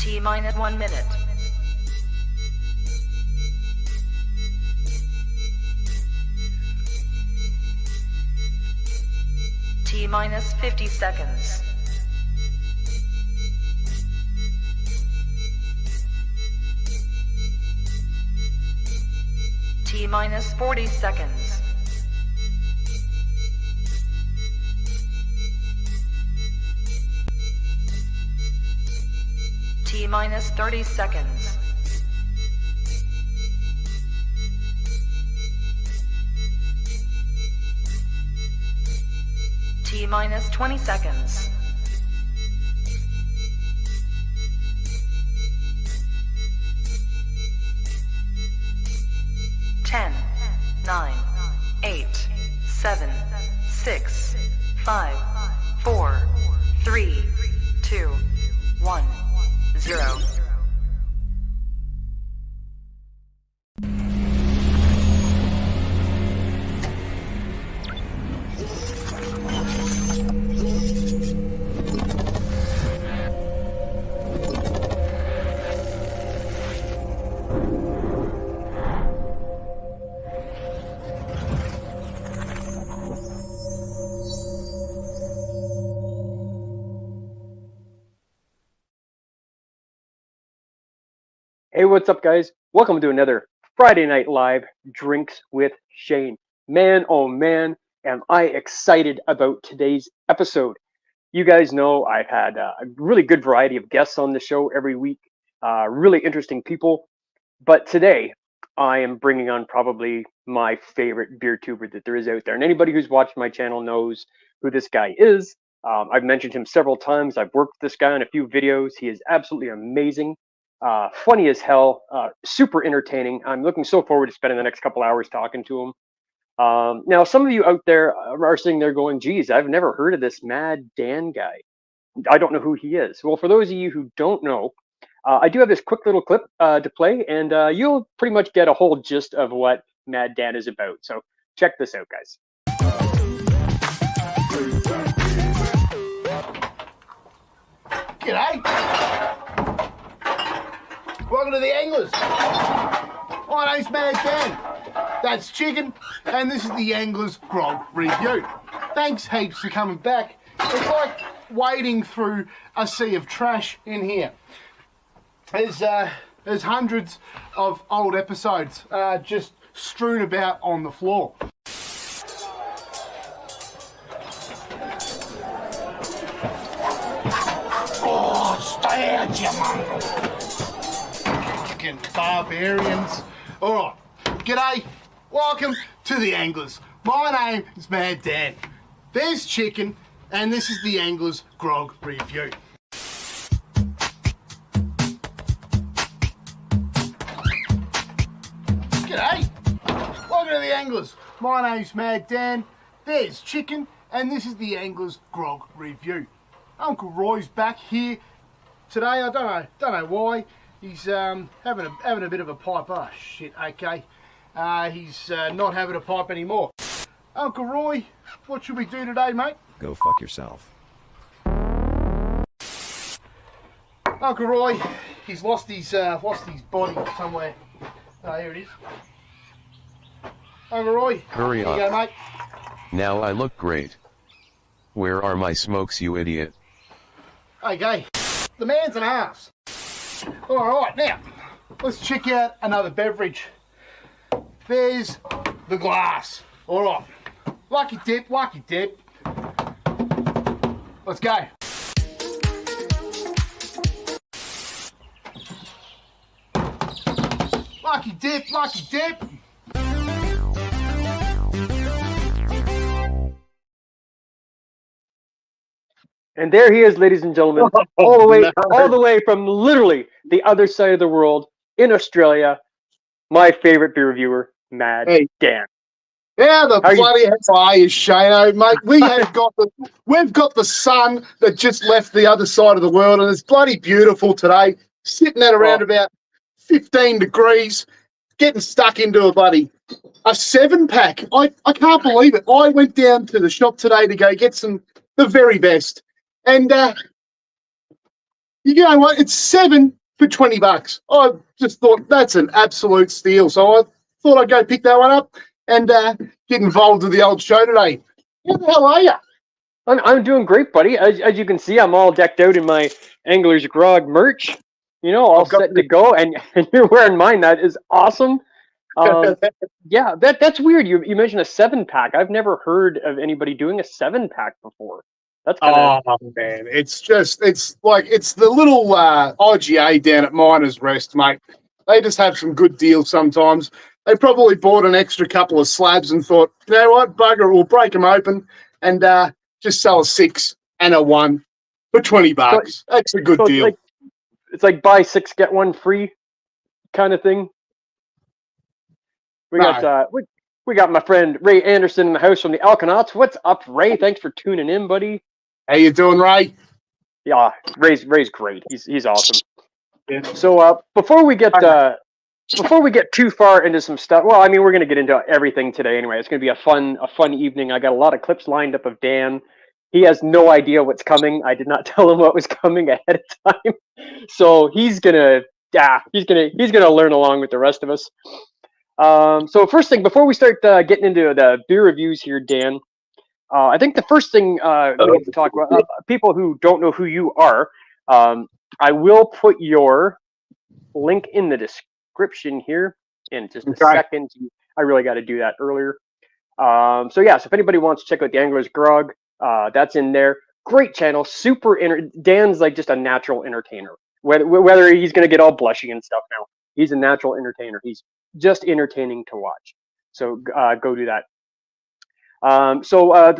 T-minus 1 minute. T-minus 50 seconds. T-minus 40 seconds. T-minus 30 seconds. T-minus 20 seconds. Ten, 9, 8, 7, 6, 5, 4, 3, 2, 1, 0. Hey, what's up, guys? Welcome to another Friday Night Live Drinks with Shane. Man, oh man, am I excited about today's episode. You guys know I've had a really good variety of guests on the show every week, really interesting people. But today, I am bringing on probably my favorite beer tuber that there is out there. And anybody who's watched my channel knows who this guy is. I've mentioned him several times. I've worked with this guy on a few videos. He is absolutely amazing. Funny as hell, super entertaining. I'm looking so forward to spending the next couple hours talking to him. Now, some of you out there are sitting there going, geez, I've never heard of this Mad Dan guy. I don't know who he is. Well, for those of you who don't know, I do have this quick little clip to play, and you'll pretty much get a whole gist of what Mad Dan is about. So check this out, guys. G'day. Welcome to the Anglers. My name's Mad Dan. That's Chicken, and this is the Anglers Grog Review. Thanks heaps for coming back. It's like wading through a sea of trash in here. There's hundreds of old episodes just strewn about on the floor. Oh, stay out, you mongrel. Fucking barbarians. Alright, g'day. Welcome to the Anglers. My name is Mad Dan. There's Chicken, and this is the Anglers Grog Review. G'day. Welcome to the Anglers. My name's Mad Dan. There's Chicken, and this is the Anglers Grog Review. Uncle Roy's back here today. I don't know why. He's having a bit of a pipe. Oh shit. Okay. He's not having a pipe anymore. Uncle Roy, what should we do today, mate? Go fuck yourself. Uncle Roy, he's lost his body somewhere. Oh, here it is. Uncle Roy, Hurry here up. you go, mate. Now I look great. Where are my smokes, you idiot? Okay, the man's an ass. Alright, now, let's check out another beverage. There's the glass. Alright, lucky dip. Let's go. Lucky dip. And there he is, ladies and gentlemen, all the way from literally the other side of the world in Australia. My favorite beer reviewer, Mad Dan. Yeah, the bloody hell are you, Shano, mate? We've got the sun that just left the other side of the world, and it's bloody beautiful today. Sitting at around about 15 degrees, getting stuck into a 7-pack. I can't believe it. I went down to the shop today to go get the very best. And You know what? It's 7 for $20. I just thought that's an absolute steal. So I thought I'd go pick that one up and get involved with the old show today. How the hell are you? I'm doing great, buddy. As you can see, I'm all decked out in my Angler's Grog merch. You know, all set to go, and you're wearing mine. That is awesome. Yeah, that's weird. You mentioned a 7-pack. I've never heard of anybody doing a 7-pack before. That's kind of man, it's the little IGA down at Miners Rest, mate. They just have some good deals sometimes. They probably bought an extra couple of slabs and thought, you know what, bugger, we'll break them open and just sell a 6 and a 1 for $20. That's a good deal. It's like buy 6 get 1 free kind of thing. We got my friend Ray Anderson in the house from the Alkanauts. What's up, Ray? Thanks for tuning in, buddy. How you doing, Ray? Yeah, Ray's great. He's awesome. Yeah. So before we get too far into some stuff, well, I mean, we're gonna get into everything today anyway. It's gonna be a fun evening. I got a lot of clips lined up of Dan. He has no idea what's coming. I did not tell him what was coming ahead of time, so he's gonna learn along with the rest of us. So first thing, before we start getting into the beer reviews here, Dan, I think the first thing we need to talk about, people who don't know who you are, I will put your link in the description here in just a second. I really got to do that earlier. So if anybody wants to check out the Angler's Grog, that's in there. Great channel, Dan's like just a natural entertainer. Whether he's going to get all blushy and stuff now, he's a natural entertainer. He's just entertaining to watch. So go do that.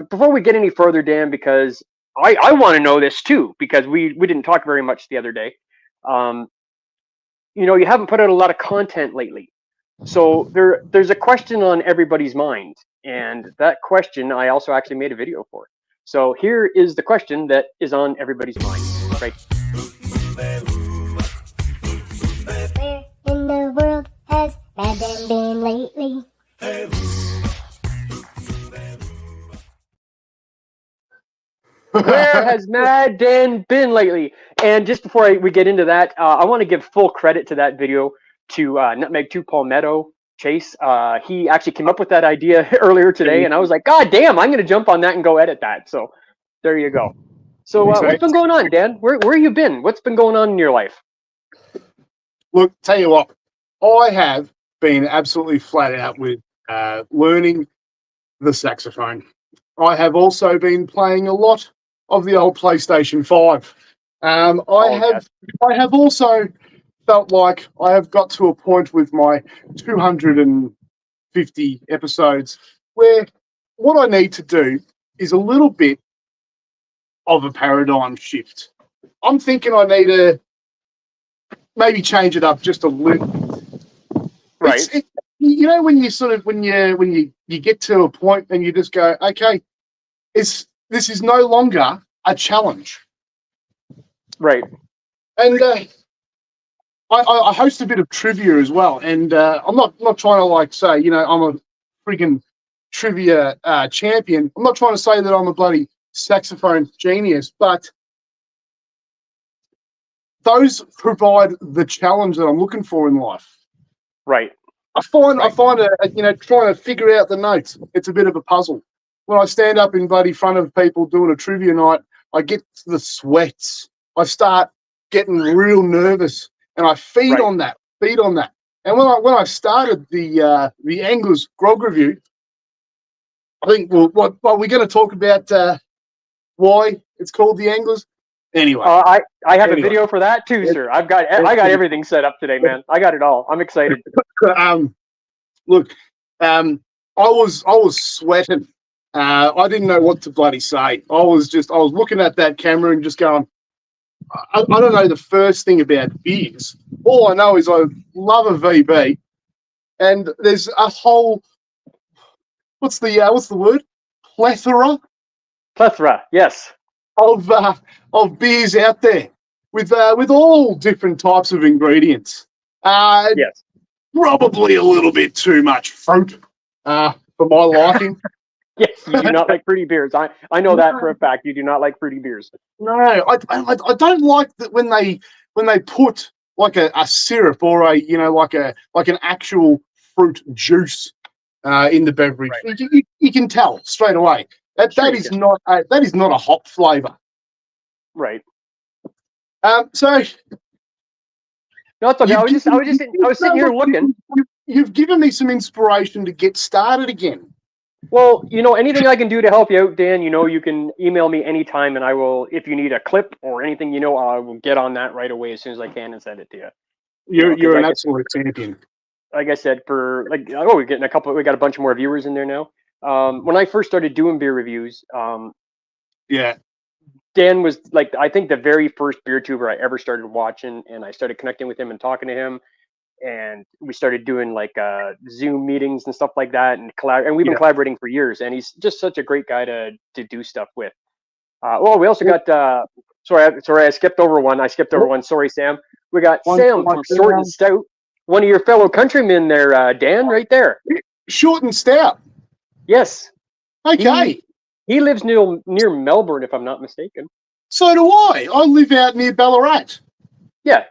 Before we get any further, Dan, because I want to know this too, because we didn't talk very much the other day. You haven't put out a lot of content lately. So there's a question on everybody's mind. And that question, I also actually made a video for. So here is the question that is on everybody's mind. Right. Where in the world has Mad Dan been lately? Where has Mad Dan been lately? And just before we get into that, I want to give full credit to that video to Nutmeg 2 Palmetto Chase. He actually came up with that idea earlier today, and I was like, God damn, I'm going to jump on that and go edit that. So there you go. So what's been going on, Dan? Where have you been? What's been going on in your life? Look, tell you what, I have been absolutely flat out with learning the saxophone. I have also been playing a lot of the old PlayStation 5. I have also felt like I have got to a point with my 250 episodes where what I need to do is a little bit of a paradigm shift. I'm thinking I need to maybe change it up just a little. Right. When you get to a point and you just go, okay, this is no longer a challenge. Right. And I host a bit of trivia as well, and I'm not trying to say I'm a freaking trivia champion. I'm not trying to say that I'm a bloody saxophone genius, but those provide the challenge that I'm looking for in life. Right. I find trying to figure out the notes, it's a bit of a puzzle. When I stand up in bloody front of people doing a trivia night, I get the sweats. I start getting real nervous, and I feed on that. And when I started the Angler's Grog review, I think we're going to talk about why it's called the Anglers. Anyway, I have a video for that too, sir. I got everything set up today, man. I got it all. I'm excited. Look, I was sweating. I didn't know what to bloody say. I was looking at that camera and just going, I don't know the first thing about beers. All I know is I love a VB, and there's a whole what's the word? Plethora, yes. Of beers out there with all different types of ingredients. Yes. Probably a little bit too much fruit for my liking. Yes, you do not like fruity beers. I know that for a fact. You do not like fruity beers. No, I don't like that when they put like a syrup or like an actual fruit juice in the beverage. Right. You can tell straight away that Sure that you is can. not a hop flavour. Right. So No, it's okay. I was sitting here looking. You've given me some inspiration to get started again. Well, anything I can do to help you out, Dan, you can email me anytime, and I will, if you need a clip or anything, I will get on that right away as soon as I can and send it to you. You're an absolute champion. Like I said, we're getting we got a bunch more viewers in there now. When I first started doing beer reviews, Yeah. Dan was like, I think the very first beer tuber I ever started watching, and I started connecting with him and talking to him. And we started doing like Zoom meetings and stuff like that, and we've been collaborating for years. And he's just such a great guy to do stuff with. We also got sorry, I skipped over one. Sorry, Sam. We got Sam from Short and Stout, one of your fellow countrymen there, Dan, right there. Short and Stout. Yes. Okay. He lives near Melbourne, if I'm not mistaken. So do I. I live out near Ballarat. Yeah,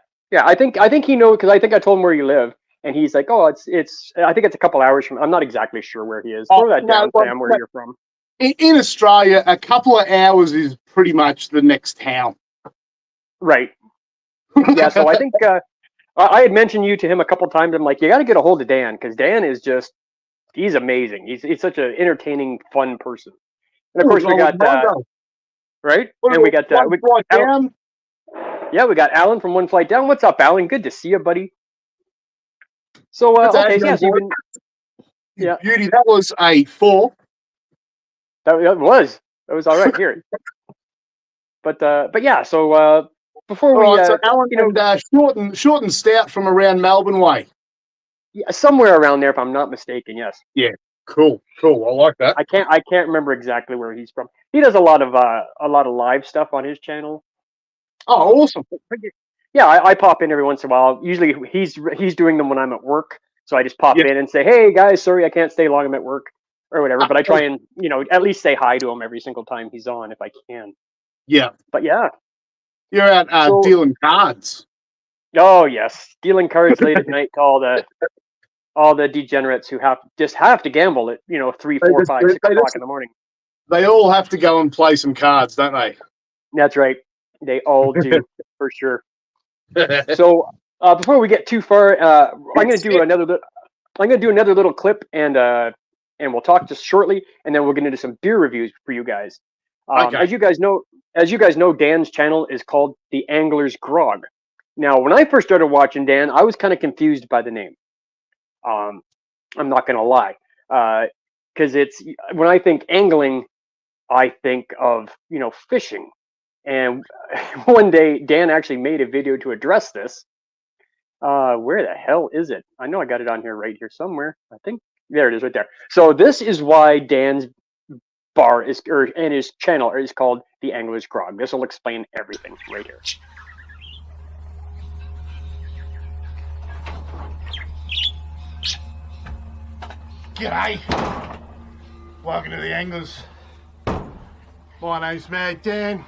I think he knows, because I think I told him where you live, and he's like, oh, it's I think it's a couple hours from. I'm not exactly sure where he is. Throw that down, Sam, where you're from. In Australia, a couple of hours is pretty much the next town. Right. Yeah. So I think I had mentioned you to him a couple times. I'm like, you got to get a hold of Dan, because Dan is he's amazing. He's such an entertaining, fun person. And of course we got right, and we got down. Yeah, we got Alan from One Flight Down. What's up, Alan? Good to see you, buddy. So, okay, yeah, so Beauty, that was a 4. That was all right here. But yeah, so before we, so Alan, short and Stout from around Melbourne way. Yeah, somewhere around there, if I'm not mistaken. Yes. Yeah. Cool. I like that. I can't remember exactly where he's from. He does a lot of live stuff on his channel. Oh, awesome. Yeah, I pop in every once in a while. Usually he's doing them when I'm at work. So I just pop in and say, hey, guys, sorry, I can't stay long. I'm at work or whatever. But I try and, at least say hi to him every single time he's on if I can. Yeah. But yeah. You're out dealing cards. Oh, yes. Dealing cards late at night to all the degenerates who have to gamble at, 3, 4, 5, 6 o'clock in the morning. They all have to go and play some cards, don't they? That's right. They all do, for sure. So before we get too far, I'm going to do another little clip, and we'll talk just shortly, and then we're going to do some beer reviews for you guys. Okay. As you guys know, Dan's channel is called The Angler's Grog. Now, when I first started watching Dan, I was kind of confused by the name. I'm not going to lie, because when I think angling, I think of fishing. And one day, Dan actually made a video to address this. Where the hell is it? I know I got it on here right here somewhere. I think there it is right there. So this is why Dan's bar and his channel is called The Angler's Grog. This will explain everything right here. G'day. Welcome to the Anglers. My name's Mad Dan.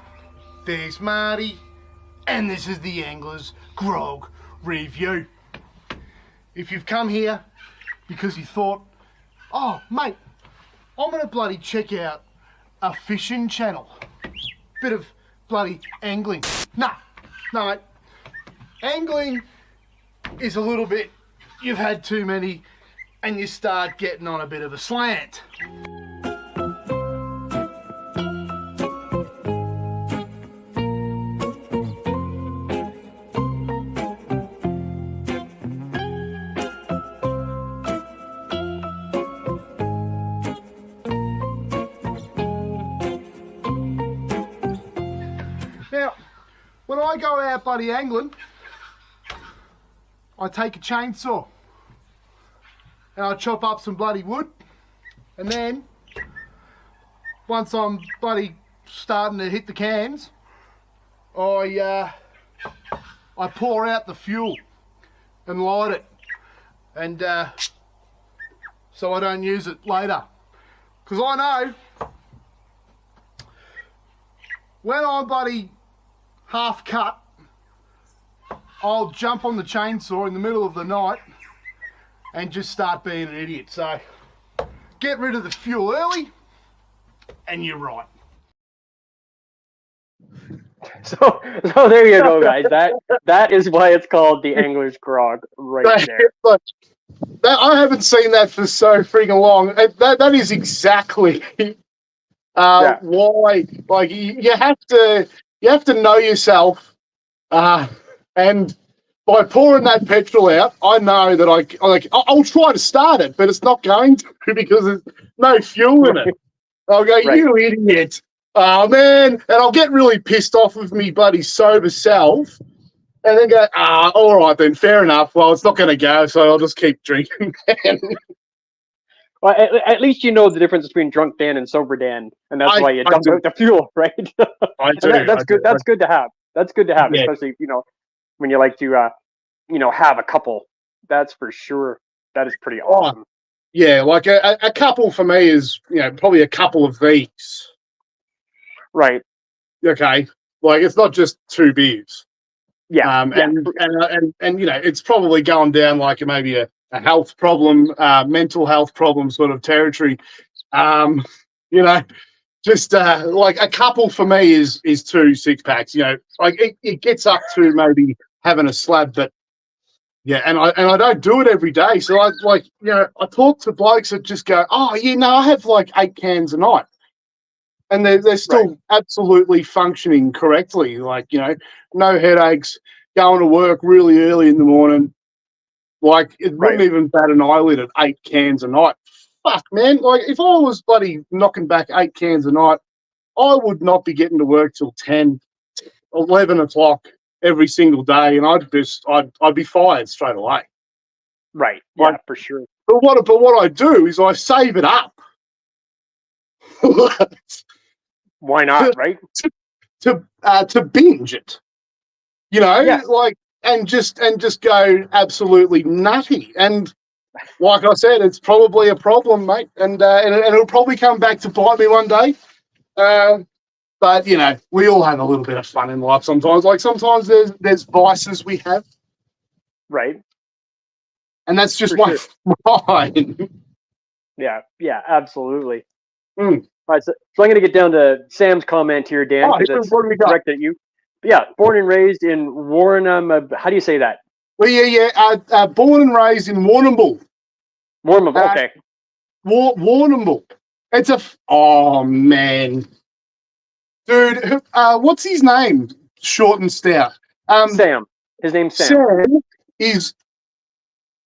There's Marty, and this is the Angler's Grog Review. If you've come here because you thought, oh mate, I'm gonna bloody check out a fishing channel, bit of bloody angling. No mate, angling is a little bit, you've had too many and you start getting on a bit of a slant. Now, when I go out bloody angling, I take a chainsaw and I chop up some bloody wood, and then once I'm bloody starting to hit the cans, I pour out the fuel and light it, and so I don't use it later. Because I know when I'm bloody half cut, I'll jump on the chainsaw in the middle of the night and just start being an idiot. So get rid of the fuel early and you're right. So there you go, guys. That is why it's called the Angler's Grog right there. Look, I haven't seen that for so freaking long. That is exactly why. Like you have to know yourself, and by pouring that petrol out, I know that I'll try to start it, but it's not going to because there's no fuel in it. I'll go, you idiot. Oh, man. And I'll get really pissed off with me bloody sober self and then go, all right then, fair enough. Well, it's not going to go, so I'll just keep drinking. Well, at least you know the difference between drunk Dan and sober Dan, and that's why you dump out the fuel, right? I do. That's good. That's good to have. That's good to have, especially when you like to have a couple. That's for sure. That is pretty awesome. Yeah, like a couple for me is probably a couple of these. Right. Okay. Like it's not just 2 beers. Yeah. And it's probably going down like maybe a health problem, mental health problem sort of territory. Just like a couple for me is 2 6-packs. Like it gets up to maybe having a slab, but yeah, and I don't do it every day. So I talk to blokes that just go, I have like 8 cans a night. And they're still absolutely functioning correctly. Like, no headaches, going to work really early in the morning. Like, it wouldn't even bat an eyelid at 8 cans a night. Fuck, man. Like, if I was bloody knocking back 8 cans a night, I would not be getting to work till 10, 11 o'clock every single day. And I'd be fired straight away. Right. Yeah, for sure. But what I do is I save it up. Why not, right? To binge it, and just go absolutely nutty. And like I said, it's probably a problem, mate, and it'll probably come back to bite me one day. But we all have a little bit of fun in life sometimes. Like sometimes there's vices we have, right? And that's just mine. Yeah, absolutely. Mm. All right, so I'm going to get down to Sam's comment here, Dan. What do we got? Directed at you. But yeah, born and raised in Warrnambool. How do you say that? Well, yeah. Born and raised in Warrnambool. Warrnambool, okay. Warrnambool. It's man, dude. What's his name? Short and stout. Sam. His name's Sam. Sam is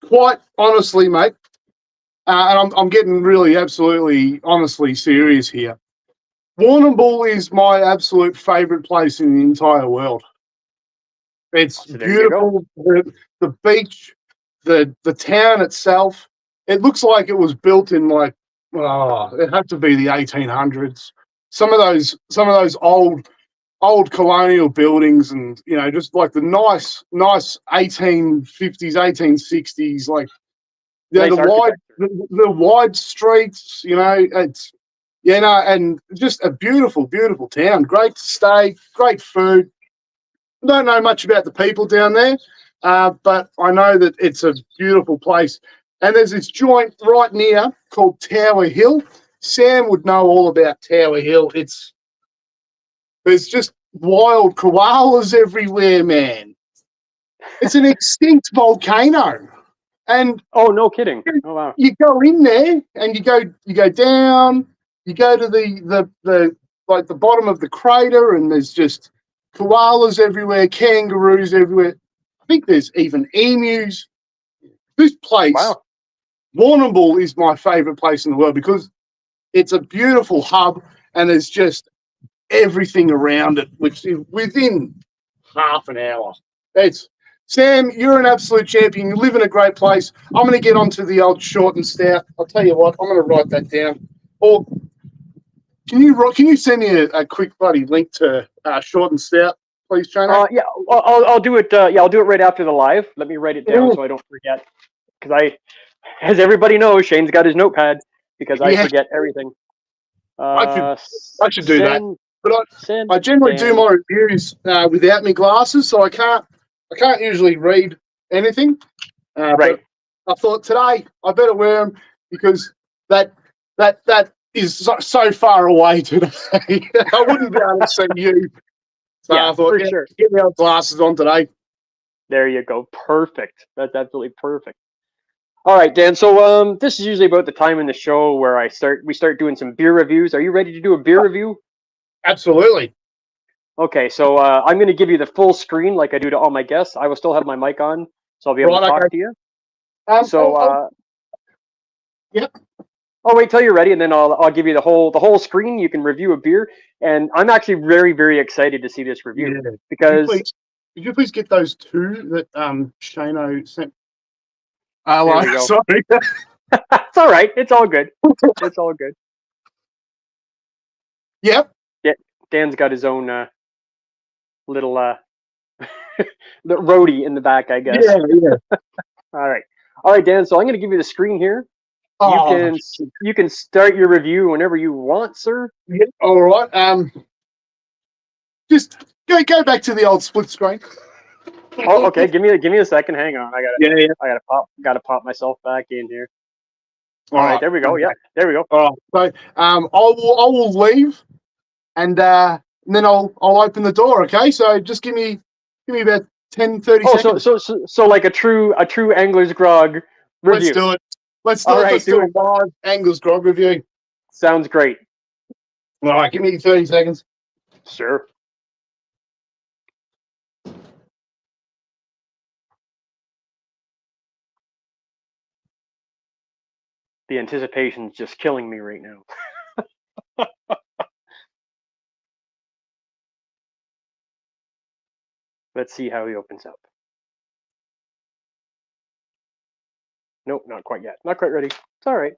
quite honestly, mate. And I'm getting really, absolutely, honestly serious here. Warrnambool is my absolute favourite place in the entire world. It's beautiful. The beach, the town itself. It looks like it was built in it had to be the 1800s. Some of those old colonial buildings, and just like the nice 1850s, 1860s, like. The wide streets, and just a beautiful, beautiful town. Great to stay, great food. Don't know much about the people down there, but I know that it's a beautiful place. And there's this joint right near called Tower Hill. Sam would know all about Tower Hill. There's just wild koalas everywhere, man. It's an extinct volcano. And no kidding! Oh wow! You go in there and you go down. You go to the bottom of the crater, and there's just koalas everywhere, kangaroos everywhere. I think there's even emus. This place, Warrnambool, is my favourite place in the world because it's a beautiful hub, and there's just everything around it, which is within half an hour. Sam, you're an absolute champion. You live in a great place. I'm going to get onto the old short and stout. I'll tell you what, I'm going to write that down. Or can you send me a quick bloody link to short and stout, please, Shane? Yeah, I'll do it. I'll do it right after the live. Let me write it down so I don't forget. Because as everybody knows, Shane's got his notepad because I forget everything. I should do that. Send, But send I generally do Dan. my reviews without my glasses, so I can't usually read anything. Right. But I thought today I better wear them because that is so far away today. I wouldn't be able to see you. So Yeah, I thought, for sure. get my glasses on today. There you go. Perfect. That's absolutely perfect. All right, Dan. So this is usually about the time in the show where we start doing some beer reviews. Are you ready to do a beer review? Absolutely. Okay, so I'm going to give you the full screen like I do to all my guests. I will still have my mic on, so I'll be able to talk to you. So yep. I'll wait till you're ready, and then I'll give you the whole screen. You can review a beer, and I'm actually very, very excited to see this review because Could you please get those two that Shano sent? there we go. Sorry. It's all right. It's all good. It's all good. Yep. Yeah, Dan's got his own little the roadie in the back, I guess. Yeah. All right, Dan. So I'm going to give you the screen here. Oh, You can start your review whenever you want, sir. yeah, all right. Just go back to the old split screen. Oh, okay. Give me a second. Hang on. Yeah. I gotta pop myself back in here. All All right. right. There we go. Yeah. There we go. All right. So I will leave, and then I'll open the door. Okay. So just give me about 10, 30 seconds. So like a true Angler's Grog review. Let's do it. Let's do All it. right, Let's do a live Angles Grog review. Sounds great. All right. Give me 30 seconds. Sure. The anticipation's just killing me right now. Let's see how he opens up. Nope, not quite yet. Not quite ready. It's all right.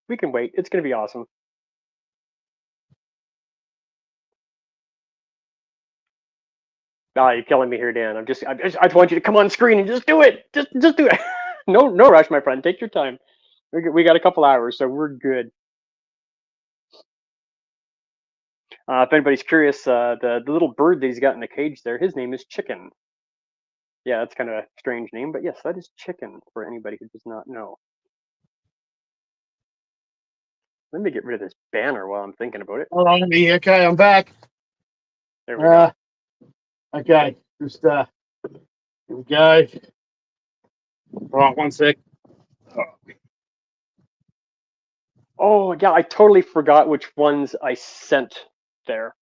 We can wait. It's gonna be awesome. You're killing me here, Dan. I just want you to come on screen and just do it. Just do it. No rush, my friend. Take your time. We got a couple hours, so we're good. If anybody's curious, the little bird that he's got in the cage there, his name is Chicken. Yeah, that's kind of a strange name, but yes, that is Chicken for anybody who does not know. Let me get rid of this banner while I'm thinking about it. All right. Okay. I'm back. There we go. Okay. Just here we go. All right. 1 sec. Oh, yeah, I totally forgot which ones I sent there.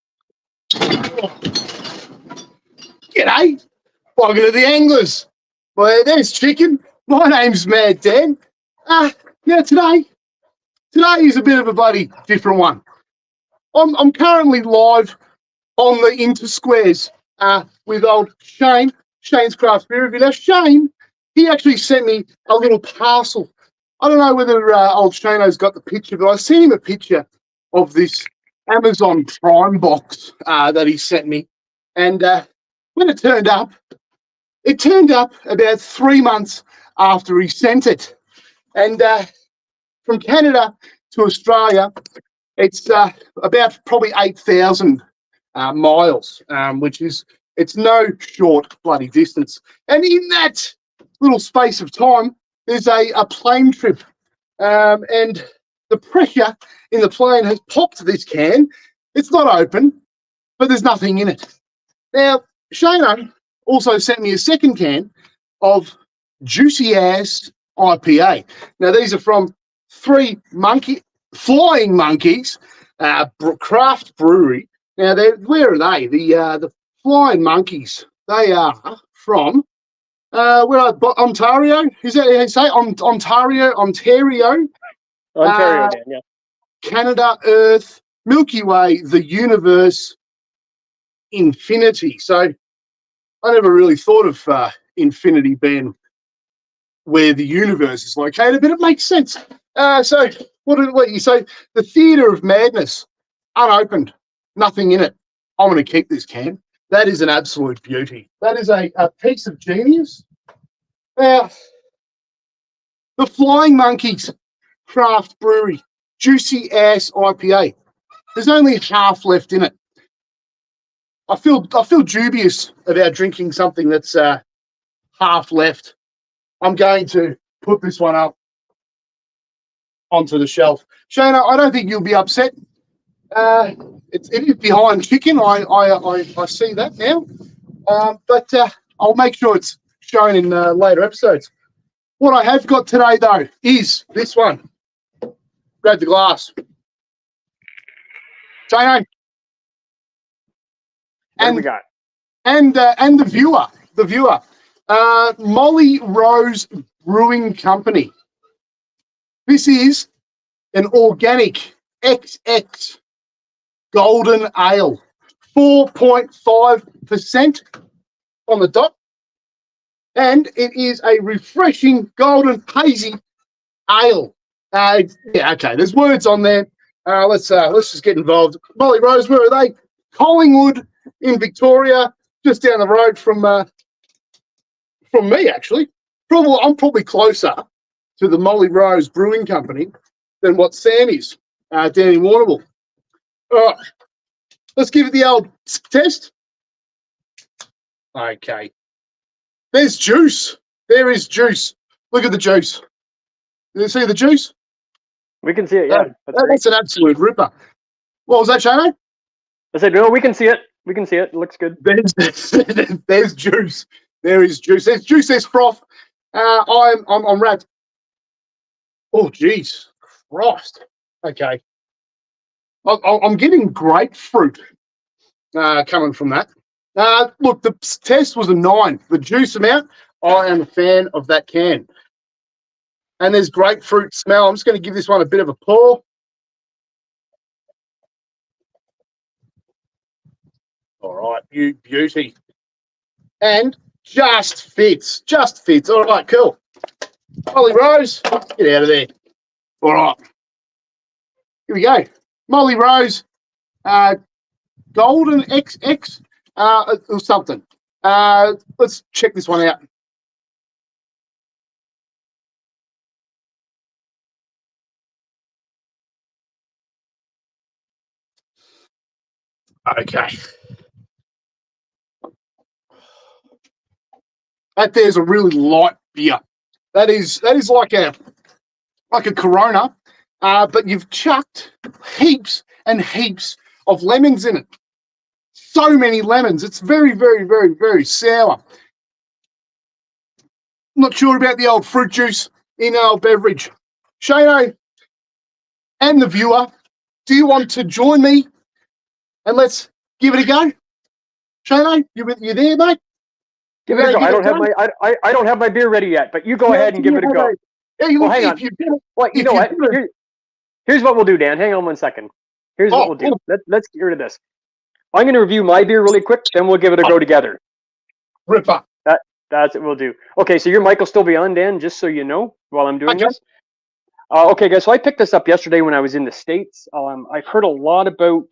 G'day. Welcome to the Anglers. Well, there's Chicken. My name's Mad Dan. Yeah, today is a bit of a bloody different one. I'm currently live on the Intersquares with old Shane's Craft Beer Review. Now, Shane, he actually sent me a little parcel. I don't know whether old Shano's got the picture, but I sent him a picture of this Amazon Prime box that he sent me. And when it turned up about 3 months after he sent it. And from Canada to Australia, it's about probably 8,000 miles, which is, it's no short bloody distance. And in that little space of time, there's a plane trip, and the pressure in the plane has popped this can. It's not open, but there's nothing in it. Now, Shano also sent me a second can of Juicy Ass IPA. Now, these are from Flying Monkeys Craft Brewery. Now, where are they? The Flying Monkeys. They are from Ontario. Is that how you say? Ontario. Ontario, Dan, yeah. Canada, Earth, Milky Way, the universe, infinity. So I never really thought of infinity being where the universe is located, but it makes sense. So what you say? The Theatre of Madness, unopened, nothing in it. I'm going to keep this can. That is an absolute beauty. That is a piece of genius. Now, the Flying Monkeys Craft Brewery Juicy Ass IPA. There's only half left in it. I feel dubious about drinking something that's half left. I'm going to put this one up onto the shelf. Shana, I don't think you'll be upset. It is behind chicken. I see that now. But I'll make sure it's shown in later episodes. What I have got today, though, is this one. Grab the glass. Shano. What do we got? And the viewer. Molly Rose Brewing Company. This is an organic XX golden ale, 4.5% on the dot, and it is a refreshing golden hazy ale. Yeah, okay. There's words on there. Let's just get involved. Molly Rose, where are they? Collingwood in Victoria, just down the road from me, actually. I'm probably closer to the Molly Rose Brewing Company than what Sam is down in Warrnambool. All right, let's give it the old test. Okay. There's juice. There is juice. Look at the juice. You see the juice? We can see it, yeah. That's an absolute ripper. What was that, Shano? I said, no, we can see it. We can see it. It looks good. There's juice. There is juice. There's juice. There's froth. I'm wrapped. Oh, geez. Christ. Okay. I'm getting grapefruit coming from that. Look, the test was a 9. The juice amount, I am a fan of that can. And there's grapefruit smell. I'm just going to give this one a bit of a pour. All right, you beauty. And just fits. Just fits. All right, cool. Molly Rose, get out of there. All right. Here we go. Molly Rose, Golden XX, or something. Let's check this one out. Okay. That there's a really light beer. That is like a Corona, but you've chucked heaps and heaps of lemons in it. So many lemons. It's very, very, very, very sour. Not sure about the old fruit juice in our beverage. Shano and the viewer, do you want to join me and let's give it a go? Shano, you there, mate? Give it a go. I don't have my beer ready yet, but you go ahead and give it a go. Yeah, you hang on. Well, you know what? Here's what we'll do, Dan. Hang on 1 second. Here's what we'll do. Let's get rid of this. I'm going to review my beer really quick, then we'll give it a go together. Ripper. That's what we'll do. Okay, so your mic will still be on, Dan, just so you know, while I'm doing this. Okay, guys, so I picked this up yesterday when I was in the States. I've heard a lot about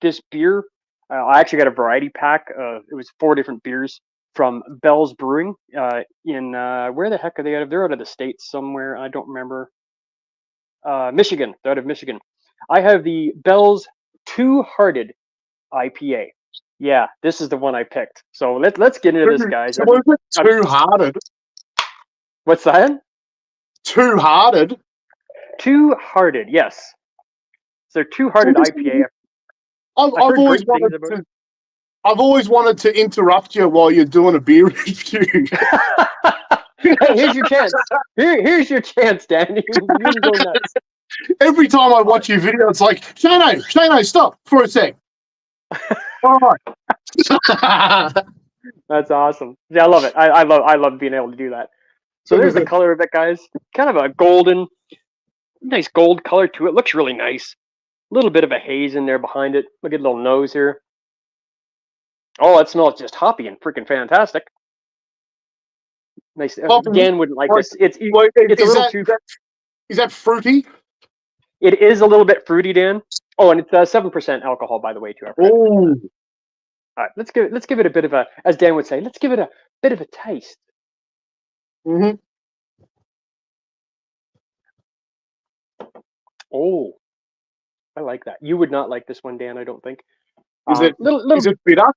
this beer. I actually got a variety pack. It was 4 different beers from Bell's Brewing in, where the heck are they out of? They're out of the States somewhere. I don't remember. Michigan. They're out of Michigan. I have the Bell's Two-Hearted IPA. Yeah, this is the one I picked. So let's get into this, guys. Two-Hearted. What's that? Two-Hearted. Two-Hearted, yes. So Two-Hearted IPA. I've always wanted to interrupt you while you're doing a beer review. Hey, here's your chance. Here's your chance, Dan. You can go nuts. Every time I watch your video, it's like, Shano, stop for a sec. All right. That's awesome. Yeah, I love it. I love being able to do that. So there's the color of it, guys. Kind of a golden, nice gold color to it. Looks really nice. A little bit of a haze in there behind it. Look at the little nose here. Oh, it smells just hoppy and freaking fantastic. Nice. Dan wouldn't like this. It's a little too. Is that fruity? It is a little bit fruity, Dan. Oh, and it's 7% alcohol, by the way, too. Oh. All right, let's give it a bit of a, as Dan would say, let's give it a bit of a taste. Mm-hmm. Oh, I like that. You would not like this one, Dan. I don't think. Is it Little is it bitter?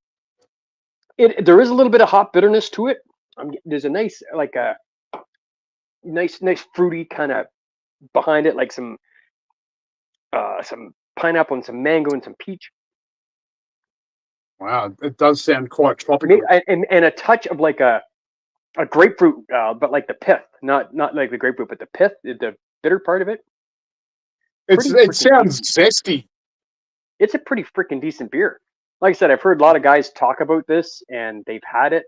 there is a little bit of hop bitterness to it. There's a nice nice fruity kind of behind it, like some pineapple and some mango and some peach. Wow, it does sound quite tropical. And a touch of like a grapefruit, but like the pith, not like the grapefruit, but the pith, the bitter part of it. It sounds zesty. It's a pretty freaking decent beer. Like I said, I've heard a lot of guys talk about this and they've had it.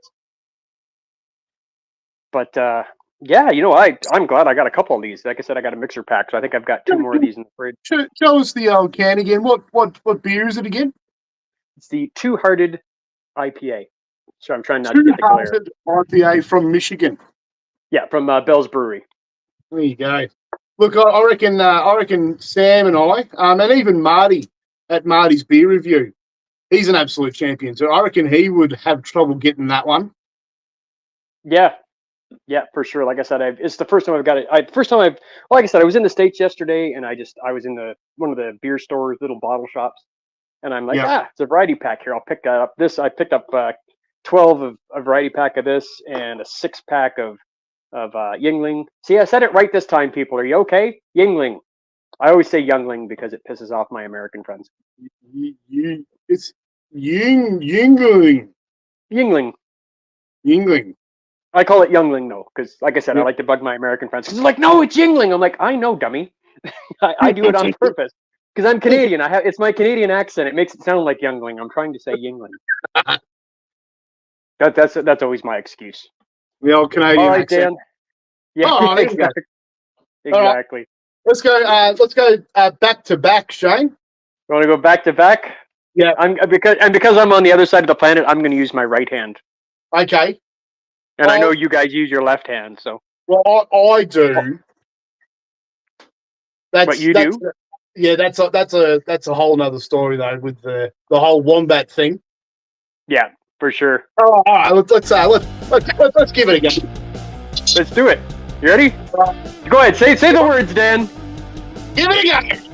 But yeah, I'm glad I got a couple of these. Like I said, I got a mixer pack, so I think I've got 2 more of these in the fridge. Tell us the old can again. What beer is it again? It's the Two Hearted IPA. So I'm trying not to get the glare. Two Hearted IPA from Michigan. Yeah, from Bell's Brewery. There you go. Look, I reckon Sam and I, and even Marty at Marty's Beer Review, he's an absolute champion. So I reckon he would have trouble getting that one. Yeah, for sure. Like I said, it's the first time I've got it. Like I said, I was in the States yesterday, and I was in one of the beer stores, little bottle shops, and I'm like, it's a variety pack here. I'll pick up this. I picked up 12 of a variety pack of this and a 6-pack of Yingling. See, I said it right this time, people. Are you okay? Yingling. I always say Youngling because it pisses off my American friends. It's Yingling. Yingling. I call it Youngling, though, because, like I said, I like to bug my American friends. Because they're like, no, it's Yingling. I'm like, I know, dummy. I do it on purpose. Because I'm Canadian. It's my Canadian accent. It makes it sound like Youngling. I'm trying to say Yingling. That's always my excuse. The old Canadian accent. Dan. Yeah, exactly. Exactly. Right. Let's go back to back, Shane. You want to go back to back? Yeah. Because I'm on the other side of the planet, I'm going to use my right hand. Okay. And I know you guys use your left hand, so. Well, I do. But you do? Yeah, that's a whole nother story though with the whole wombat thing. Yeah, for sure. Oh, all right, let's give it a go. Let's do it. You ready? Go ahead. Say the words, Dan. Give it a go.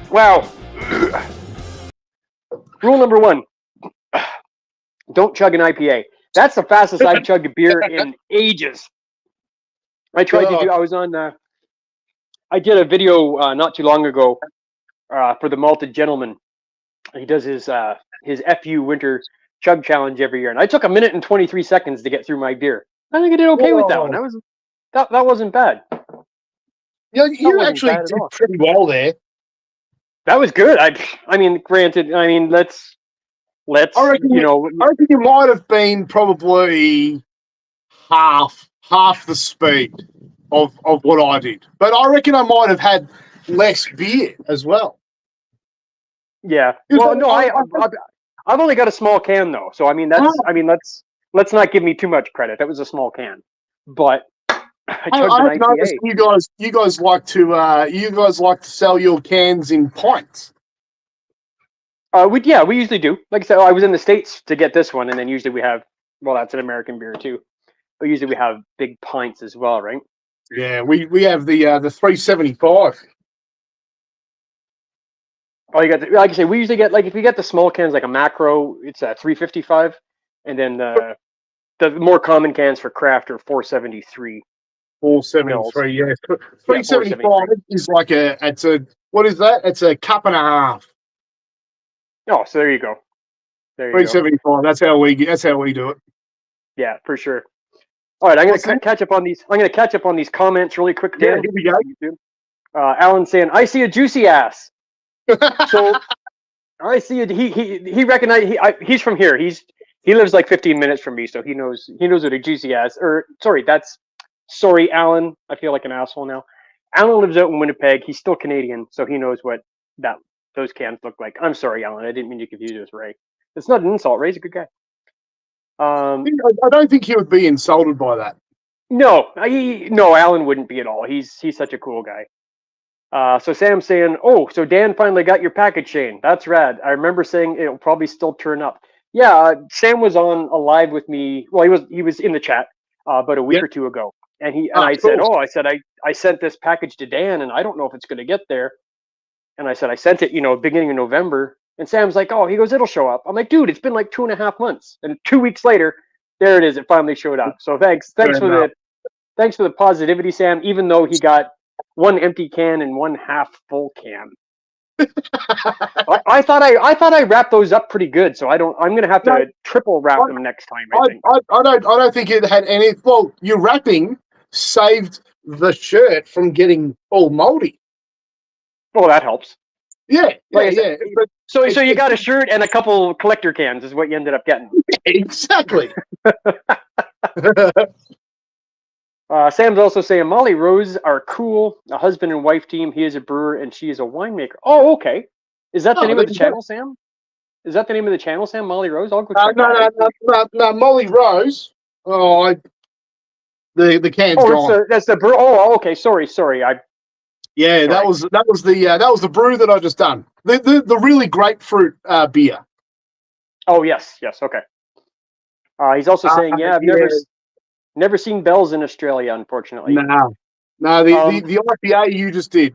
Wow. Rule number 1. Don't chug an IPA. That's the fastest I've chugged a beer in ages. I tried to do. I did a video not too long ago for the Malted Gentleman. He does his FU Winter Chug Challenge every year, and I took 1 minute and 23 seconds to get through my beer. I think I did okay with that one. That wasn't bad. Yeah, you actually did pretty well there. That was good. I mean, granted. I mean, let's. I reckon you might have been probably half the speed of what I did, but I reckon I might have had less beer as well. Yeah. Well, no, I've only got a small can though, so I mean let's not give me too much credit. That was a small can, but I noticed you guys like to sell your cans in pints. We usually do. Like I said, I was in the States to get this one, and then usually we have. Well, that's an American beer too. But usually we have big pints as well, right? Yeah, we have the 375. Oh, you got like I say, we usually get if you get the small cans like a macro, it's a 355, and then the more common cans for craft are 473. 473, yeah. 375 is like what is that? It's a cup and a half. Oh, so there you go. 375. That's how we do it. Yeah, for sure. All right, I'm going to catch up on these. I'm going to catch up on these comments really quick. Yeah, here we go. Alan saying, "I see a juicy ass." So I see it. He recognized. He's from here. He lives like 15 minutes from me, so he knows what a juicy ass. Sorry, Alan. I feel like an asshole now. Alan lives out in Winnipeg. He's still Canadian, so he knows what those cans look like. I'm sorry, Alan. I didn't mean to confuse you with Ray. It's not an insult. Ray's a good guy. I don't think he would be insulted by that. No, Alan wouldn't be at all. He's such a cool guy. So Sam's saying, "Oh, so Dan finally got your package, Shane. That's rad. I remember saying it'll probably still turn up." Yeah, Sam was on a live with me. Well, he was in the chat about a week Yep. or two ago, and Ah, I said, cool. "Oh, I sent this package to Dan, and I don't know if it's going to get there." And I said, "I sent it, beginning of November." And Sam's like, "Oh," he goes, "It'll show up." I'm like, "Dude, it's been like 2.5 months." And 2 weeks later, there it is. It finally showed up. So thanks Fair enough. thanks for the positivity, Sam. Even though he got one empty can and one half full can. I thought I wrapped those up pretty good, so I'm gonna have to No, triple wrap them next time. I think. I don't think it had any. Well, your wrapping saved the shirt from getting all moldy. Well, that helps. Yeah, Like I yeah, said, yeah. But So you got a shirt and a couple collector cans is what you ended up getting. exactly. Sam's also saying Molly Rose are cool, a husband and wife team. He is a brewer and she is a winemaker. Oh, okay. Is that the Oh, name there of the you go. channel, Sam? Is that the name of the channel, Sam? Molly Rose? I'll go check No, that out. no, Molly Rose. Oh, the can's Oh, gone. that's the brew. Oh, okay. Sorry. Yeah, that was the brew that I just done. The really grapefruit beer. Oh, yes. Okay. He's also saying, yeah, I've never seen bells in Australia, unfortunately. No, the IPA you just did.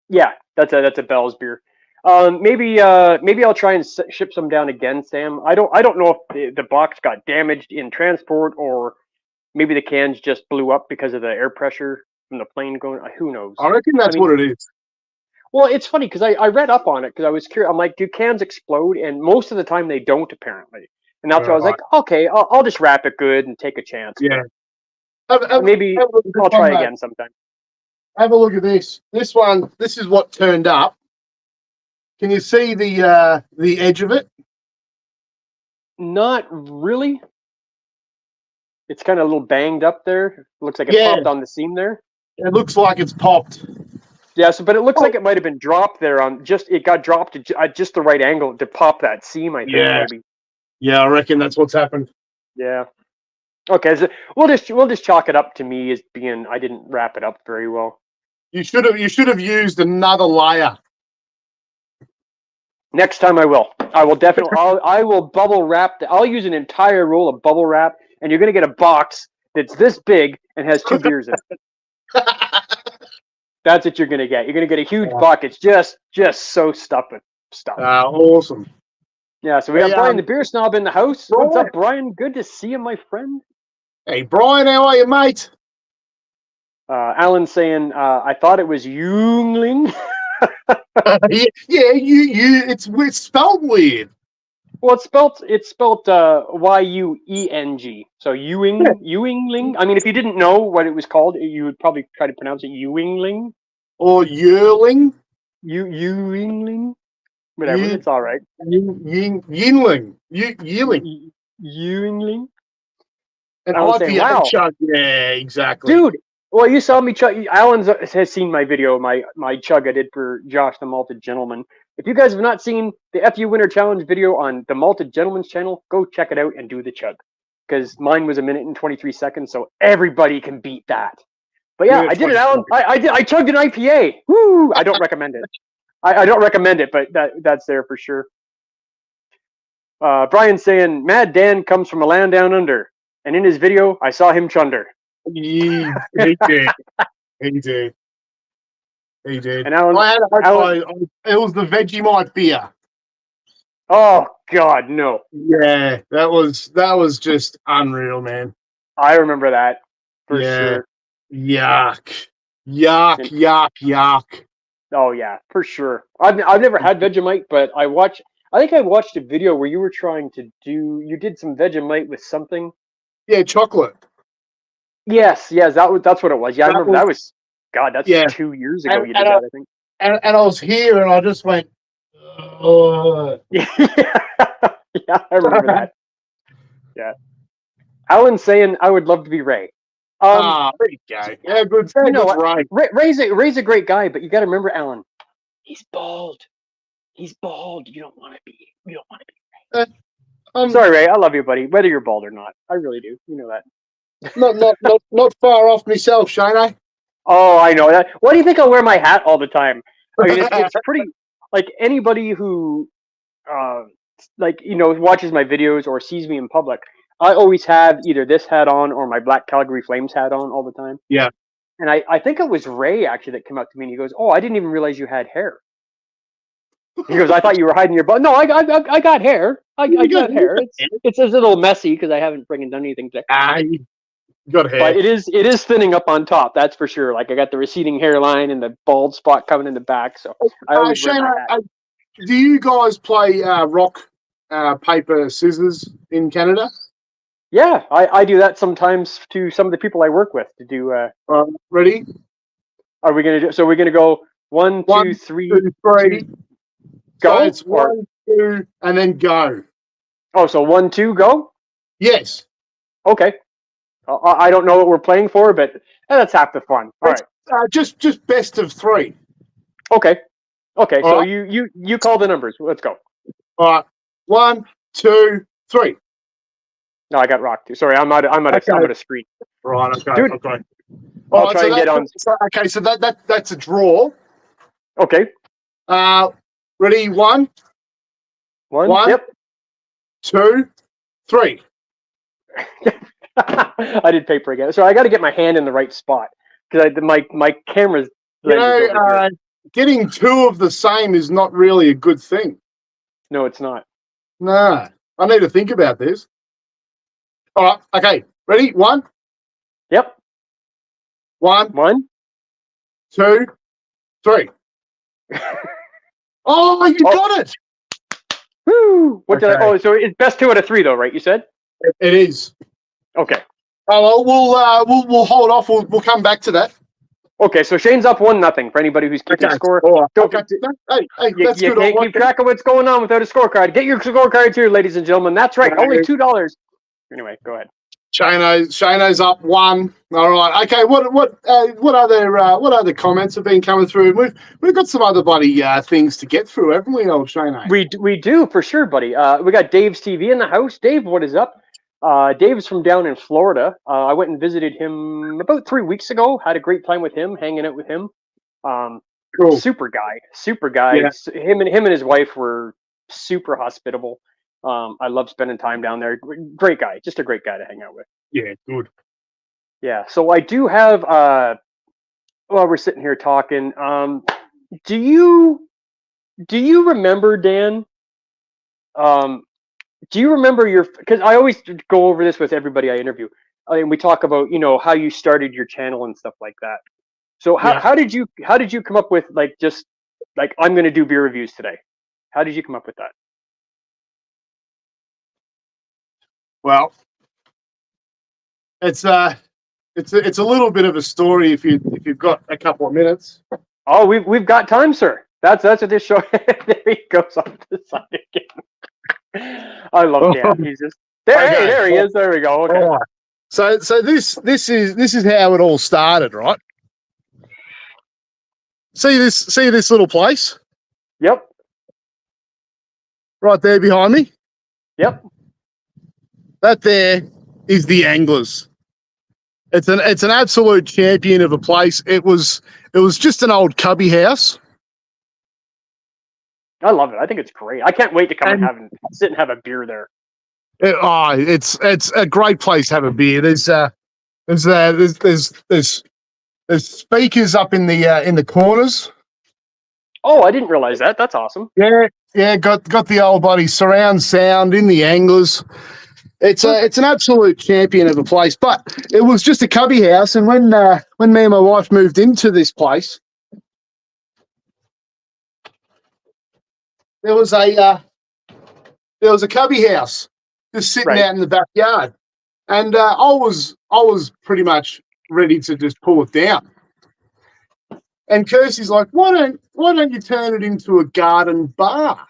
Yeah, that's a Bell's beer. Maybe I'll try and ship some down again, Sam. I don't know if the box got damaged in transport or maybe the cans just blew up because of the air pressure from the plane going. Who knows? I reckon that's what it is. Well, it's funny because I read up on it because I was curious. I'm like, do cans explode? And most of the time they don't, apparently. And that's why I was like, okay, I'll just wrap it good and take a chance. Yeah. Maybe I'll try again sometime. Have a look at this. This is what turned up. Can you see the edge of it? Not really. It's kind of a little banged up there. It looks like it popped on the seam there. It looks like it's popped. Yeah, but it looks like it might have been dropped there it got dropped at just the right angle to pop that seam, I think, maybe. Yeah, I reckon that's what's happened. Yeah. Okay, so we'll just chalk it up to me as being I didn't wrap it up very well. You should have used another layer. Next time I will. I will definitely. I will bubble wrap. I'll use an entire roll of bubble wrap, and you're gonna get a box that's this big and has 2 beers in it. That's what you're gonna get. You're gonna get a huge bucket, just so stuffed with stuff. Awesome. Yeah. So we got Brian the beer snob in the house. Brian. What's up, Brian? Good to see you, my friend. Hey, Brian, how are you, mate? Alan's saying, I thought it was Yungling. It's spelled weird. Well, it's spelled Yueng. So Yuengling. I mean, if you didn't know what it was called, you would probably try to pronounce it Yuengling. Or yearling. Yuengling. Whatever, it's all right. Yingling. Yearling. Yuengling. And saying, wow. chug. Yeah, exactly. Dude, well, you saw me chug. Alan has seen my video, my chug I did for Josh the Malted Gentleman. If you guys have not seen the FU Winter Challenge video on the Malted Gentleman's channel, go check it out and do the chug. Because mine was 1 minute and 23 seconds, so everybody can beat that. But yeah, I did it, Alan. I chugged an IPA. Woo! I don't recommend it. I don't recommend it, but that's there for sure. Brian's saying, Mad Dan comes from a land down under. And in his video, I saw him chunder. He did. And Alan, it was the Vegemite beer. Oh God, no! Yeah, that was just unreal, man. I remember that for sure. Yuck. Oh yeah, for sure. I've never had Vegemite, but I think I watched a video where you were trying to you did some Vegemite with something. Yeah, chocolate. Yes, that's what it was. Yeah, I remember that was. God, that's 2 years ago. You did that, I think. And I was here, and I just went. Yeah, I remember that. Yeah. Alan's saying, "I would love to be Ray." There you go. Yeah, good. You know Ray. Ray's a great guy, but you got to remember, Alan. He's bald. You don't want to be. Ray. I'm sorry, Ray. I love you, buddy. Whether you're bald or not, I really do. You know that. Not far off myself, Shane. Oh, I know that. Why do you think I wear my hat all the time? I mean, it's pretty like anybody who uh, watches my videos or sees me in public. I always have either this hat on or my Black Calgary Flames hat on all the time. Yeah. And I think it was Ray actually that came up to me and he goes, "Oh, I didn't even realize you had hair." He goes, "I thought you were hiding your butt." No, I got hair. I got hair. It's a little messy because I haven't freaking done anything today. You got hair. But it is thinning up on top. That's for sure. Like I got the receding hairline and the bald spot coming in the back. So I always wear Shane, my hat. do you guys play rock, paper, scissors in Canada? Yeah, I do that sometimes to some of the people I work with to do. Ready? Are we gonna do? So we're gonna go one, two, three, 2, 3. go. So it's 1, 2, and then go. Oh, so 1, 2, go. Yes. Okay. I don't know what we're playing for, but that's half the fun. All right. Just best of 3. Okay. Okay. All So right. you call the numbers. Let's go. All right. 1, 2, 3. No, I got rocked too. Sorry, I'm out of screen. Right. Okay. Dude, Okay. I'll try and get on. Okay. So that's a draw. Okay. Ready? 1, One. Yep. 2, 3. I did paper again. So I got to get my hand in the right spot because my camera's. Getting 2 of the same is not really a good thing. No, it's not. No, I need to think about this. All right. Okay. Ready? 1. Yep. 1, 1. 2, 3. Oh, you got it! Woo! What did I? Okay. Oh, so it's best 2 out of 3 though, right? You said. It is. Okay. Oh, well, we'll hold off. We'll come back to that. Okay, so Shane's up 1-0 for anybody who's keeping score. All right. Don't, Okay. Hey, you that's good. can't keep track of what's going on without a scorecard. Get your scorecards here, ladies and gentlemen. That's right. Okay. Only $2. Anyway, go ahead. Shano's up 1. All right. Okay. What other comments have been coming through? We've got some other bloody things to get through, haven't we, old Shano? We do for sure, buddy. We got Dave's TV in the house. Dave, what is up? Dave's from down in Florida. I went and visited him about 3 weeks ago. Had a great time with him, hanging out with him. Cool. Super guy. Yeah. Him and his wife were super hospitable. I love spending time down there. Great guy, just a great guy to hang out with. Yeah, good. Yeah. So I do have. While we're sitting here talking, do you remember, Dan? Do you remember because I always go over this with everybody I interview, and we talk about how you started your channel and stuff like that. So how did you come up with I'm going to do beer reviews today? How did you come up with that? Well, it's a little bit of a story if you've got a couple of minutes. Oh, we've got time, sir. That's what this show. There he goes on the side again. I love Dan. He's just there. Okay. Hey, there he is. There we go. Okay. All right. So this is how it all started, right? See this little place Yep. right there behind me? Yep. That there is the Anglers. It's an absolute champion of a place. It was just an old cubby house. I love it. I think it's great. I can't wait to come and sit and have a beer there. It's a great place to have a beer. There's speakers up in the corners. Oh, I didn't realize that. That's awesome. Yeah. Got the old bloody surround sound in the Anglers. It's an absolute champion of a place. But it was just a cubby house, and when me and my wife moved into this place, there was a cubby house just sitting out in the backyard, and I was pretty much ready to just pull it down. And Kirsty's like, why don't you turn it into a garden bar?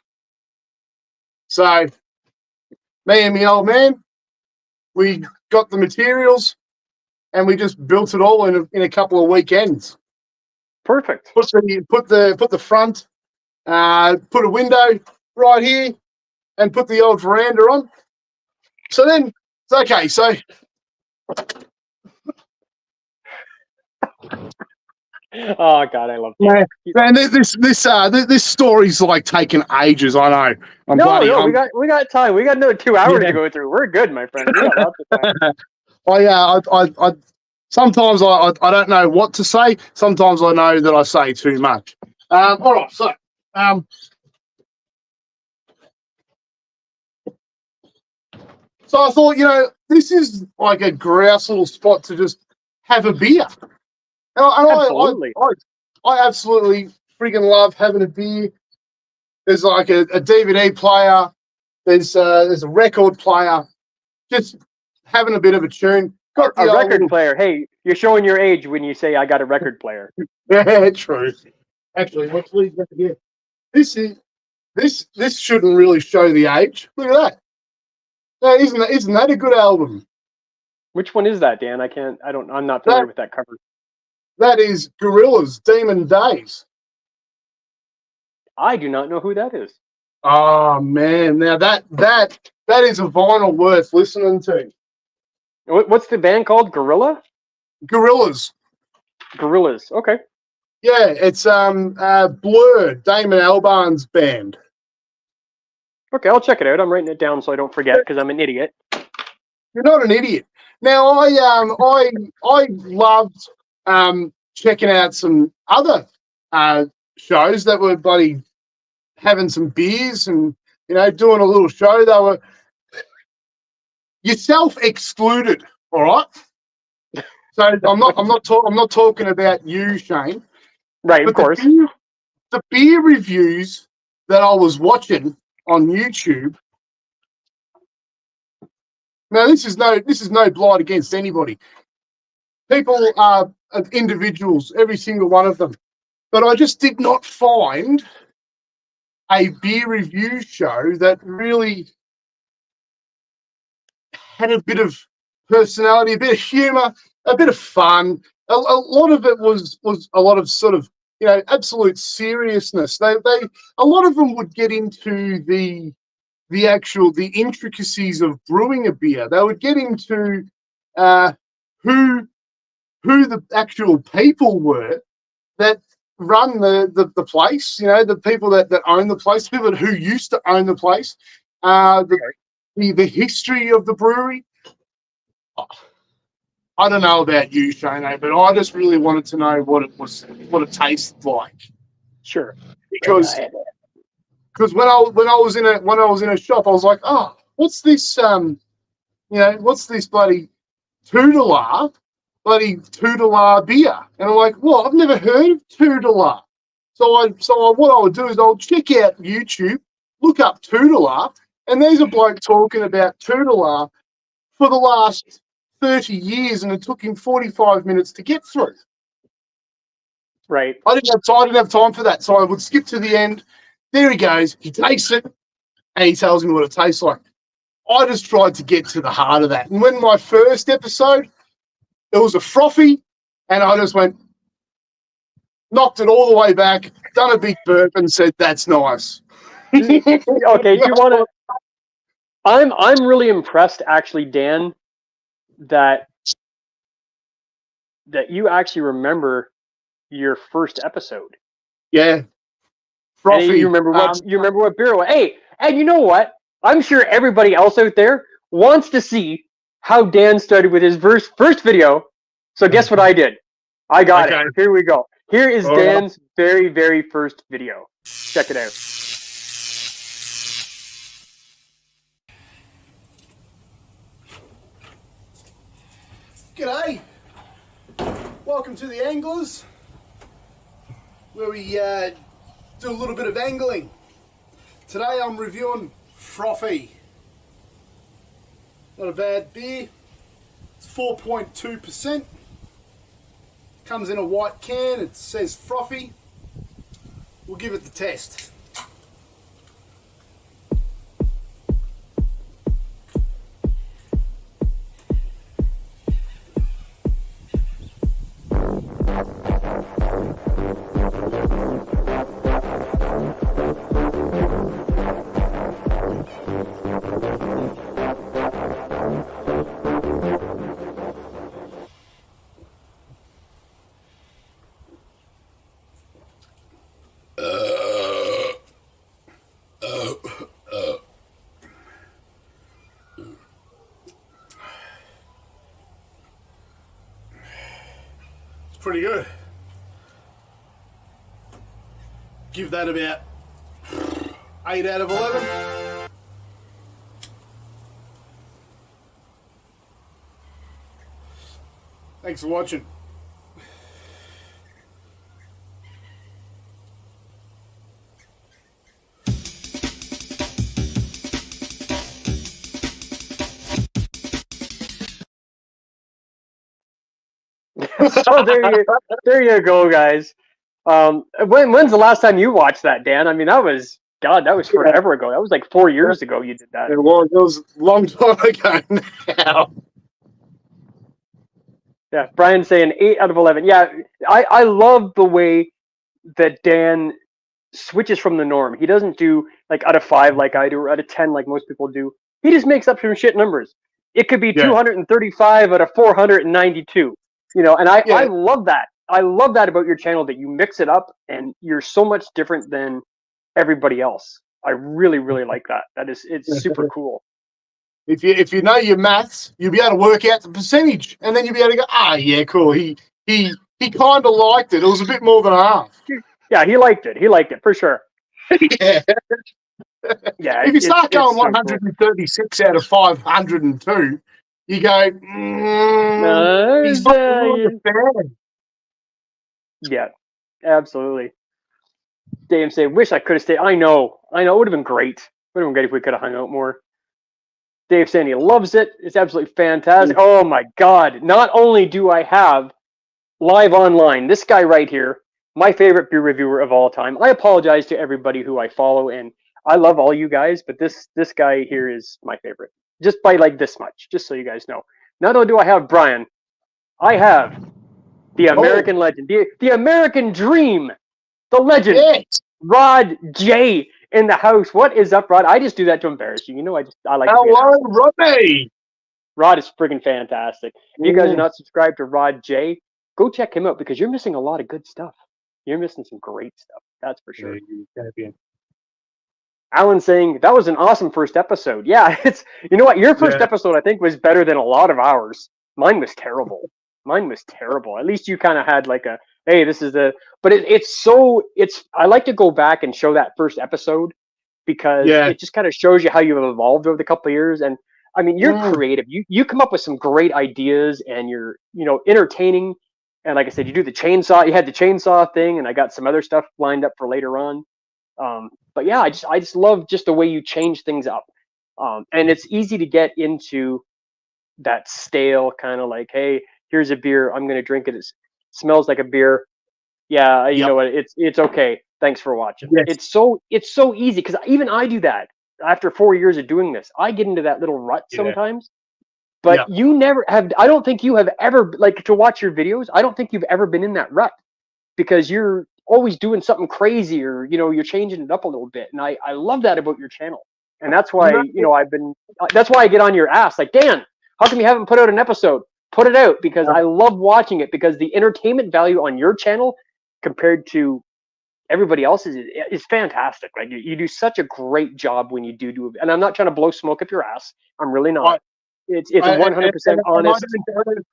So me and my old man, we got the materials and we just built it all in a couple of weekends. Perfect. Put the front, put a window right here, and put the old veranda on. So then it's okay. So Oh God, I love Yeah, Dan. man, this story's like taking ages. I know. No, we got time. We got another 2 hours Yeah. to go through. We're good, my friend. We got lots of time. I sometimes I don't know what to say. Sometimes I know that I say too much. All right, so so I thought, this is like a grouse little spot to just have a beer. And Absolutely. I absolutely freaking love having a beer. There's like a DVD player. There's a record player. Just having a bit of a tune. Got the A old record little- player. Hey, you're showing your age when you say I got a record player. Yeah, true. Actually, let's leave that here. This shouldn't really show the age. Look at that. Now, isn't that a good album? Which one is that, Dan? I'm not familiar with that cover. That is Gorillaz, Demon Days. I do not know who that is. Oh man, now that is a vinyl worth listening to. What's the band called? Gorilla? Gorillaz. Gorillas. Okay. Yeah, it's Blur, Damon Albarn's band. Okay, I'll check it out. I'm writing it down so I don't forget because I'm an idiot. You're not an idiot. Now I loved checking out some other shows that were bloody having some beers and doing a little show. They were yourself excluded, all right? So I'm not talking about you, Shane. Right, But of course. the beer reviews that I was watching on YouTube. Now this is no blight against anybody. People are individuals, every single one of them. But I just did not find a beer review show that really had a bit of personality, a bit of humour, a bit of fun. A lot of it was a lot of sort of absolute seriousness. They a lot of them would get into the intricacies of brewing a beer. They would get into who the actual people were that run the place, the people that own the place, people who used to own the place, the history of the brewery. I don't know about you, Shane, but I just really wanted to know what it tasted like. Sure. Because when I was in a shop, I was like, oh, what's this what's this bloody Toodler beer? And I'm like, well, I've never heard of Toodler. So what I would do is I'll check out YouTube, look up Toodler, and there's a bloke talking about Toodler for the last 30 years, and it took him 45 minutes to get through. Right. I didn't have time for that, so I would skip to the end. There he goes. He tastes it, and he tells me what it tastes like. I just tried to get to the heart of that. And when my first episode, it was a frothy, and I just knocked it all the way back, done a big burp, and said, "That's nice." Okay. Do you want to? I'm really impressed, actually, Dan, that you actually remember your first episode. Yeah. Frothy. And you remember what beer was. Hey, and you know what? I'm sure everybody else out there wants to see how Dan started with his first video. So guess what I did? I got it. Here we go. Here is Dan's very, very first video. Check it out. G'day. Welcome to the Anglers, where we do a little bit of angling. Today I'm reviewing Frothy. Not a bad beer. It's 4.2%. Comes in a white can. It says Frothy. We'll give it the test. pretty good. Give that about 8 out of 11. Thanks for watching. So there you go, guys. When's the last time you watched that, Dan? I mean, that was forever ago. That was like 4 years ago you did that. It was a long time ago now. Yeah, Brian's saying 8 out of 11. Yeah, I love the way that Dan switches from the norm. He doesn't do like out of 5 like I do, or out of 10 like most people do. He just makes up some shit numbers. It could be 235 out of 492. You know, and I love that. I love that about your channel, that you mix it up and you're so much different than everybody else. I really, really like that. It's super cool. If you know your maths, you'll be able to work out the percentage, and then you'll be able to go, yeah, cool. He kind of liked it. It was a bit more than half. Yeah, he liked it. He liked it for sure. Yeah. Yeah. If you start going so 136 out of 502, you go, he's not really a fan. Yeah, absolutely. Dave say, wish I could have stayed. I know. It would have been great. Would have been great if we could have hung out more. Dave saying he loves it. It's absolutely fantastic. Oh my God. Not only do I have live online, this guy right here, my favorite beer reviewer of all time. I apologize to everybody who I follow, and I love all you guys, but this guy here is my favorite. Just by like this much, just so you guys know. Not only do I have Brian, I have the American legend, the American dream, the legend, Rod J in the house. What is up, Rod? I just do that to embarrass you. You know, I like. Hello, Rodney. Rod is friggin' fantastic. If you guys are not subscribed to Rod J, go check him out because you're missing a lot of good stuff. You're missing some great stuff. That's for sure. Alan saying that was an awesome first episode. Yeah, you know what? Your first episode I think was better than a lot of ours. Mine was terrible. At least you kind of had like a, hey, this is but I like to go back and show that first episode because it just kind of shows you how you've evolved over the couple of years. And I mean, you're creative. You come up with some great ideas, and you're, entertaining. And like I said, you had the chainsaw thing, and I got some other stuff lined up for later on. But yeah, I just love just the way you change things up. And it's easy to get into that stale kind of like, hey, here's a beer, I'm going to drink it. It smells like a beer. Yeah, you know what? It's okay. Thanks for watching. Yes. It's so easy because even I do that after 4 years of doing this. I get into that little rut sometimes. But you never have. I don't think you have ever, like, to watch your videos. I don't think you've ever been in that rut because you're always doing something crazy, or you're changing it up a little bit. And I love that about your channel. And that's why that's why I get on your ass like, Dan, how come you haven't put out an episode? Put it out, because I love watching it, because the entertainment value on your channel compared to everybody else's is fantastic. Like, you do such a great job when you do it. And I'm not trying to blow smoke up your ass. I'm really not. It's 100% honest.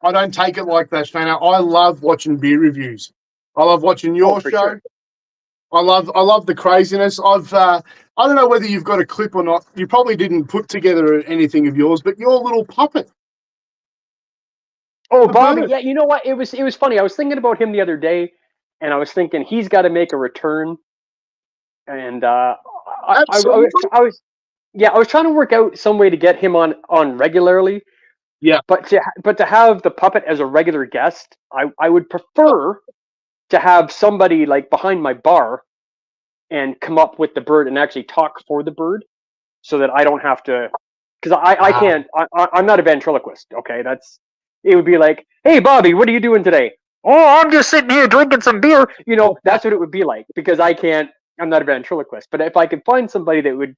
I don't take it like that, Shana. I love watching beer reviews. I love watching your show. Sure. I love the craziness. I don't know whether you've got a clip or not. You probably didn't put together anything of yours, but your little puppet. Oh, Bobby. Yeah, you know what? It was funny. I was thinking about him the other day, and I was thinking he's got to make a return. And I was trying to work out some way to get him on regularly. Yeah. But to have the puppet as a regular guest, I would prefer to have somebody like behind my bar and come up with the bird and actually talk for the bird, so that I don't have to, because I can't. I'm not a ventriloquist. Okay, it would be like, hey Bobby, what are you doing today? Oh, I'm just sitting here drinking some beer. That's what it would be like, because I'm not a ventriloquist. But if I could find somebody that would,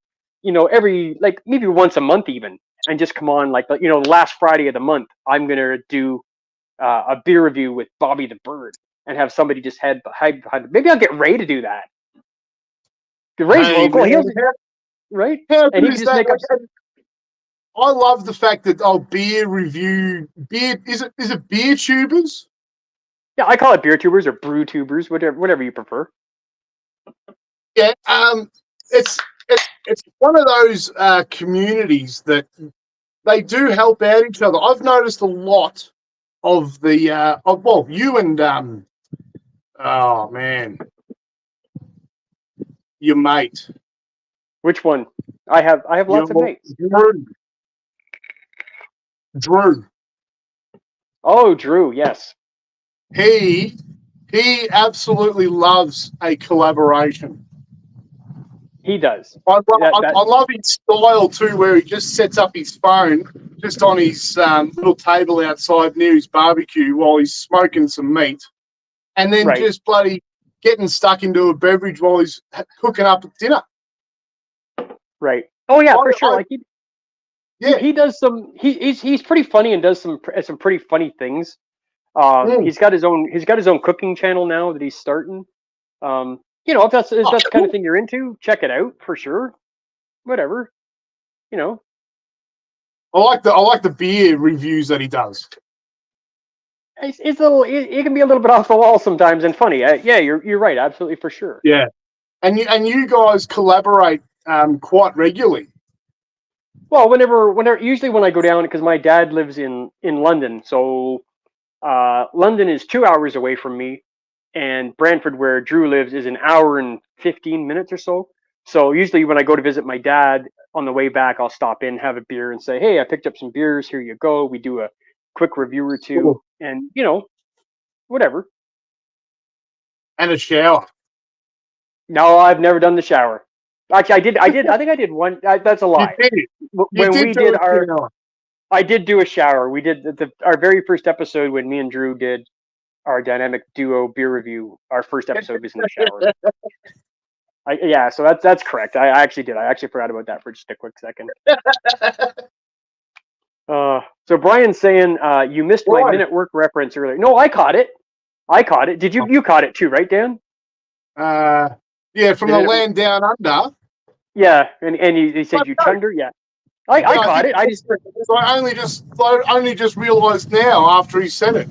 every, like, maybe once a month even, and just come on, like, last Friday of the month, I'm going to do a beer review with Bobby the Bird, and have somebody just hide behind. Maybe I'll get Ray to do that. Ray's local. Right? And he just make up. I love the fact that beer review, is it beer tubers? Yeah, I call it beer tubers or brew tubers, whatever you prefer. Yeah, it's one of those communities that they do help out each other. I've noticed a lot of the well, you and oh man, your mate, Which one? I have lots of mates. Drew. Oh, Drew, yes. He absolutely loves a collaboration. He does. I love his style too, where he just sets up his phone just on his little table outside near his barbecue while he's smoking some meat, and then Right. just bloody getting stuck into a beverage while he's cooking up dinner. Right. Oh yeah, for sure. Like he does some. He's pretty funny and does some pretty funny things. He's got his own cooking channel now that he's starting. If that's the kind of thing you're into, check it out for sure. Whatever. I like the beer reviews that he does. It's a little. It can be a little bit off the wall sometimes and funny. Yeah, you're right. Absolutely for sure. Yeah, and you guys collaborate quite regularly. Well, whenever, usually when I go down, because my dad lives in London, so London is 2 hours away from me, and Brantford, where Drew lives, is an hour and 15 minutes or so. So usually when I go to visit my dad, on the way back, I'll stop in, have a beer, and say, "Hey, I picked up some beers. Here you go." We do a quick review or two, and whatever. And a shower. No, I've never done the shower. Actually, I did. I think I did one. That's a lie. I did do a shower. We did our very first episode when me and Drew did our dynamic duo beer review. Our first episode was in the shower. So that's correct. I actually did. I actually forgot about that for just a quick second. So Brian's saying you missed my minute work reference earlier. No, I caught it. Did you? You caught it too, right, Dan? Yeah, from the land down under. Yeah, and he said you chunder. Yeah, I caught it. I only just realised now after he said it.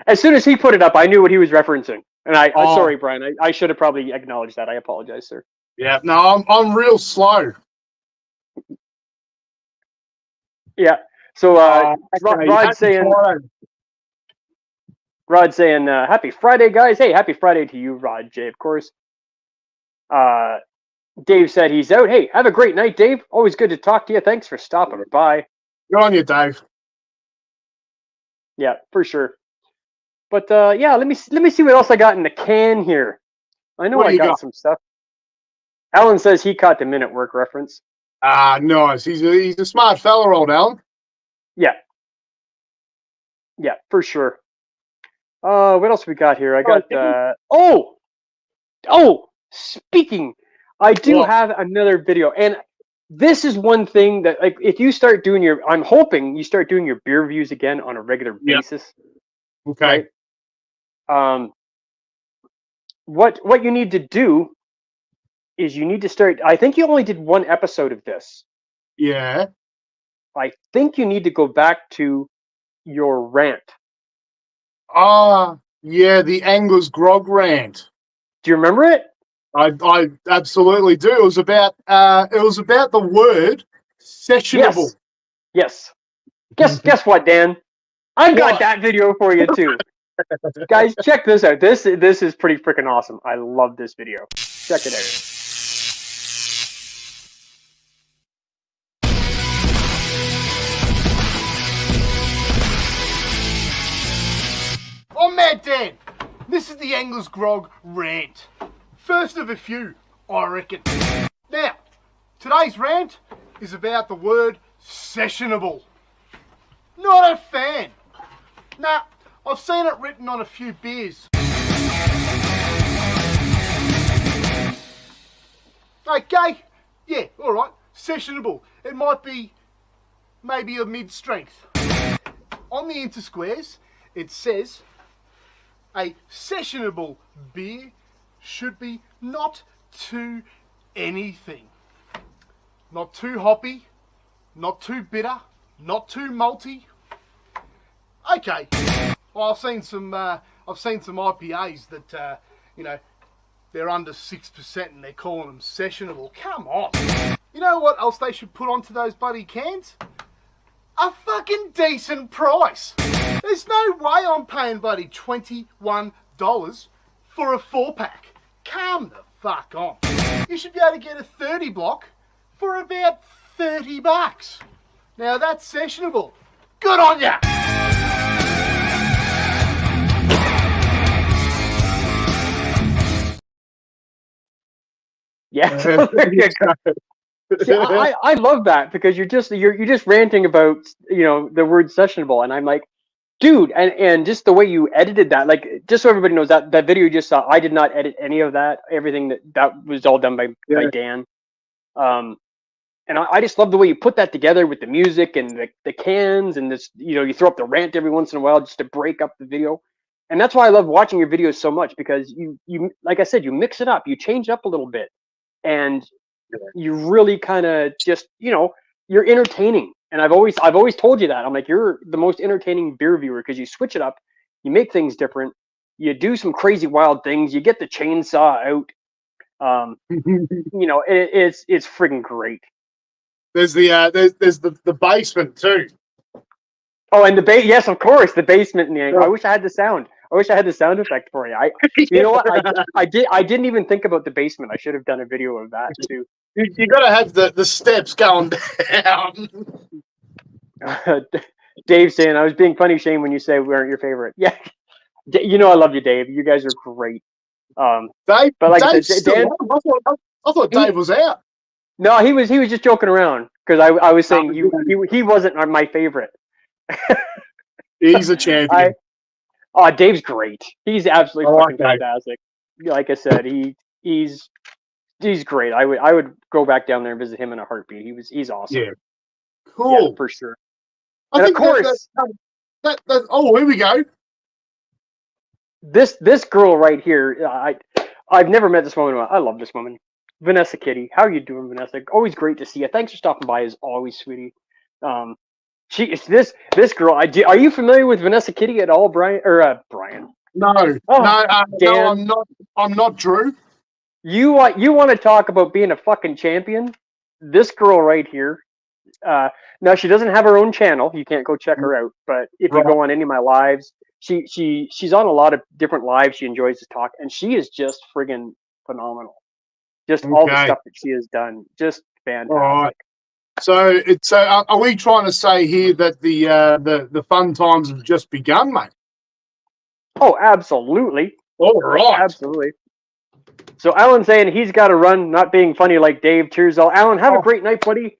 As soon as he put it up, I knew what he was referencing. And sorry, Brian. I should have probably acknowledged that. I apologize, sir. Yeah, no, I'm real slow. Yeah. So Rod's saying, happy Friday, guys. Hey, happy Friday to you, Rod J, of course. Dave said he's out. Hey, have a great night, Dave. Always good to talk to you. Thanks for stopping by. Good on you, Dave. Yeah, for sure. But let me see what else I got in the can here. I know I got some stuff. Alan says he caught the minute work reference. Nice. He's a smart fella, old Alan. Yeah. Yeah, for sure. What else we got here? I got speaking, I do have another video, and this is one thing that, like, if you start doing I'm hoping you start doing your beer reviews again on a regular basis. Okay. Right? What you need to do is you need to start. I think you only did one episode of this. Yeah. I think you need to go back to your rant. Yeah, the Anglers Grog rant. Do you remember it? I absolutely do. It was about the word sessionable. Yes. Guess what, Dan? I've got that video for you too. Guys, check this out. This is pretty freaking awesome. I love this video. Check it out. I'm Mad Dan. This is the Anglers Grog rant. First of a few, I reckon. Now, today's rant is about the word sessionable. Not a fan. Nah, I've seen it written on a few beers. Okay, yeah, alright, sessionable. It might be maybe a mid-strength. On the intersquares, it says a sessionable beer should be not too anything. Not too hoppy, not too bitter, not too malty. Okay, Well, I've seen some IPAs that they're under 6% and they're calling them sessionable. Come on. You know what else they should put onto those bloody cans? A fucking decent price. There's no way I'm paying bloody $21 for a 4-pack. Calm the fuck on. You should be able to get a 30 block for about $30. Now that's sessionable. Good on ya! Yeah, so there you go. See, I love that because you're just ranting about the word sessionable, and I'm like, dude, and just the way you edited that, like, just so everybody knows that video you just saw, I did not edit any of that. Everything that was all done by Dan. And I just love the way you put that together with the music and the cans and this, you throw up the rant every once in a while just to break up the video. And that's why I love watching your videos so much, because you like I said, you mix it up, you change it up a little bit, and you really kind of just, you're entertaining. And I've always told you that. I'm like, you're the most entertaining beer viewer because you switch it up, you make things different, you do some crazy wild things, you get the chainsaw out. It's friggin' great. There's the basement too. Oh, and yes, of course, the basement and the angle. I wish I had the sound. I wish I had the sound effect for you. You know what? I didn't even think about the basement. I should have done a video of that too. You got to have the steps going down. Dave saying I was being funny, Shane, when you say we aren't your favorite. Yeah, I love you, Dave. You guys are great. Dave, but like Dave's I said, Dan, I thought Dave was out. No, he was just joking around because I was saying he wasn't my favorite. He's a champion. Dave's great. He's absolutely fucking fantastic. Like I said, he's great. I would go back down there and visit him in a heartbeat. He's awesome. Yeah, cool, for sure. I and think of course, oh, here we go. This girl right here, I've never met this woman. I love this woman, Vanessa Kitty. How are you doing, Vanessa? Always great to see you. Thanks for stopping by, as always, sweetie. This girl. Are you familiar with Vanessa Kitty at all, Brian? Brian? No, Dan. No, I'm not Drew. You want to talk about being a fucking champion? This girl right here. Now she doesn't have her own channel. You can't go check her out. But if you go on any of my lives, she's on a lot of different lives. She enjoys to talk, and she is just friggin' phenomenal. Just all the stuff that she has done, just fantastic. All right. So are we trying to say here that the fun times have just begun, mate? Oh, absolutely. All right. Absolutely. So Alan's saying he's got to run, not being funny like Dave. Cheers, all. Alan, have a great night, buddy.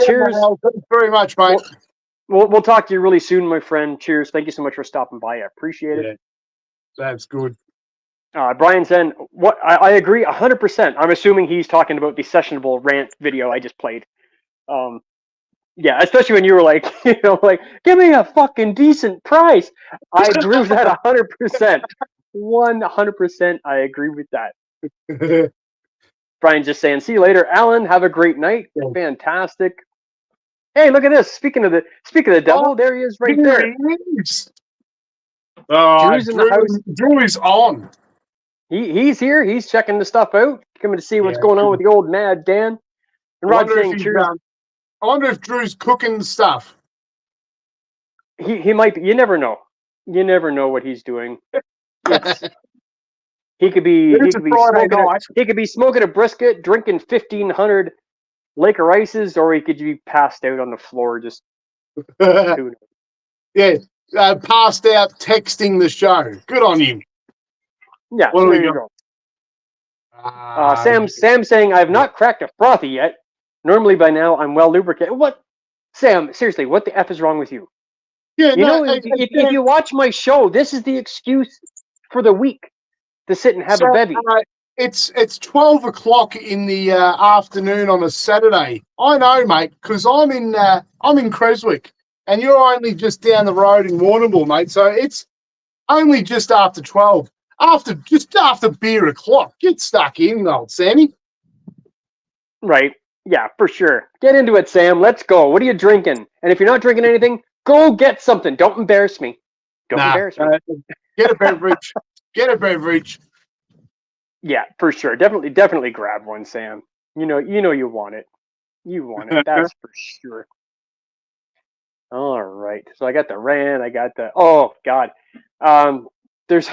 Cheers. Thanks very much, mate. We'll talk to you really soon, my friend. Cheers. Thank you so much for stopping by. I appreciate it. That's good. Brian said, "What? I agree 100%. I'm assuming he's talking about the sessionable rant video I just played. Yeah, especially when you were like, give me a fucking decent price. I agree with that 100%. 100%. I agree with that. Brian's just saying, see you later, Alan. Have a great night. Fantastic. Hey, look at this. Speaking of the devil, there he is, right there. Drew's in the house. Drew is on. He's here. He's checking the stuff out, coming to see what's going on with the old Mad Dan. And Rod's saying, cheers. I wonder if Drew's cooking stuff. He might be. You never know. You never know what he's doing. He could be smoking a brisket, drinking 1,500 Laker Ices, or he could be passed out on the floor just. Passed out texting the show. Good on him. Yeah, there you go. Sam saying, I have not cracked a frothy yet. Normally by now I'm well lubricated. What? Sam, seriously, what the F is wrong with you? Yeah, if you watch my show, this is the excuse for the week to sit and have a bevy. It's 12 o'clock in the afternoon on a Saturday. I know, mate, because I'm in Creswick, and you're only just down the road in Warrnambool, mate. So it's only just after 12. Just after beer o'clock. Get stuck in, old Sammy. Right. Yeah, for sure. Get into it, Sam. Let's go. What are you drinking? And if you're not drinking anything, go get something. Don't embarrass me. Don't embarrass me. Get a beverage. Get a beverage. Yeah, for sure. Definitely grab one, Sam. You know you want it. You want it. That's for sure. All right. So I got the rant. I got the. Oh God. There's.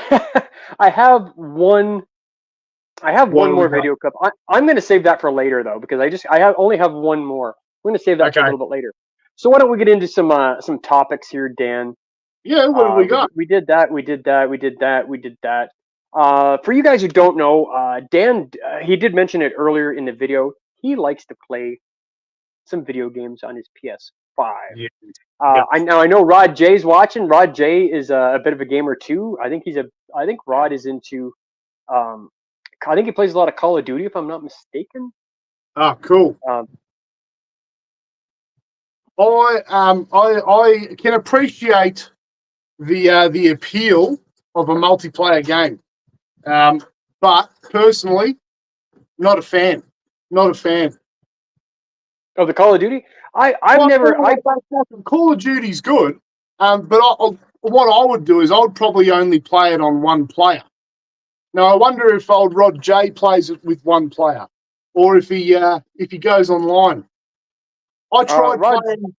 I have one. I have What one do we more got? video clip. I'm going to save that for later though, because only have one more. I'm going to save that for a Okay. little bit later. So why don't we get into some topics here, Dan? Yeah, what have we got? We did that. We did that. We did that. We did that. For you guys who don't know, Dan, he did mention it earlier in the video. He likes to play some video games on his PS5. Yeah. I know Rod J's watching. Rod J is a bit of a gamer too. I think Rod is into. I think he plays a lot of Call of Duty, if I'm not mistaken. Oh, cool. I can appreciate the appeal of a multiplayer game, but personally, not a fan. Not a fan. Of the Call of Duty, Call of Duty's good, but what I would do is I would probably only play it on one player. Now I wonder if old Rod J plays it with one player, or if he goes online. I tried playing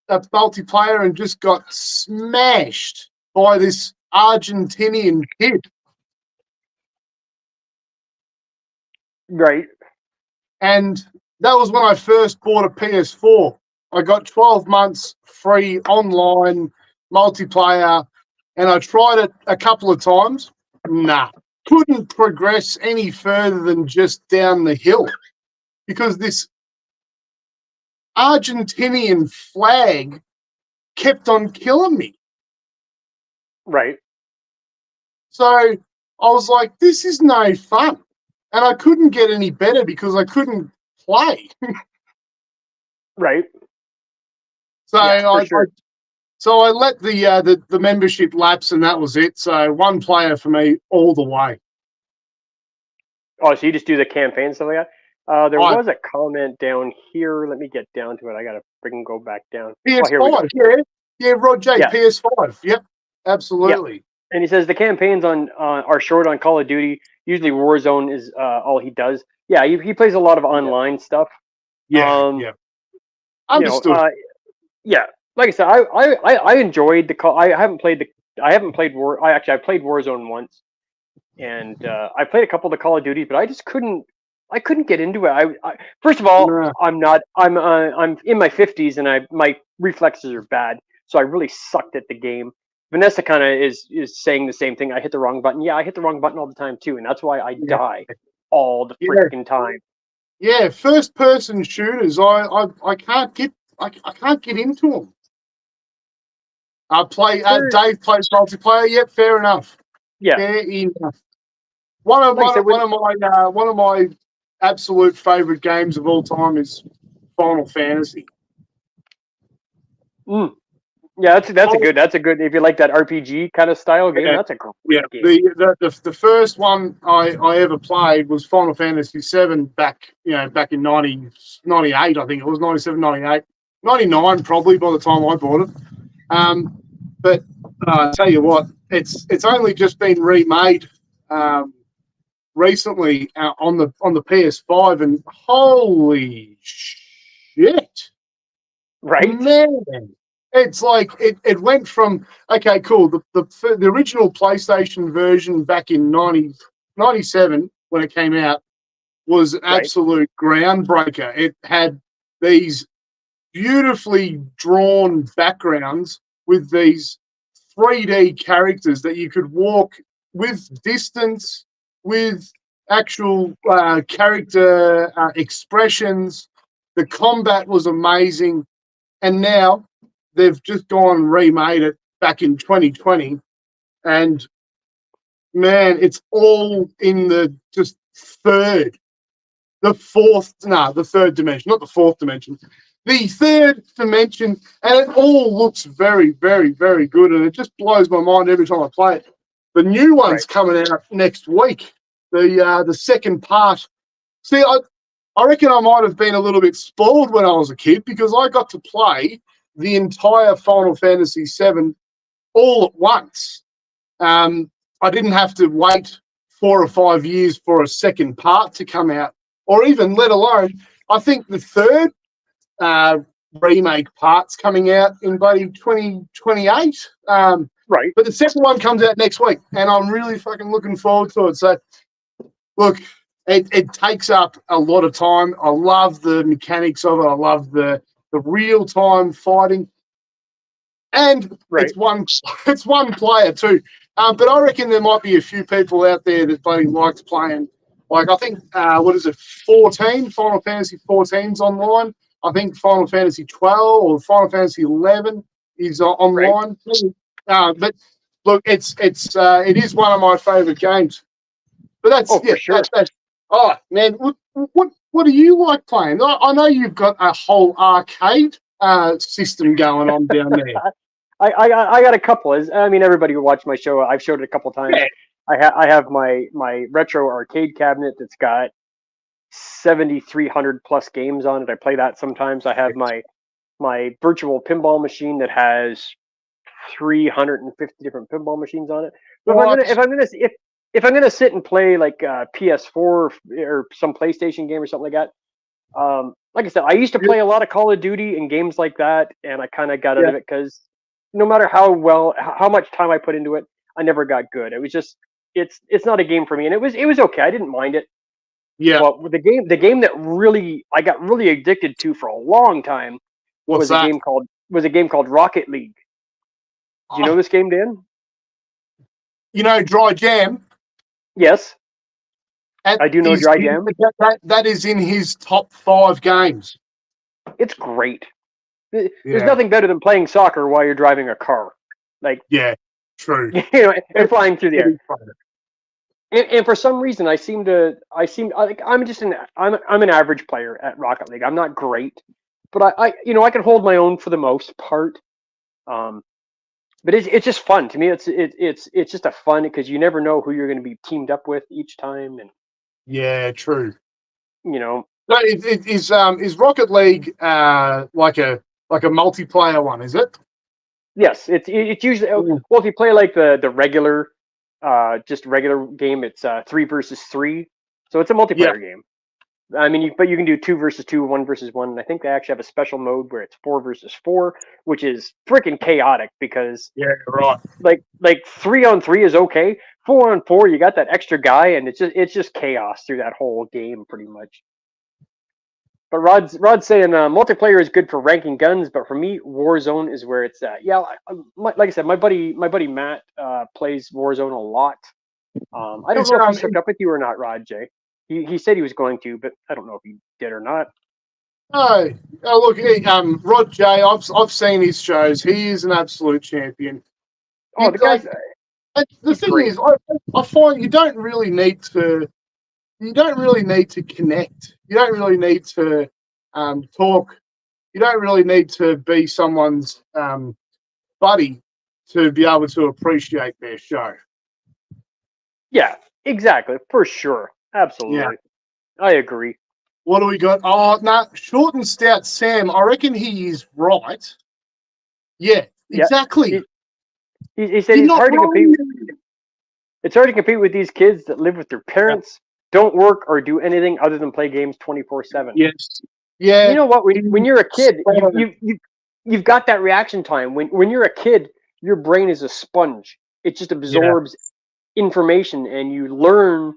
a multiplayer and just got smashed by this Argentinian kid. Right. And that was when I first bought a PS4. I got 12 months free online multiplayer, and I tried it a couple of times. Nah, couldn't progress any further than just down the hill because this Argentinian flag kept on killing me. Right. So I was like, this is no fun. And I couldn't get any better because I couldn't play. Right. So Yeah, so I let the membership lapse, and that was it. So one player for me all the way. Oh, so you just do the campaign stuff like that? There was a comment down here. Let me get down to it. I gotta freaking go back down. PS5, Here we go. yeah, Rod J, Yeah. PS5, yep, absolutely. Yep. And he says the campaigns are short on Call of Duty. Usually Warzone is all he does. Yeah, he plays a lot of online stuff. Yeah, yeah. Understood. Yeah, like I said, I enjoyed the call. I played Warzone once, and I played a couple of the Call of Duty, but I just couldn't get into it. First of all, Nah. I'm in my 50s and my reflexes are bad, so I really sucked at the game. Vanessa kind of is saying the same thing. I hit the wrong button. Yeah, I hit the wrong button all the time too, and that's why I die all the freaking time. Yeah, first person shooters. I can't get into them. Dave plays multiplayer. Yep, fair enough. Yeah. Fair enough. One of my absolute favorite games of all time is Final Fantasy. Yeah, that's a good if you like that RPG kind of style game, that's a great game. The first one I ever played was Final Fantasy 7 back in 98, I think it was 97, 98, 99 probably by the time I bought it. But I tell you what, it's only just been remade recently on the PS5, and holy shit, right, man! It's like it went from okay, cool. The original PlayStation version back in 97 when it came out was an absolute groundbreaker. It had these beautifully drawn backgrounds with these 3D characters that you could walk with distance, with actual character expressions. The combat was amazing, and now they've just gone and remade it back in 2020, and man, it's all in the third dimension, not the fourth dimension, the third dimension, and it all looks very, very, very good, and it just blows my mind every time I play it. The new one's coming out next week, the second part. See, I reckon I might have been a little bit spoiled when I was a kid because I got to play the entire Final Fantasy VII all at once. I didn't have to wait 4 or 5 years for a second part to come out, or even let alone, I think the third remake part's coming out in bloody 2028. Right. But the second one comes out next week, and I'm really fucking looking forward to it. So, look, it takes up a lot of time. I love the mechanics of it. I love the real-time fighting. And Right. it's one player too. But I reckon there might be a few people out there that bloody likes playing. Like, I think, 14? Final Fantasy 14's online. I think Final Fantasy 12 or Final Fantasy 11 is online. Right. But look, it is one of my favourite games. But that's for sure. Oh man, what do you like playing? I know you've got a whole arcade system going on down there. I got a couple. I mean, everybody who watched my show, I've showed it a couple times. Yeah. I have my retro arcade cabinet that's got 7,300 plus games on it. I play that sometimes. I have my virtual pinball machine that has 350 different pinball machines on it. But if I'm gonna sit and play like PS4 or some PlayStation game or something like that, like I said, I used to play a lot of Call of Duty and games like that, and I kind of got out of it because no matter how much time I put into it, I never got good. It was just it's not a game for me, and it was okay. I didn't mind it. Yeah. But the game that I got really addicted to for a long time was a game called Rocket League. Do you know this game, Dan? You know Dry Jam? Yes. I do know Dry Jam. That is in his top 5 games. It's great. There's nothing better than playing soccer while you're driving a car. Like, yeah, true. You know, and flying through the air. And for some reason, I'm an average player at Rocket League. I'm not great, but I can hold my own for the most part. But it's just fun to me. It's just a fun because you never know who you're going to be teamed up with each time, and yeah, true. You know, no, is Rocket League like a multiplayer one? Is it? Yes, it's usually well if you play like the regular. Just regular game, it's 3 versus 3, so it's a multiplayer game. I mean, but you can do 2 versus 2, 1 versus 1, and I think they actually have a special mode where it's 4 versus 4, which is freaking chaotic because like 3 on 3 is okay, 4 on 4 you got that extra guy, and it's just chaos through that whole game pretty much. But Rod's saying multiplayer is good for ranking guns, but for me, Warzone is where it's at. Yeah, like I said, my buddy Matt plays Warzone a lot. I don't know if he's hooked up with you or not, Rod J. He said he was going to, but I don't know if he did or not. Oh look, Rod J. I've seen his shows. He is an absolute champion. Oh, the guy's. The thing great. Is, I find you don't really need to connect. You don't really need to talk. You don't really need to be someone's buddy to be able to appreciate their show. Yeah, exactly. For sure. Absolutely. Yeah. I agree. What do we got? Oh, no, Short and Stout Sam. I reckon he is right. Yeah, exactly. He said it's hard to compete with. It's hard to compete with these kids that live with their parents, don't work or do anything other than play games 24/7. Yes. Yeah. You know what? When you're a kid, you've got that reaction time. When you're a kid, your brain is a sponge. It just absorbs information, and you learn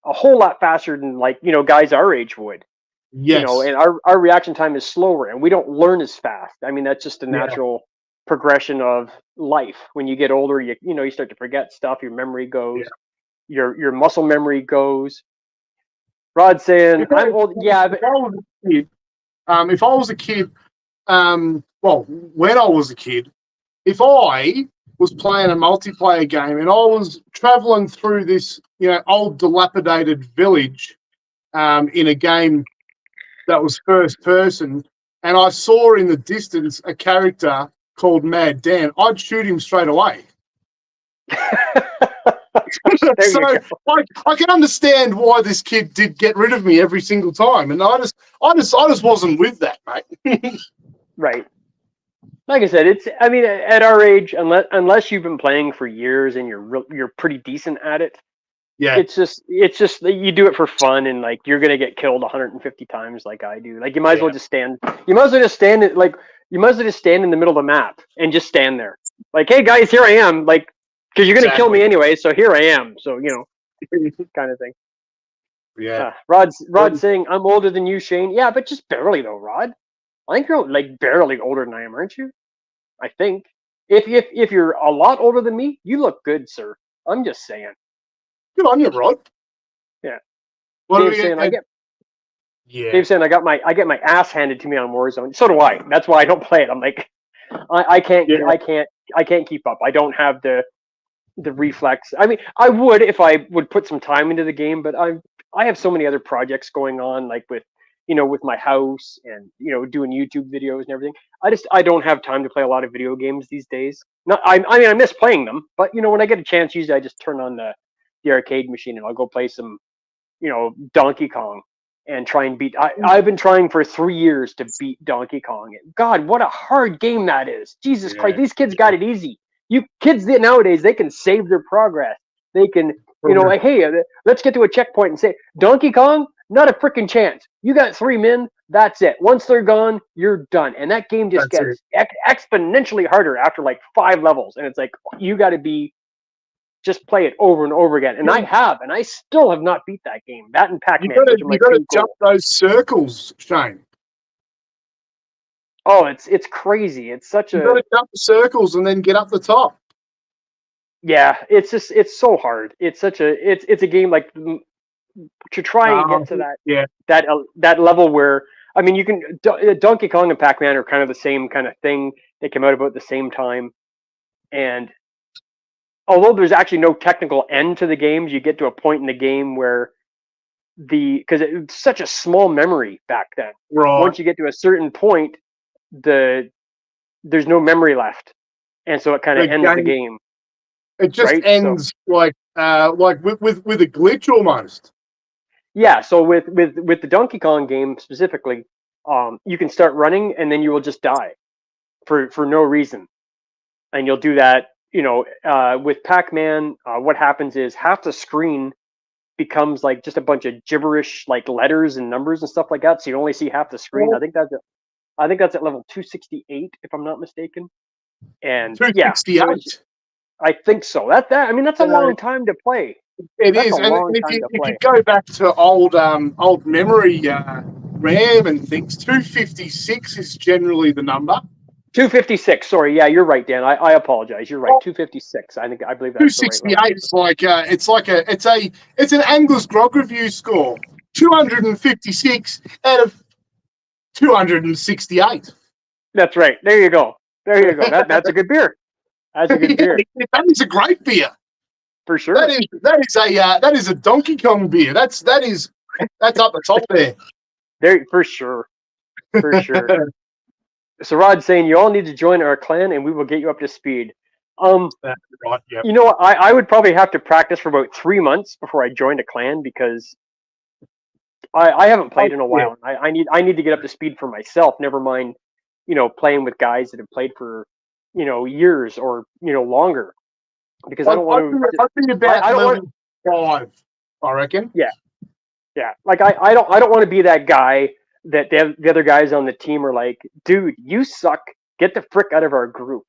a whole lot faster than guys our age would. Yes. You know, and our reaction time is slower, and we don't learn as fast. I mean, that's just a natural progression of life. When you get older, you start to forget stuff. Your memory goes. Your muscle memory goes. Rod saying, "I'm old." Yeah, but if I was a kid, well, when I was a kid, if I was playing a multiplayer game and I was traveling through this, old dilapidated village, in a game that was first person, and I saw in the distance a character called Mad Dan, I'd shoot him straight away. So I can understand why this kid did get rid of me every single time, and I just wasn't with that, mate. Right. like I said, it's. I mean, at our age, unless you've been playing for years and you're pretty decent at it, Yeah, it's just that you do it for fun, and like you're gonna get killed 150 times like I do. Like you might as well yeah. just stand. You might as well just stand it. Like you might as well just stand in the middle of the map and just stand there. Like, hey guys, here I am. Like, because you're gonna kill me Exactly. anyway, so here I am. So kind of thing. Yeah. Rod's saying I'm older than you, Shane. Yeah, but just barely though, Rod. I think you're like barely older than I am, aren't you? I think. If you're a lot older than me, you look good, sir. I'm just saying. Good on you, Rod. Yeah. What are Dave's we saying I gonna? get Yeah. Dave's saying I get my ass handed to me on Warzone. So do I. That's why I don't play it. I'm like I can't Yeah. I can't keep up. I don't have the reflex. I mean, I would if I would put some time into the game, but I have so many other projects going on, like with with my house and doing YouTube videos and everything. I don't have time to play a lot of video games these days. Not I mean I miss playing them, but when I get a chance, usually I just turn on the arcade machine and I'll go play some Donkey Kong and try and beat. I've been trying for 3 years to beat Donkey Kong. God, what a hard game that is! Jesus Christ, Yeah. these kids got it easy. You kids nowadays, they can save their progress. They can, like, hey, let's get to a checkpoint and say, Donkey Kong, not a freaking chance. You got 3 men. That's it. Once they're gone, you're done. And that game just That's it. gets exponentially harder after like 5 levels. And it's like you got to be just play it over and over again. And I have, and I still have not beat that game. That and Pac-Man, which are my You gotta two jump goals. those circles, Shane. Oh, it's crazy. It's such You a gotta jump the circles and then get up the top. yeah. It's so hard. It's such a it's a game like to try and get to Yeah. that level where I mean you can Donkey Kong and Pac-Man are kind of the same kind of thing. They came out about the same time, and although there's actually no technical end to the games, you get to a point in the game where because it's such a small memory back then. Right. Once you get to a certain point, there's no memory left, and so it kind of ends the game. It just right? ends like with a glitch almost. Yeah. So with the Donkey Kong game specifically, you can start running and then you will just die for no reason, and you'll do that. With Pac-Man, what happens is half the screen becomes like just a bunch of gibberish, like letters and numbers and stuff like that. So you only see half the screen. I think that's at level 268, if I'm not mistaken. And yeah, 268. I think so. I mean, that's a long time to play. It That's is, a and long if time to you play. go back to old memory RAM and things, 256 is generally the number. 256. Sorry, yeah, you're right, Dan. I apologize. You're right. 256. I believe that's the right 268 is it's an Angler's Grog review score. 256 out of 268. That's right. There you go. That's a good beer. That's a good beer. That is a great beer. For sure. That is a Donkey Kong beer. That's up the top there. There for sure. For sure. So Rod's saying you all need to join our clan and we will get you up to speed. That's right, yep. I would probably have to practice for about 3 months before I joined a clan because I haven't played in a while. Yeah. I need to get up to speed for myself. Never mind, playing with guys that have played for, years or longer. Because I don't want to. I'd be about level 5, I reckon. Yeah. Like I don't want to be that guy that the other guys on the team are like, dude, you suck. Get the frick out of our group.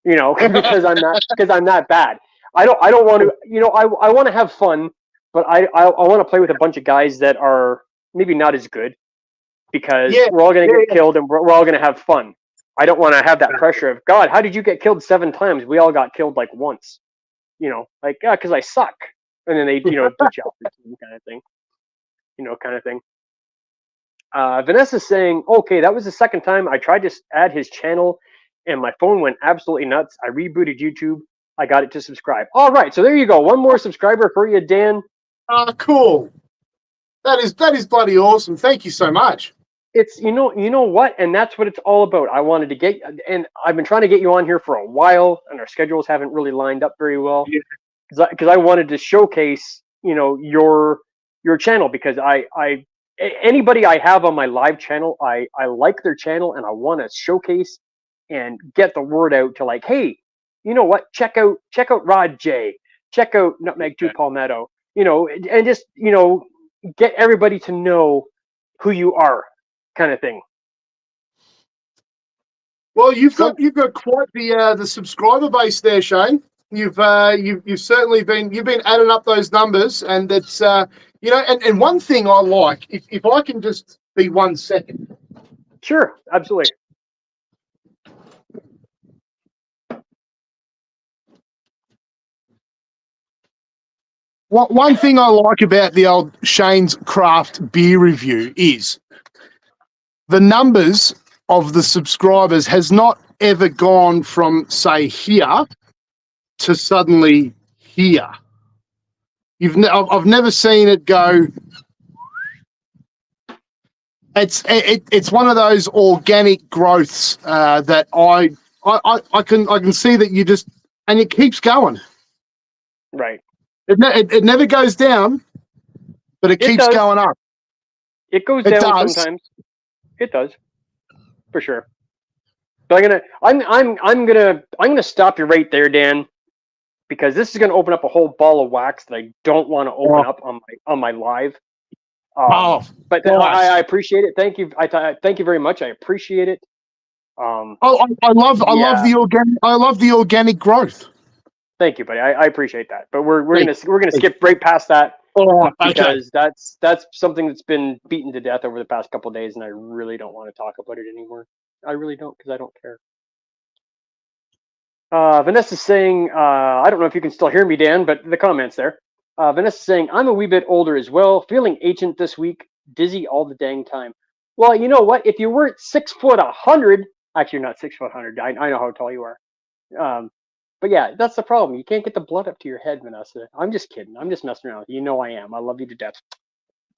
Because I'm not bad. I don't want to. I want to have fun, but I want to play with a bunch of guys that are maybe not as good, because we're all going to get killed and we're all going to have fun. I don't want to have that pressure of, God, how did you get killed 7 times? We all got killed like once. Because I suck. And then they, boot you out the team kind of thing. Vanessa's saying, okay, that was the second time I tried to add his channel and my phone went absolutely nuts. I rebooted YouTube. I got it to subscribe. All right, so there you go. One more subscriber for you, Dan. Cool. That is bloody awesome. Thank you so much. It's you know what, and that's what it's all about. I wanted to get, and I've been trying to get you on here for a while, and our schedules haven't really lined up very well. Because I wanted to showcase, your channel, because anybody I have on my live channel, I like their channel and I want to showcase and get the word out to like, hey, you know what? Check out Rod J. Check out Nutmeg 2 Palmetto. And just get everybody to know who you are, kind of thing. Well, you've got quite the subscriber base there, Shane. You've certainly been adding up those numbers, and it's and one thing I like, if I can just be 1 second. Sure, absolutely. One thing I like about the old Shane's Craft Beer Review is the numbers of the subscribers has not ever gone from, say, here to suddenly here. I've never seen it go. It's one of those organic growths that I can see that you just, and it keeps going. Right. It never goes down, but it keeps going up. It goes down sometimes. It does, for sure. But I'm gonna stop you right there, Dan, because this is gonna open up a whole ball of wax that I don't want to open up on my live. But I appreciate it. Thank you. Thank you very much. I appreciate it. I love the organic growth. Thank you, buddy. I appreciate that. But we're gonna skip right past that because that's something that's been beaten to death over the past couple of days, and I really don't want to talk about it anymore. I really don't, because I don't care. Vanessa's saying, I don't know if you can still hear me, Dan, but the comments there. Vanessa's saying, I'm a wee bit older as well, feeling ancient this week, dizzy all the dang time. Well, you know what? If you weren't 6'100", actually you're not 6'100". I know how tall you are. But yeah, that's the problem. You can't get the blood up to your head, Vanessa. I'm just kidding. I'm just messing around with you. You know I am. I love you to death.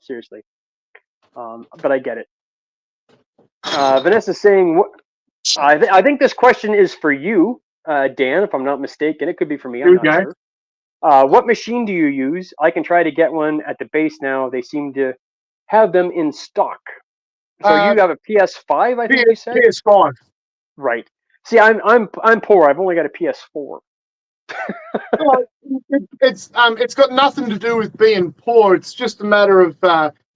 Seriously. But I get it. Vanessa's saying, I think this question is for you, Dan, if I'm not mistaken. It could be for me. I'm not sure. What machine do you use? I can try to get one at the base now. They seem to have them in stock. So you have a PS5, I think you said? PS5. Right. See, I'm poor. I've only got a PS4. Well, it's got nothing to do with being poor. It's just a matter of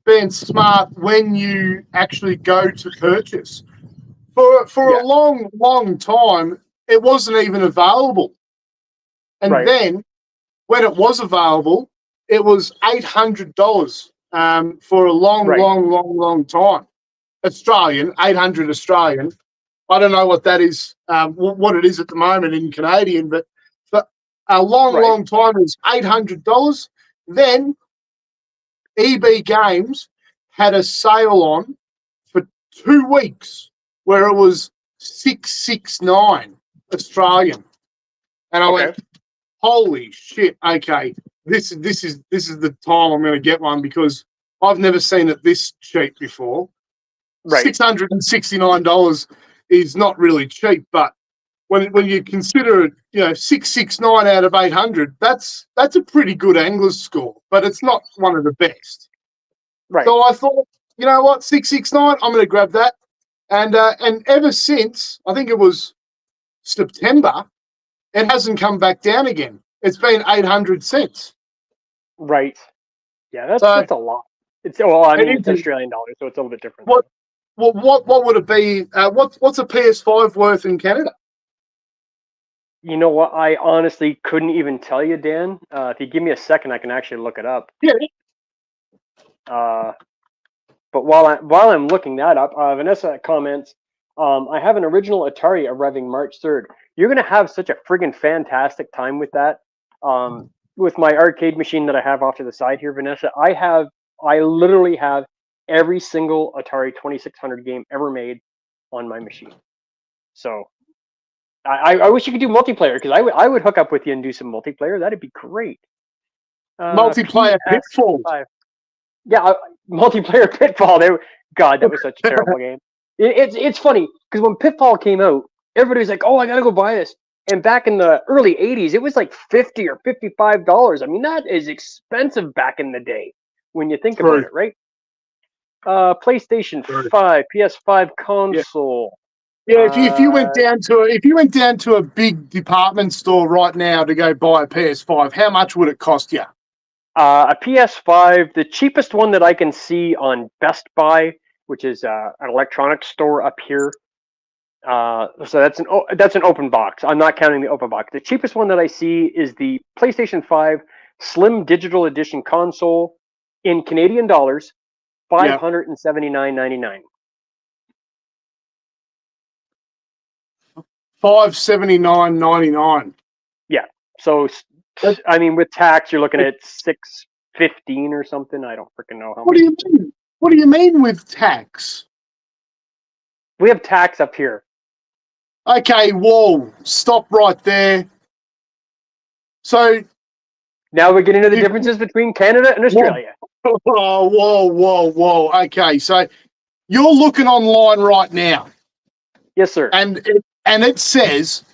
being smart when you actually go to purchase. For a long time, it wasn't even available. And then when it was available, it was $800 for a long time. Australian, 800 Australian. I don't know what that is, what it is at the moment in Canadian, but for a long time it was $800. Then EB Games had a sale on for 2 weeks where it was $669 Australian, and I went, holy shit! Okay, this is the time I'm going to get one, because I've never seen it this cheap before. $669 is not really cheap, but when you consider it, $669 out of 800, that's a pretty good angler's score, but it's not one of the best. Right. So I thought, you know what, 669, I'm going to grab that, and ever since, I think it was September, it hasn't come back down again. It's been 800 cents. Right. Yeah, that's a lot. It's Australian dollars, so it's a little bit different. What would it be? What's a PS5 worth in Canada? You know what? I honestly couldn't even tell you, Dan. If you give me a second, I can actually look it up. Yeah. But while I'm looking that up, Vanessa comments, I have an original Atari arriving March 3rd. You're going to have such a friggin' fantastic time with that. With my arcade machine that I have off to the side here, Vanessa, I literally have every single Atari 2600 game ever made on my machine. So I wish you could do multiplayer, because I would hook up with you and do some multiplayer. That'd be great. Multiplayer Pitfall. Yeah, multiplayer Pitfall. God, that was such a terrible game. It's funny, because when Pitfall came out, everybody was like, oh, I got to go buy this. And back in the early 80s, it was like $50 or $55. I mean, that is expensive back in the day when you think about it, right? PlayStation 5, PS5 console. Yeah, if you went down to a big department store right now to go buy a PS5, how much would it cost you? A PS5, the cheapest one that I can see on Best Buy, which is an electronics store up here. So that's an open box. I'm not counting the open box. The cheapest one that I see is the PlayStation 5 Slim Digital Edition console in Canadian dollars, $579.99. $579.99. Yeah. So I mean, with tax, you're looking at $615 or something. I don't freaking know how What much. do you mean? What do you mean with tax? We have tax up here. Okay, whoa, stop right there. So Now we're getting into the differences between Canada and Australia. Whoa. Okay, so you're looking online right now, Yes, sir. and it says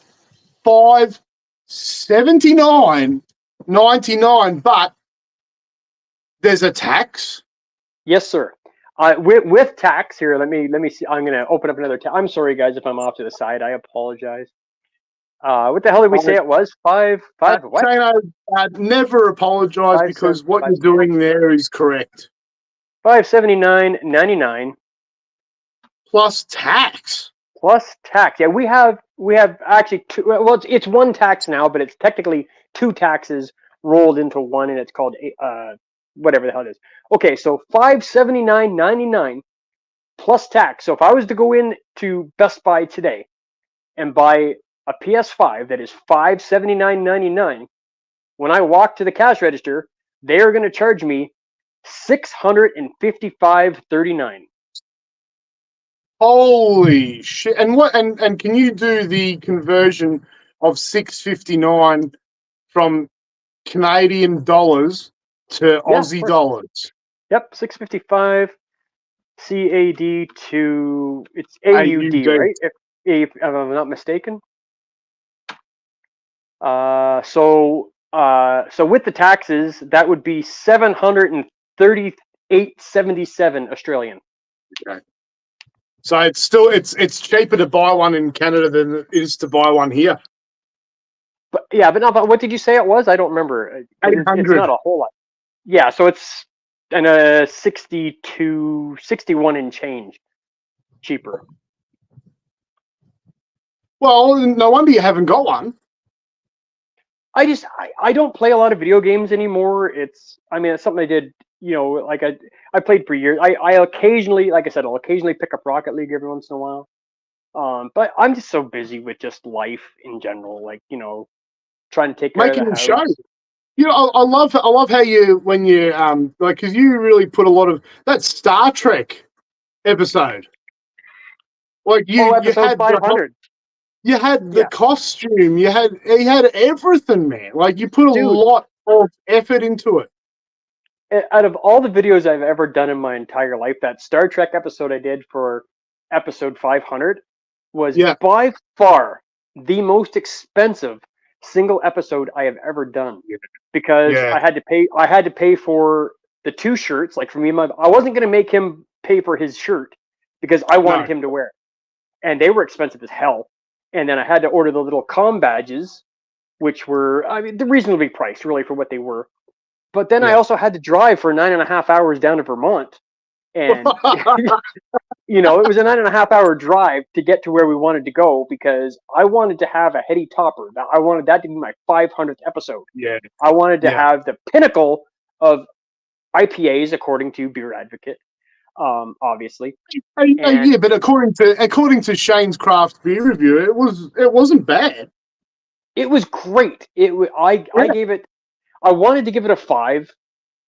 $579.99, but there's a tax. Yes, sir. With tax here, let me see. I'm going to open up another tab. I'm sorry, guys, if I'm off to the side. I apologize. What the hell did we say it was? Five what? Shano, never apologise because what you're doing there is correct. $579.99 Plus tax. plus tax. Yeah, we have actually two. Well, it's one tax now, but it's technically two taxes rolled into one, and it's called whatever the hell it is. Okay, so $579.99 plus tax. So if I was to go in to Best Buy today and buy a PS5 that is $579.99, when I walk to the cash register, they are going to charge me $655.39. Holy shit! And what? And can you do the conversion of $6.59 from Canadian dollars to Aussie dollars? Yep, $655 CAD to it's AUD, right? If I'm not mistaken. So with the taxes, that would be $738.77 Australian. Okay. So it's cheaper to buy one in Canada than it is to buy one here. But yeah, but what did you say it was? I don't remember. It's not a whole lot. Yeah, so it's 61 and change cheaper. Well, no wonder you haven't got one. I don't play a lot of video games anymore. It's something I did, like I played for years. I occasionally, like I said, I'll occasionally pick up Rocket League every once in a while. But I'm just so busy with just life in general, like, trying to take care Making of the them house. show. I love how when you like, because you really put a lot of that Star Trek episode. Like episode 500. You had the costume. He had everything, man. Like, you put a lot of effort into it. Out of all the videos I've ever done in my entire life, that Star Trek episode I did for episode 500 was by far the most expensive single episode I have ever done, because I had to pay for the two shirts. Like, for me, I wasn't going to make him pay for his shirt because I wanted him to wear it, and they were expensive as hell. And then I had to order the little comm badges, which were, they're reasonably priced, really, for what they were. But then I also had to drive for 9.5 hours down to Vermont. And, it was a 9.5 hour drive to get to where we wanted to go, because I wanted to have a heady topper. I wanted that to be my 500th episode. Yeah. I wanted to have the pinnacle of IPAs, according to Beer Advocate. Obviously. But according to Shane's craft beer review, it wasn't bad. It was great. I gave it. I wanted to give it a 5.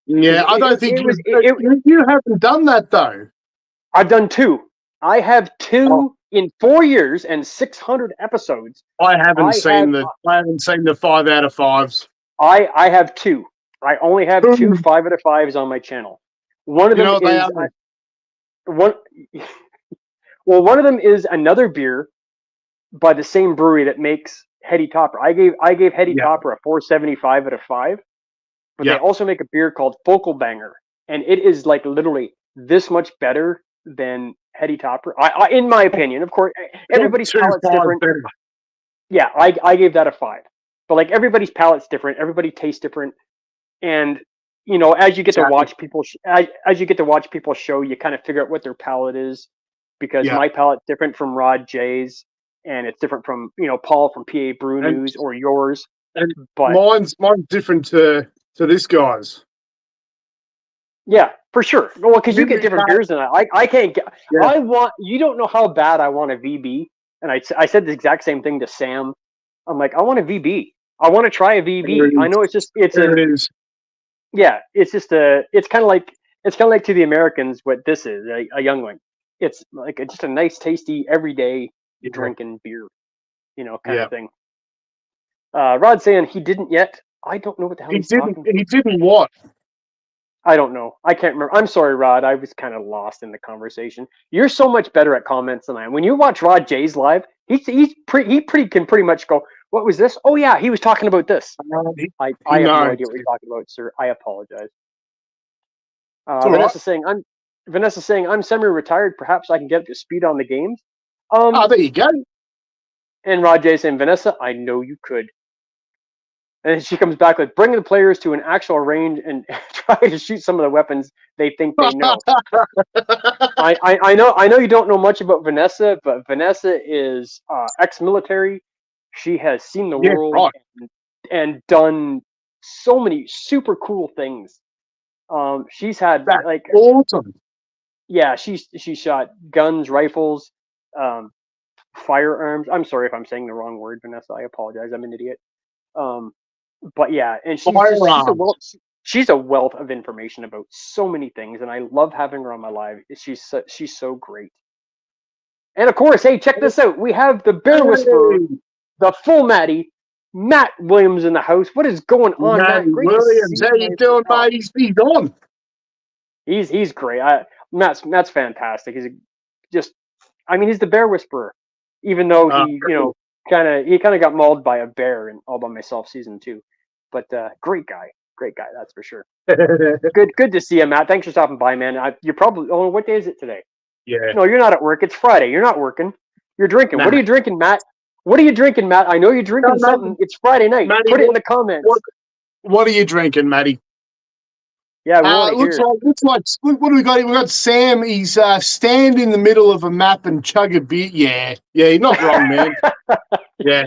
Yeah, I don't think you haven't done that though. I've done 2. I have 2 in 4 years and 600 episodes. I haven't seen the 5 out of 5s. I have 2. I only have 2 5 out of 5s on my channel. One of them is one. Well, one of them is another beer by the same brewery that makes Heady Topper. I gave Heady Topper a 4.75 out of 5. But they also make a beer called Focal Banger, and it is like literally this much better than heady topper. In my opinion, of course, everybody's palate's 2.25 different. better. Yeah, I gave that a 5. But like everybody's palate's different. Everybody tastes different, and as you get to Exactly. watch people, as you get to watch people show, you kind of figure out what their palate is. Because Yeah. my palate's different from Rod J's, and it's different from Paul from PA Brew And- News or yours. And But mine's different to this guy's. yeah, for sure. Well, because you get different Maybe beers than I can't get. Yeah. You don't know how bad I want a VB, and I said the exact same thing to Sam. I'm like, I want a VB. I want to try a VB. I know it's There it is. yeah, it's kind of like to the Americans what this is, a young one. It's like just a nice, tasty, everyday Yeah. drinking beer, kind Yeah. of thing. Rod saying he didn't yet. I don't know what the hell he's talking. He didn't what? I don't know. I can't remember. I'm sorry, Rod. I was kind of lost in the conversation. You're so much better at comments than I am. When you watch Rod J's live, he can pretty much go, "What was this? Oh yeah, he was talking about this." I have no knows. idea what you're talking about, sir. I apologize. all Vanessa saying I'm semi-retired. Perhaps I can get up to speed on the games. Oh, there you go. And Rod J saying, Vanessa, I know you could. And then she comes back with bring the players to an actual range and try to shoot some of the weapons they think they know. I know you don't know much about Vanessa, but Vanessa is ex-military. She has seen the Yeah, world right. and done so many super cool things. She's had That's like awesome. yeah, she shot guns, rifles, firearms. I'm sorry if I'm saying the wrong word, Vanessa. I apologize. I'm an idiot. But yeah, and she's a wealth of information about so many things, and I love having her on my live. She's so great. And of course, hey, check this out. We have the Bear Whisperer, the full Matt Williams in the house. What is going on, Matt Matt? Great Williams, to see how you doing, mate? He's on. He's great. Matt's fantastic. He's he's the Bear Whisperer, even though he kind of got mauled by a bear in All by Myself season 2. But great guy, that's for sure. Good to see you, Matt. Thanks for stopping by, man. You're probably what day is it today? Yeah. No, you're not at work. It's Friday. You're not working. You're drinking. Nah. What are you drinking, Matt? What are you drinking, Matt? I know you're drinking something. It's Friday night. Matty, Put it in the comments. What are you drinking, Matty? Yeah, we want to hear. Looks like. What do we got? We got Sam. He's stand in the middle of a map and chug a beer. Yeah, you're not wrong, man. Yeah,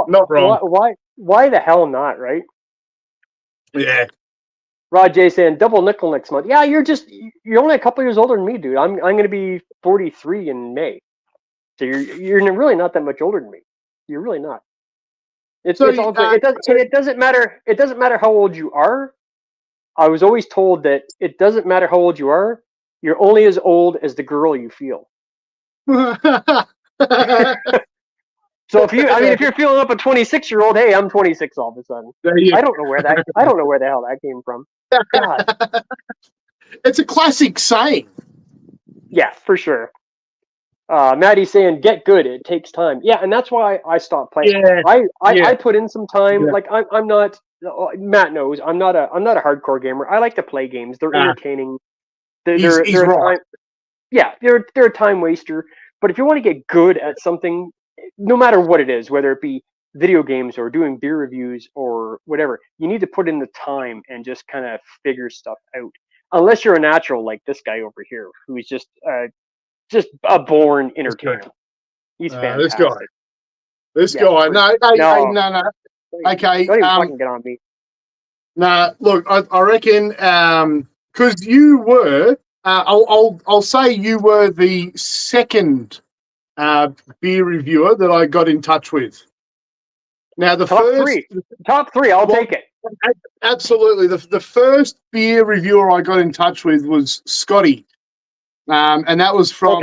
not wrong. Why the hell not? Right? Yeah. Rod J saying double nickel next month. Yeah, you're only a couple years older than me, dude. I'm going to be 43 in May, so you're really not that much older than me. You're really not. It's all good. It doesn't matter. It doesn't matter how old you are. I was always told that it doesn't matter how old you are. You're only as old as the girl you feel. So if you're feeling up a 26-year-old, hey, I'm 26 all of a sudden. I don't know where the hell that came from. God. It's a classic saying. Yeah, for sure. Maddie's saying, "Get good. It takes time." Yeah, and that's why I stopped playing. Yeah. I put in some time. Yeah. Like I'm not. Matt knows I'm not a hardcore gamer. I like to play games. They're entertaining. They're right. They're a time waster. But if you want to get good at something, no matter what it is, whether it be video games or doing beer reviews or whatever, you need to put in the time and just kind of figure stuff out. Unless you're a natural like this guy over here, who's just a born entertainer. He's fantastic. This guy. No. Okay. Don't even fucking get on me. Nah, look, I reckon because you were, I'll say you were the second beer reviewer that I got in touch with. Now the top three, I'll take it. Absolutely, the first beer reviewer I got in touch with was Scotty, and that was from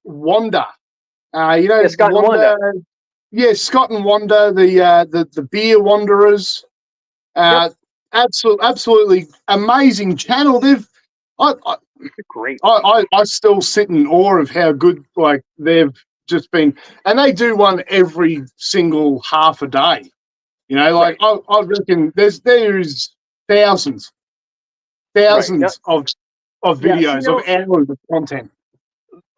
Wanda. Scott and Wanda. Yeah, Scott and Wanda, the beer wanderers. Absolutely amazing channel. Great. I still sit in awe of how good they've just been, and they do one every single half a day. I reckon there's thousands of videos of hours of content.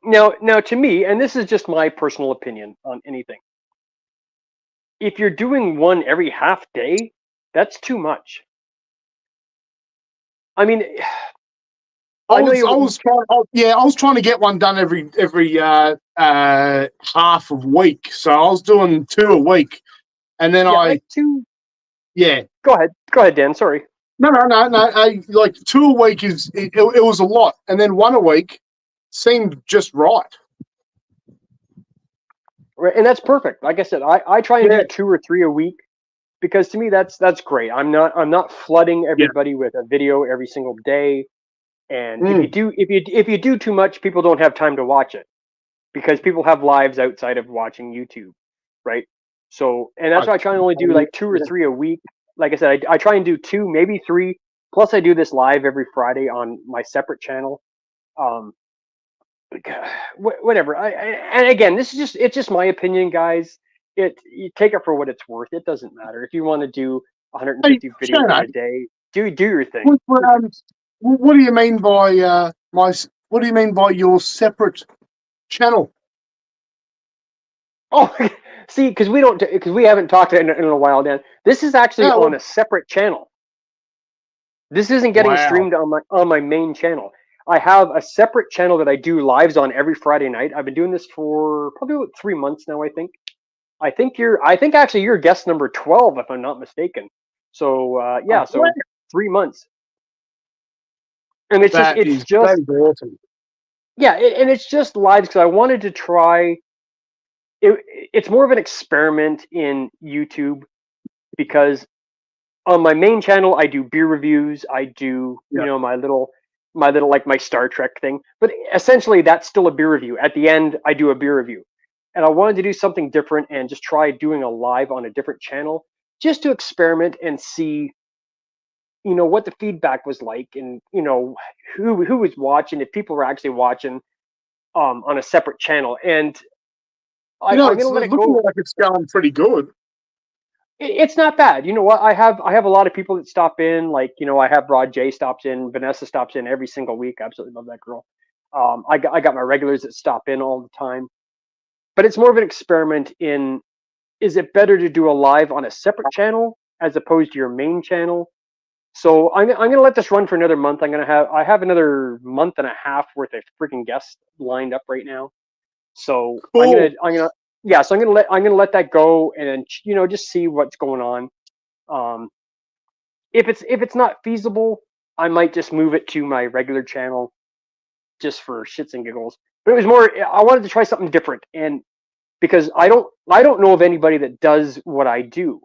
Now, to me, and this is just my personal opinion on anything. If you're doing one every half day, that's too much. I mean, I I know was trying to get one done every half of week. So I was doing 2 a week, and then like two. yeah. Go ahead, Dan. Sorry. No. Like 2 a week it was a lot, and then 1 a week seemed just right. Right, and that's perfect. Like I said, I try and Yeah. do 2 or 3 a week because to me that's great. I'm not flooding everybody with a video every single day. And if you do too much, people don't have time to watch it because people have lives outside of watching YouTube, right? So, and that's why I try and only do like 2 or 3 a week. Like I said, I try and do 2, maybe 3. Plus, I do this live every Friday on my separate channel. Whatever. And again, it's just my opinion, guys. You take it for what it's worth. It doesn't matter if you want to do 150 videos in a day. Do your thing. What do you mean by What do you mean by your separate channel? Oh, see, because we haven't talked in a while, Dan. This is actually on a separate channel. This isn't getting streamed on my main channel. I have a separate channel that I do lives on every Friday night. I've been doing this for probably about 3 months now, I think. I think actually you're guest number 12 if I'm not mistaken. So so 3 months. And it's just awesome. Yeah, and it's just lives because I wanted to try it's more of an experiment in YouTube because on my main channel I do beer reviews, I do my little like my Star Trek thing, but essentially that's still a beer review. At the end I do a beer review. And I wanted to do something different and just try doing a live on a different channel just to experiment and see what the feedback was like and who was watching, if people were actually watching on a separate channel. And I'm going to let it go. Like it's going pretty good. It's not bad. You know what? I have a lot of people that stop in. Like I have Rod J stops in, Vanessa stops in every single week. Absolutely love that girl. I got my regulars that stop in all the time. But it's more of an experiment in, is it better to do a live on a separate channel as opposed to your main channel? So I'm going to let this run for another month. I have another month and a half worth of freaking guests lined up right now. So cool. I'm gonna let that go and then just see what's going on. If it's not feasible, I might just move it to my regular channel just for shits and giggles. But it was more, I wanted to try something different, and because I don't know of anybody that does what I do.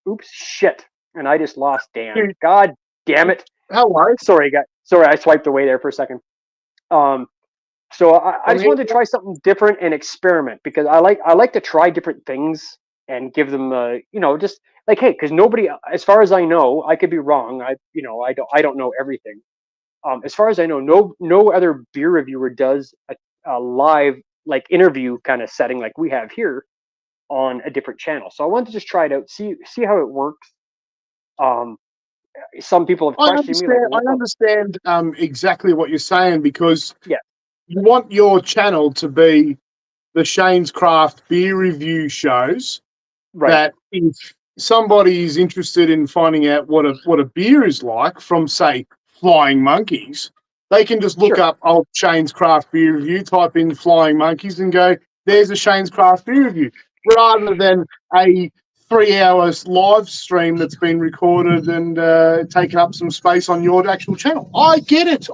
Oops, shit, and I just lost Dan. God damn it! Hello. Sorry, guys. Sorry, I swiped away there for a second. So I just wanted to try something different and experiment because I like to try different things and give them just like, hey, because nobody, as far as I know, I could be wrong. I don't know everything. As far as I know, no other beer reviewer does a live like interview kind of setting like we have here on a different channel. So I wanted to just try it out, see how it works. Some people have questioned me. Like, I understand exactly what you're saying because yeah. You want your channel to be the Shane's Craft beer review shows. Right. That if somebody is interested in finding out what a beer is like from, say, Flying Monkeys, they can just look up old Shane's Craft beer review, type in Flying Monkeys, and go, there's a Shane's Craft beer review, rather than a 3-hour live stream that's been recorded and taken up some space on your actual channel. I get it.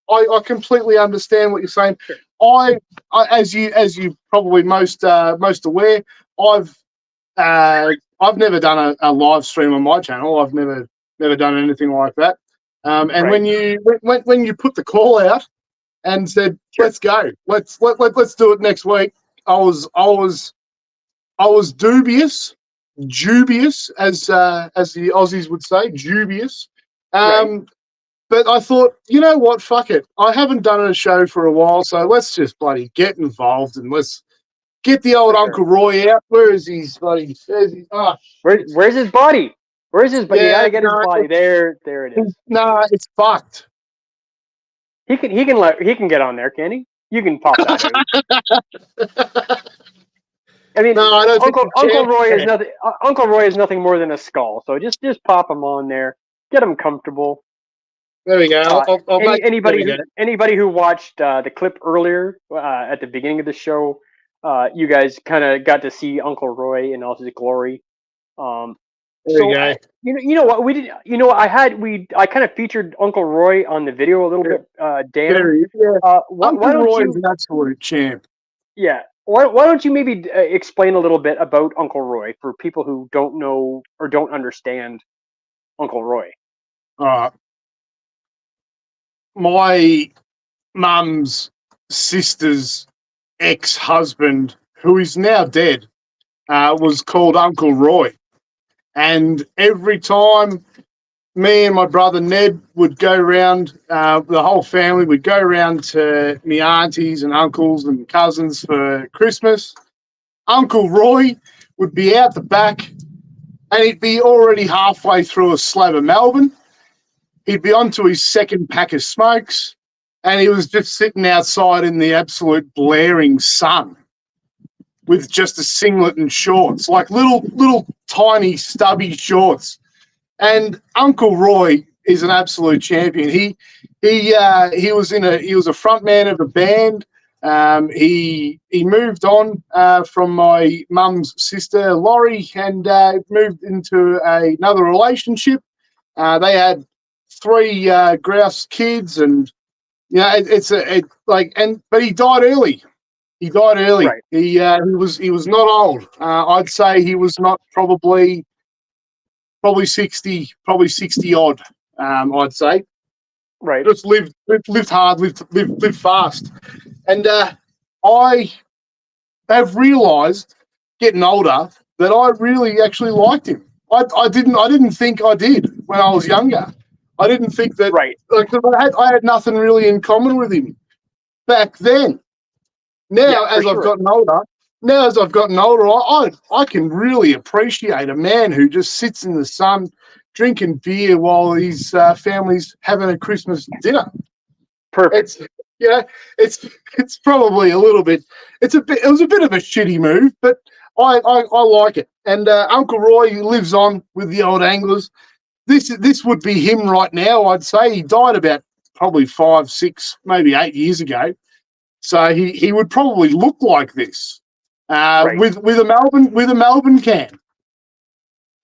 I completely understand what you're saying. Sure. As you probably most aware, I've never done a live stream on my channel. I've never done anything like that. And when you put the call out and said, let's go, let's do it next week, I was dubious as the Aussies would say, dubious. But I thought, you know what, fuck it. I haven't done a show for a while, so let's just bloody get involved and let's get the old Uncle Roy out. Where is he, bloody? Where's his body? Where's his body? You gotta get his body. There it is. Nah, it's fucked. He can get on there, can he? You can pop that out. I mean, No, I don't think Uncle you Roy is can. nothing. Uncle Roy is nothing more than a skull. So just pop him on there, get him comfortable. There we go. Uh, I'll make. There we go. anybody who watched the clip earlier at the beginning of the show, you guys kind of got to see Uncle Roy in all his glory. Um, There we so go. you know what we did. You know, I kind of featured Uncle Roy on the video a little bit. Dan, There he is. Yeah. why Uncle don't Roy you? is an absolute champ. Yeah. Why don't you maybe explain a little bit about Uncle Roy for people who don't know or don't understand Uncle Roy? My mum's sister's ex-husband, who is now dead, was called Uncle Roy. And every time me and my brother Ned would go round, the whole family would go round to my aunties and uncles and cousins for Christmas, Uncle Roy would be out the back and he'd be already halfway through a slab of Melbourne. He'd be onto his second pack of smokes and he was just sitting outside in the absolute blaring sun with just a singlet and shorts, like little tiny stubby shorts. And Uncle Roy is an absolute champion. He was a front man of the band. He moved on from my mum's sister Laurie and moved into another relationship. They had 3 grouse kids, and but he died early. He died early. Right. He was not old. I'd say he was not probably 60 odd. I'd say. Right. Just lived hard, lived fast, and I have realised getting older that I really actually liked him. I didn't think I did when I was younger. I didn't think that. Right. Like, I had nothing really in common with him back then. Now, as I've gotten older, I can really appreciate a man who just sits in the sun drinking beer while his family's having a Christmas dinner. Perfect. It's probably a little bit. It was a bit of a shitty move, but I like it. And Uncle Roy lives on with the old anglers. This would be him right now. I'd say he died about probably 5, 6, maybe 8 years ago. So he would probably look like this Right. with a Melbourne can.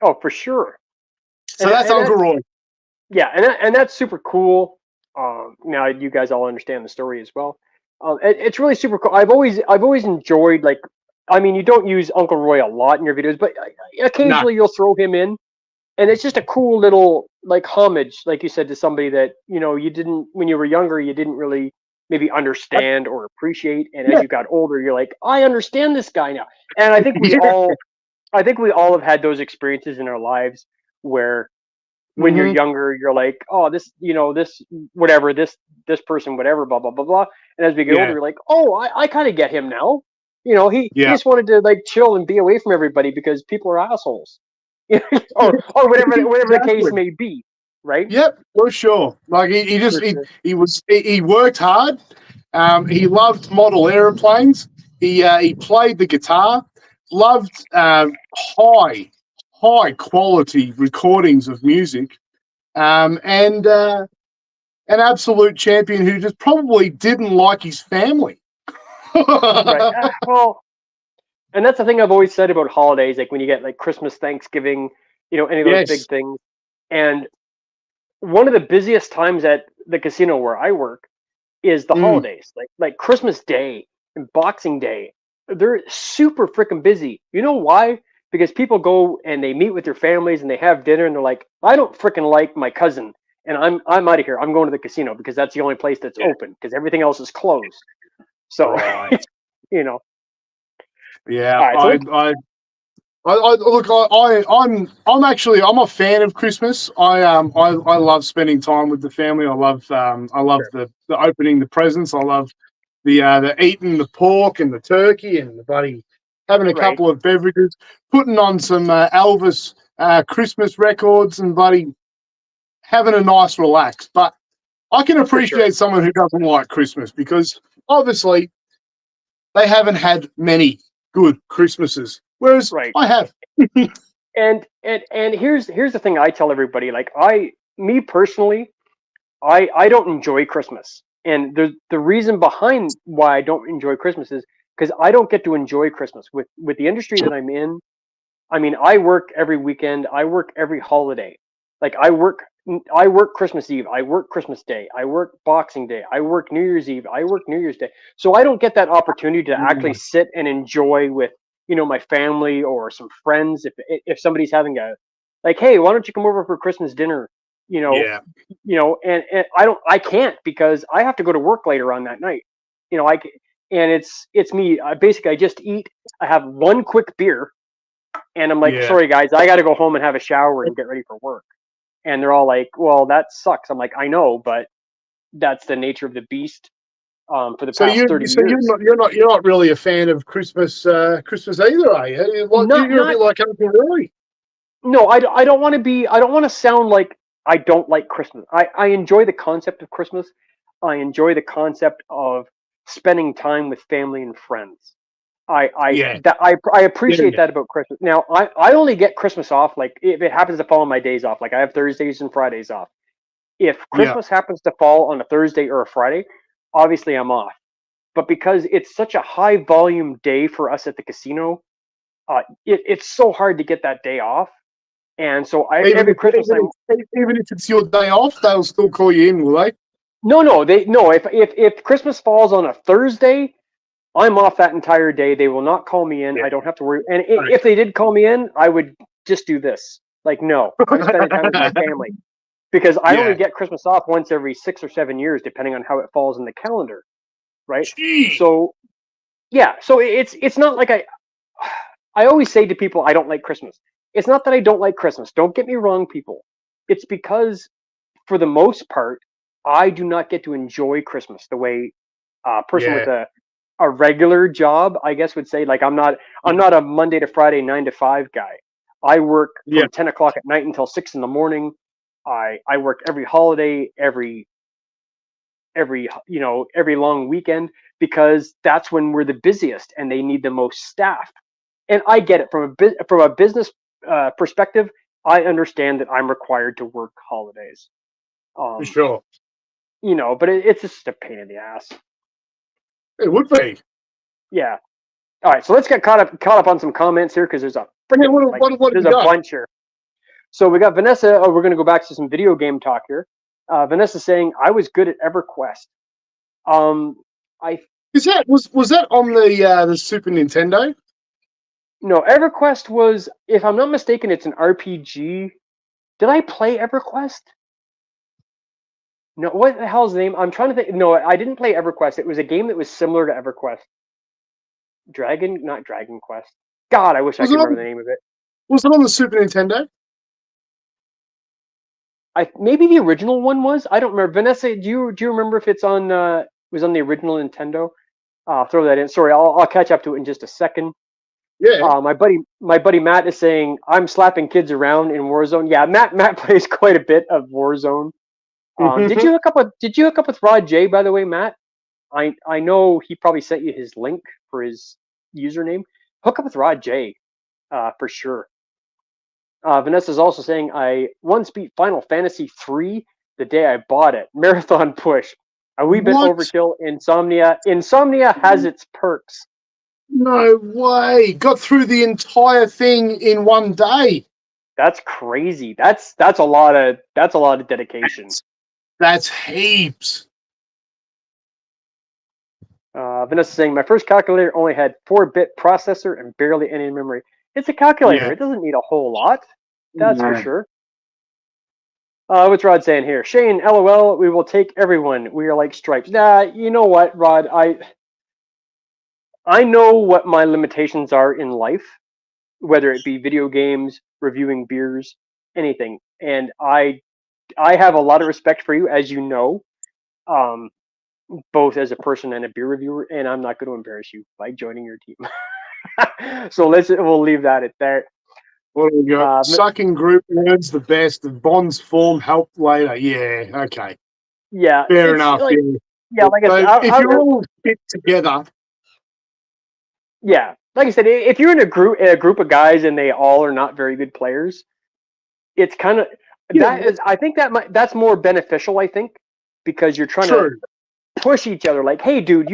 Oh, for sure. So that's Uncle Roy. Yeah, and that's super cool. Now you guys all understand the story as well. It's really super cool. I've always enjoyed, like, I mean, you don't use Uncle Roy a lot in your videos, but occasionally you'll throw him in, and it's just a cool little, like, homage, like you said, to somebody that you didn't, when you were younger, you didn't really maybe understand or appreciate, and as you got older, you're like, I understand this guy now. And I think we all have had those experiences in our lives where when you're younger, you're like, oh, this whatever, this person, whatever, blah blah blah blah. And as we get older, you're like, oh, I kind of get him now. He just wanted to, like, chill and be away from everybody because people are assholes, or whatever the case may be. Right? Yep, for sure. Like he worked hard. He loved model aeroplanes. He played the guitar. Loved high quality recordings of music. And an absolute champion who just probably didn't like his family. Right. Well, and that's the thing I've always said about holidays, like when you get like Christmas, Thanksgiving, any of those big things. And one of the busiest times at the casino where I work is the holidays, like Christmas Day and Boxing Day. They're super freaking busy. You know why? Because people go and they meet with their families and they have dinner and they're like, I don't freaking like my cousin and I'm out of here. I'm going to the casino because that's the only place that's open because everything else is closed. So, Yeah, right, I'm a fan of Christmas. I love spending time with the family. I love the opening the presents. I love the eating the pork and the turkey and the buddy having a couple of beverages, putting on some Elvis Christmas records and buddy having a nice relax. But I can appreciate someone who doesn't like Christmas because obviously they haven't had many good Christmases, whereas Right. I have. And here's the thing I tell everybody. Like me personally, I don't enjoy Christmas, and the reason behind why I don't enjoy Christmas is because I don't get to enjoy Christmas with the industry that I'm in. I mean, I work every weekend. I work every holiday. Like I work Christmas Eve. I work Christmas Day. I work Boxing Day. I work New Year's Eve. I work New Year's Day. So I don't get that opportunity to actually sit and enjoy with my family or some friends. If somebody's having a like, hey, why don't you come over for Christmas dinner? You know, Yeah. and I can't because I have to go to work later on that night. And it's me. Basically I just eat. I have one quick beer and I'm like, Yeah. sorry guys, I got to go home and have a shower and get ready for work. And they're all like, well, that sucks. I'm like, I know, but that's the nature of the beast. For the past 30 years. You're not really a fan of Christmas either, are you? You're a bit like Uncle Roy. No, I don't want to be. I don't want to sound like I don't like Christmas. I enjoy the concept of Christmas. I enjoy the concept of spending time with family and friends. I appreciate that about Christmas. Now I only get Christmas off like if it happens to fall on my days off. Like I have Thursdays and Fridays off. If Christmas happens to fall on a Thursday or a Friday, obviously I'm off. But because it's such a high volume day for us at the casino, it's so hard to get that day off. And so every Christmas, even if it's your day off, they'll still call you in, will they? No. If Christmas falls on a Thursday, I'm off that entire day. They will not call me in. I don't have to worry. And if they did call me in, I would just do this. Like, no, I'm spending time with my family because I only get Christmas off once every 6 or 7 years, depending on how it falls in the calendar. Right. Jeez. So, yeah. So it's not like I always say to people, I don't like Christmas. It's not that I don't like Christmas. Don't get me wrong, people. It's because, for the most part, I do not get to enjoy Christmas the way a person with a regular job, I guess, would say. Like I'm not a Monday to Friday 9 to 5 guy. I work from 10 o'clock at night until 6 in the morning. I work every holiday, every long weekend because that's when we're the busiest and they need the most staff. And I get it from a business perspective. I understand that I'm required to work holidays. For sure. But it's just a pain in the ass. It would be. Yeah. All right, so let's get caught up on some comments here because there's a bunch here. So we got Vanessa. We're going to go back to some video game talk here. Vanessa saying I was good at EverQuest. Was that on the Super Nintendo? No, EverQuest was, if I'm not mistaken, it's an RPG. Did I play EverQuest? No, what the hell's the name? I'm trying to think. No, I didn't play EverQuest. It was a game that was similar to EverQuest. Not Dragon Quest. God, I wish I could remember the name of it. Was it on the Super Nintendo? Maybe the original one was. I don't remember. Vanessa, do you remember if it's on was on the original Nintendo? Throw that in. Sorry, I'll catch up to it in just a second. Yeah. My buddy Matt is saying I'm slapping kids around in Warzone. Yeah, Matt plays quite a bit of Warzone. Did you hook up with Rod J, by the way, Matt? I know he probably sent you his link for his username. Hook up with Rod J, for sure. Vanessa's also saying I once beat Final Fantasy 3 the day I bought it. Marathon push. A wee bit overkill. Insomnia has its perks. No way! Got through the entire thing in one day. That's crazy. That's a lot of dedication. That's heaps. Vanessa saying my first calculator only had 4-bit processor and barely any memory. It's a calculator. Yeah. It doesn't need a whole lot. That's for sure. What's Rod saying here? Shane, LOL, we will take everyone. We are like stripes. Nah, you know what, Rod? I know what my limitations are in life, whether it be video games, reviewing beers, anything. And I have a lot of respect for you, as you know, both as a person and a beer reviewer, and I'm not going to embarrass you by joining your team. So we'll leave that at there. What do we got? Sucking group nerds the best, and bonds form help later. Yeah, okay. Yeah. Fair enough. Like, Yeah, like I So said, if you're all fit together, yeah, like I said, if you're in a group of guys and they all are not very good players, it's kind of yeah, that is. I think that's more beneficial. I think because you're trying to true. push each other. Like, hey, dude,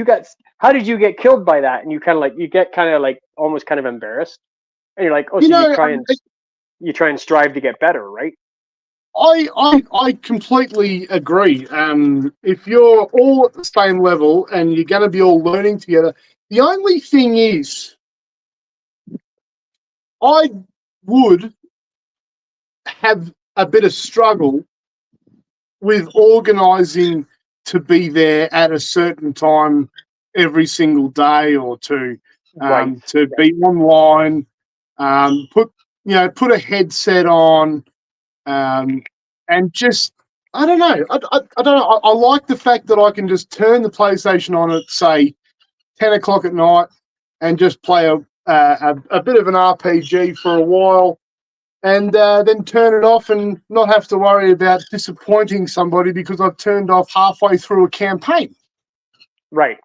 how did you get killed by that? And you kind of like you get kind of like almost kind of embarrassed, and you're like, oh, You so know, you try and strive to get better, right? I completely agree. If you're all at the same level and you're going to be all learning together, the only thing is, I would have a bit of struggle with organising to be there at a certain time every single day or two, Right. to be online, put a headset on, and just I don't know. I don't know. I like the fact that I can just turn the PlayStation on at say 10 o'clock at night and just play a bit of an RPG for a while, and then turn it off and not have to worry about disappointing somebody because I've turned off halfway through a campaign. Right.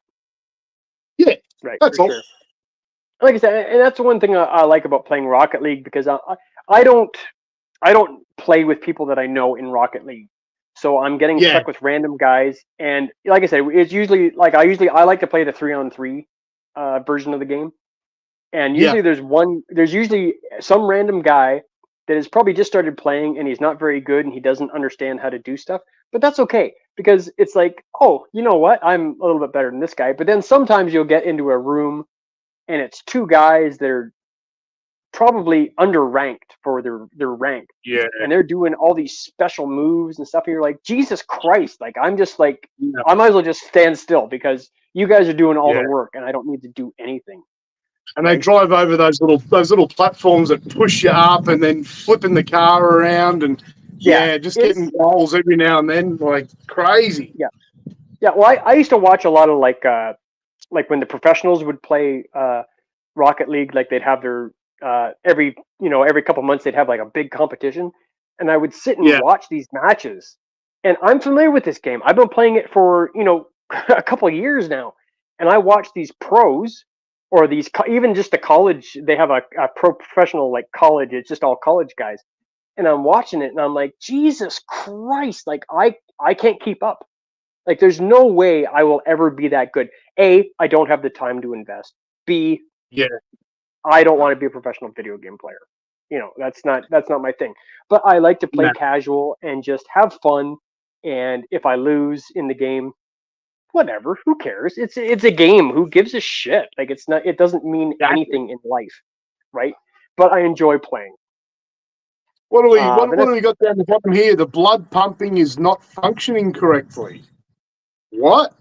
Yeah, Right. that's For all. sure. Like I said, and that's the one thing I like about playing Rocket League because I don't play with people that I know in Rocket League. So I'm getting Yeah, stuck with random guys, and like I said, it's usually like I like to play the 3-on-3 version of the game, and yeah, usually there's usually some random guy that has probably just started playing and he's not very good and he doesn't understand how to do stuff, but that's okay because it's like, oh, you know what, I'm a little bit better than this guy. But then sometimes you'll get into a room and it's two guys that are probably underranked for their rank, yeah, and they're doing all these special moves and stuff, and you're like, Jesus Christ, like I'm just like, yeah, I might as well just stand still because you guys are doing all the yeah. work and I don't need to do anything, And they right? drive over those little platforms that push you up, and then flipping the car around, and Yeah, just getting it's goals every now and then, like crazy. yeah, yeah. Well, I used to watch a lot of like when the professionals would play Rocket League, like they'd have their every couple months they'd have like a big competition, and I would sit and Yeah, watch these matches. And I'm familiar with this game. I've been playing it for a couple of years now, and I watch these pros or even just the college. They have a pro professional like college. It's just all college guys, and I'm watching it, and I'm like, Jesus Christ! Like I can't keep up. Like, there's no way I will ever be that good. A, I don't have the time to invest. B, yeah, I don't want to be a professional video game player. That's not my thing. But I like to play no, casual and just have fun. And if I lose in the game, whatever. Who cares? It's a game. Who gives a shit? Like it's not. It doesn't mean exactly. anything in life, right? But I enjoy playing. What do we what do Vanessa, we got down the bottom here? The blood pumping is not functioning correctly. What?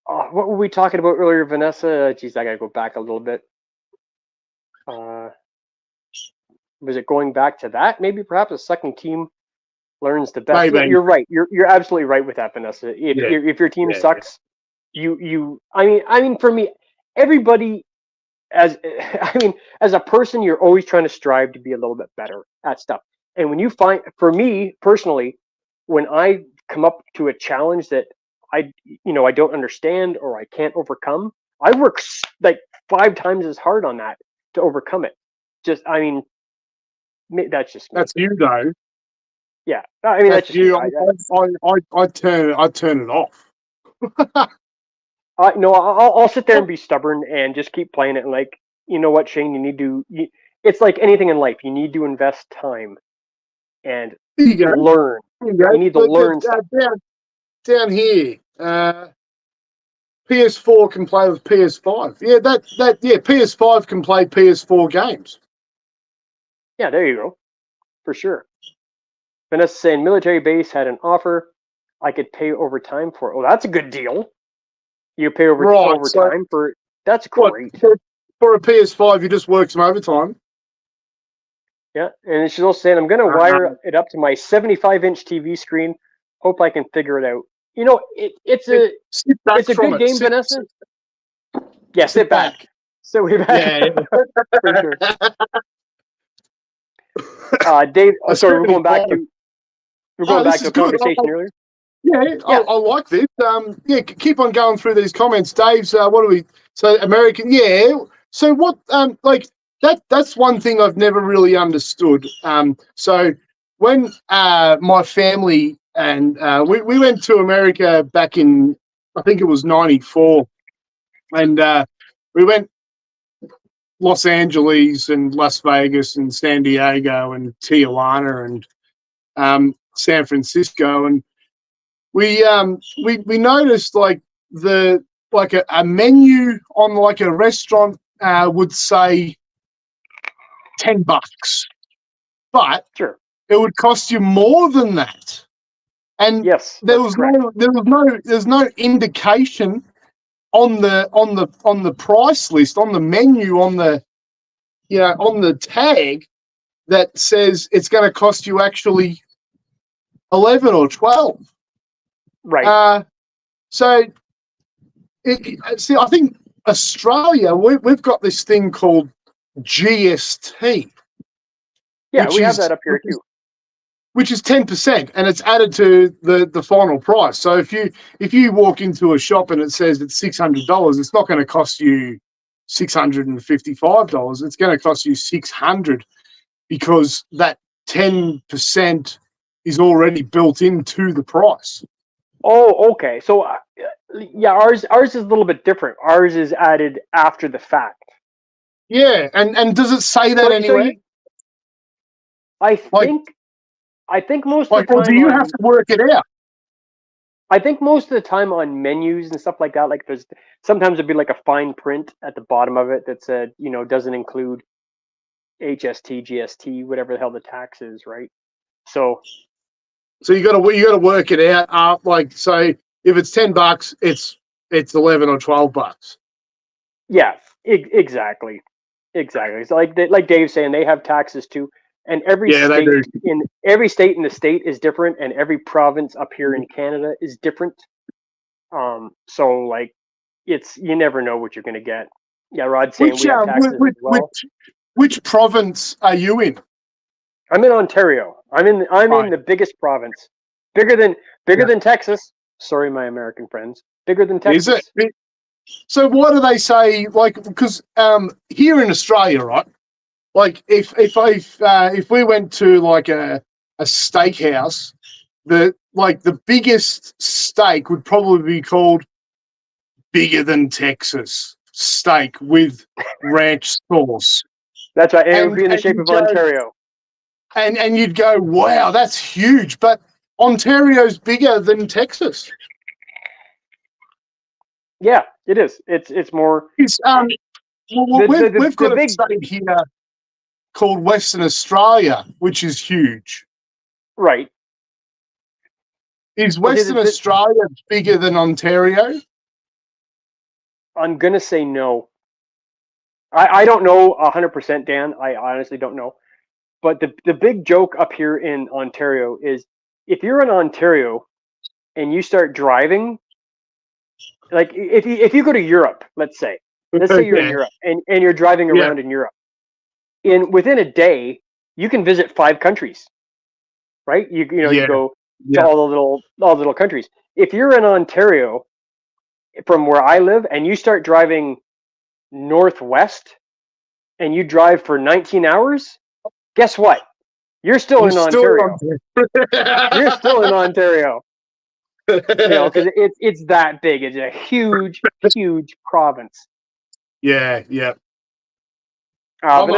what were we talking about earlier, Vanessa? Geez, I gotta go back a little bit. Uh, was it going back to that? Maybe perhaps a second team learns the best. Yeah, Maybe. you're right. You're absolutely right with that, Vanessa. If Yeah, if your team yeah, sucks, I mean for me, everybody as I mean as a person, you're always trying to strive to be a little bit better at stuff. And when you find, for me personally, when I come up to a challenge that I don't understand or I can't overcome, I work like 5 times as hard on that to overcome it. Just I mean that's just me. that's you though. Yeah, I mean that's That's just me. you. I turn it off. No, I'll sit there and be stubborn and just keep playing it. And like, you know what, Shane, it's like anything in life. You need to invest time and There you go. learn. There you go. You need to learn stuff. Down here. PS4 can play with PS5. Yeah, PS5 can play PS4 games. Yeah, there you go, for sure. Vanessa saying military base had an offer. I could pay overtime for it. Oh, that's a good deal. You pay Right. overtime for it. That's What great. for a PS5? You just work some overtime. Yeah, and she's also saying I'm going to wire it up to my 75-inch TV screen. Hope I can figure it out. It's a Sit back it's a from good it. game, Vanessa. Yeah, sit back. So we back. Yeah, For sure. Dave. Sorry, we're going back to a this is conversation good. earlier. Yeah, Yeah. I like this. Yeah, keep on going through these comments. Dave's, what do we? So American, yeah. So what? Like that's one thing I've never really understood. So when my family and we went to America back in, I think it was '94, and we went Los Angeles and Las Vegas and San Diego and Tijuana and San Francisco, and we noticed like a menu on like a restaurant would say $10, but Sure. it would cost you more than that. And Yes. there's no indication on the price list, on the menu, on the tag that says it's going to cost you actually 11 or 12. Right. So see, I think Australia, we've got this thing called GST. Yeah, we have that up here too. Which is 10%, and it's added to the final price. So if you walk into a shop and it says it's $600, it's not going to cost you $655. It's going to cost you $600 because that 10% is already built into the price. Oh, okay. So, yeah, ours is a little bit different. Ours is added after the fact. Yeah, and does it say that anywhere? I think most of the or do time you have to work it out? I think most of the time on menus and stuff like that, like there's sometimes it'd be like a fine print at the bottom of it that said, doesn't include HST, GST, whatever the hell the tax is, right? So you got to work it out. Like, so if it's $10, it's 11 or $12. yeah, exactly. So like Dave's saying, they have taxes too, and every state in the state is different, and every province up here in Canada is different. So like, you never know what you're going to get. Yeah, Rod's saying we have taxes as well. Which province are you in? I'm in Ontario. I'm in the biggest province, bigger than Texas. Sorry, my American friends, bigger than Texas. Is it? So what do they say? Like, because here in Australia, right? Like, if we went to like a steakhouse, the biggest steak would probably be called Bigger Than Texas steak with ranch sauce. That's right. It would be in the shape of Ontario. And you'd go, wow, that's huge. But Ontario's bigger than Texas. Yeah, it is. It's more. We've got a state here called Western Australia, which is huge. Right. Is Western Australia bigger than Ontario? I'm gonna say no. I don't know 100%, Dan. I honestly don't know. But the big joke up here in Ontario is if you're in Ontario and you start driving, like if you go to Europe, let's say you're in Europe and you're driving around in Europe, within a day you can visit 5 countries, right? You go to all the little countries. If you're in Ontario, from where I live, and you start driving northwest, and you drive for 19 hours, guess what? You're still in Ontario. You're still in Ontario. Because it's that big. It's a huge, huge province. Yeah. I'm in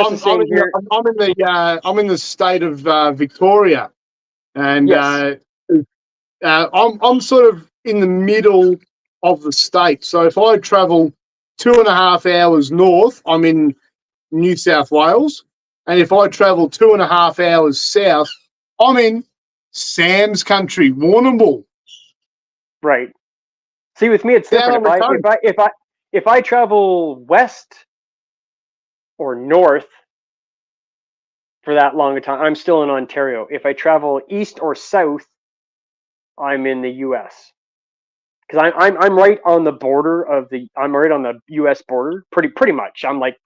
the state of Victoria, and yes. I'm sort of in the middle of the state. So if I travel 2.5 hours north, I'm in New South Wales, and if I travel 2.5 hours south, I'm in Sam's country, Warrnambool. Right. See, with me, it's different. If I travel west or north for that long a time, I'm still in Ontario. If I travel east or south, I'm in the U.S. Because I'm right on the border I'm right on the U.S. border, pretty much. I'm like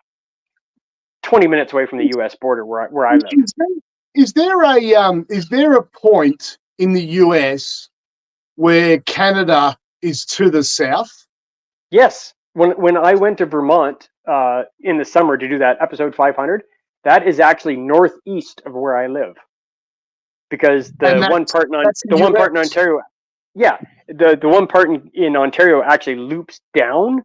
20 minutes away from the U.S. border where I live. Is there a point in the U.S. where Canada is to the south? Yes. When I went to Vermont in the summer to do that episode 500, that is actually northeast of where I live. Because And the one part in Ontario, yeah, the one part in Ontario actually loops down,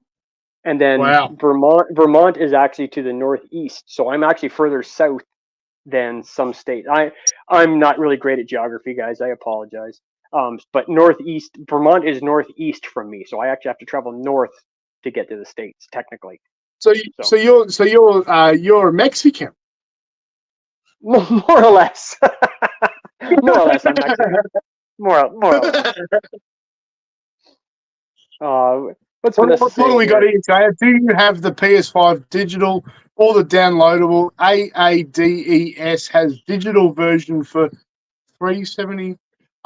and then Wow. Vermont is actually to the northeast. So I'm actually further south than some states. I'm not really great at geography, guys. I apologize. But northeast Vermont is northeast from me, so I actually have to travel north to get to the states technically. So you're Mexican. More or less. More or less, I'm Mexican. More or less. What's Vanessa What saying do we got here? here, Jay? Do you have the PS5 digital or the downloadable? AADES has digital version for $370.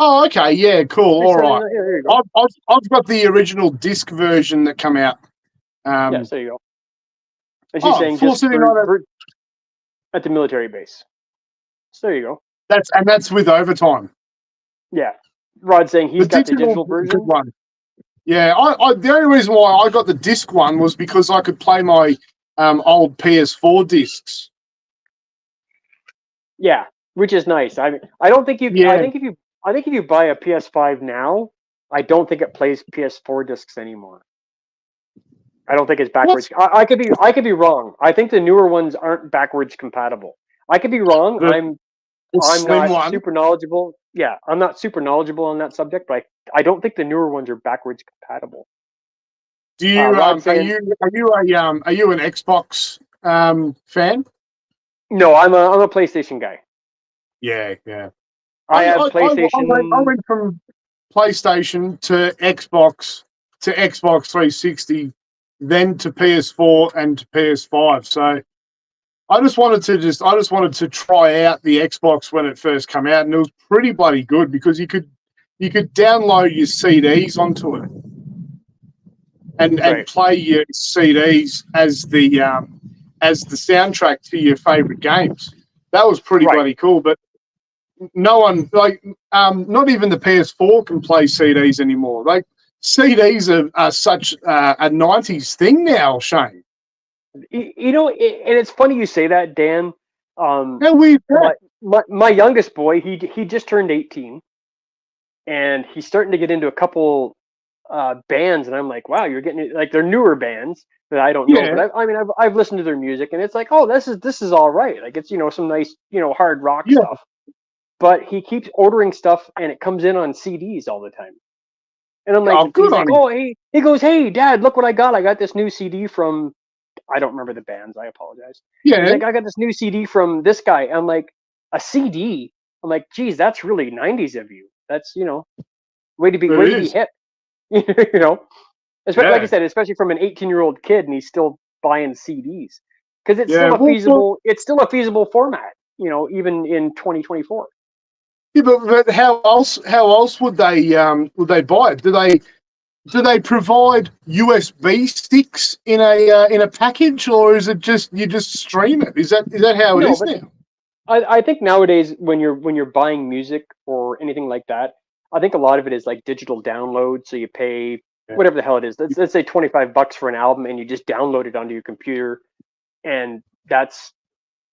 Oh, okay, yeah, cool. All right. Yeah, there you go. I've got the original disc version that come out. Yes, there you go. And she's saying just $479. at the military base. So there you go. That's with overtime. Yeah. Rod saying he's got the digital version. One. Yeah, the only reason why I got the disc one was because I could play my old PS4 discs. Yeah, which is nice. I don't think you. Yeah. I think if you buy a PS5 now, I don't think it plays PS4 discs anymore. I don't think it's backwards. I could be wrong. I think the newer ones aren't backwards compatible. I could be wrong. I'm not super knowledgeable. Yeah, I'm not super knowledgeable on that subject, but I don't think the newer ones are backwards compatible. Do you are you an Xbox fan? No, I'm a PlayStation guy. Yeah. I have PlayStation. I went from PlayStation to Xbox 360, then to PS4 and to PS5. So I just wanted to try out the Xbox when it first came out, and it was pretty bloody good because you could download your CDs onto it and play your CDs as the soundtrack to your favorite games. That was pretty bloody cool. But no one not even the PS4 can play CDs anymore. Like CDs are such a 90s thing now, Shane. You know, and it's funny you say that, Dan. My youngest boy, he just turned 18, and he's starting to get into a couple bands, and I'm like, wow, you're getting like they're newer bands that I don't know, but I've listened to their music, and it's like, oh, this is all right, like it's some nice hard rock stuff, but he keeps ordering stuff, and it comes in on CDs all the time, and I'm like, he goes, hey, Dad, look what I got this new CD from. I don't remember the bands. I apologize. Yeah. He's like, I got this new CD from this guy. I'm like, a CD? I'm like, geez, that's really 90s of you. That's, way to be hip. Especially, like I said, especially from an 18-year-old kid, and he's still buying CDs because it's still a feasible. It's still a feasible format. Even in 2024. Yeah, but how else would they buy it? Do they provide USB sticks in a package, or is it just you just stream it? Is that how it is now? I think nowadays when you're buying music or anything like that, I think a lot of it is like digital download. So you pay whatever the hell it is. Let's say $25 for an album, and you just download it onto your computer, and that's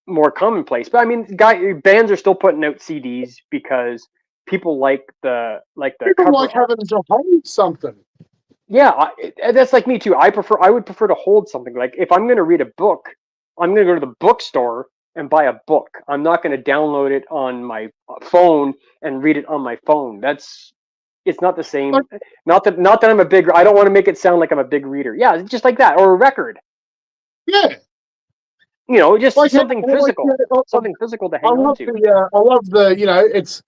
more commonplace. But I mean, bands are still putting out CDs because people like the people like having to hold something. Yeah, that's like me too. I would prefer to hold something. Like if I'm going to read a book, I'm going to go to the bookstore and buy a book. I'm not going to download it on my phone and read it on my phone. It's not the same. Not that I'm a big. I don't want to make it sound like I'm a big reader. Yeah, just like that, or a record. Yeah. Just like something physical, something physical to hang on to. I love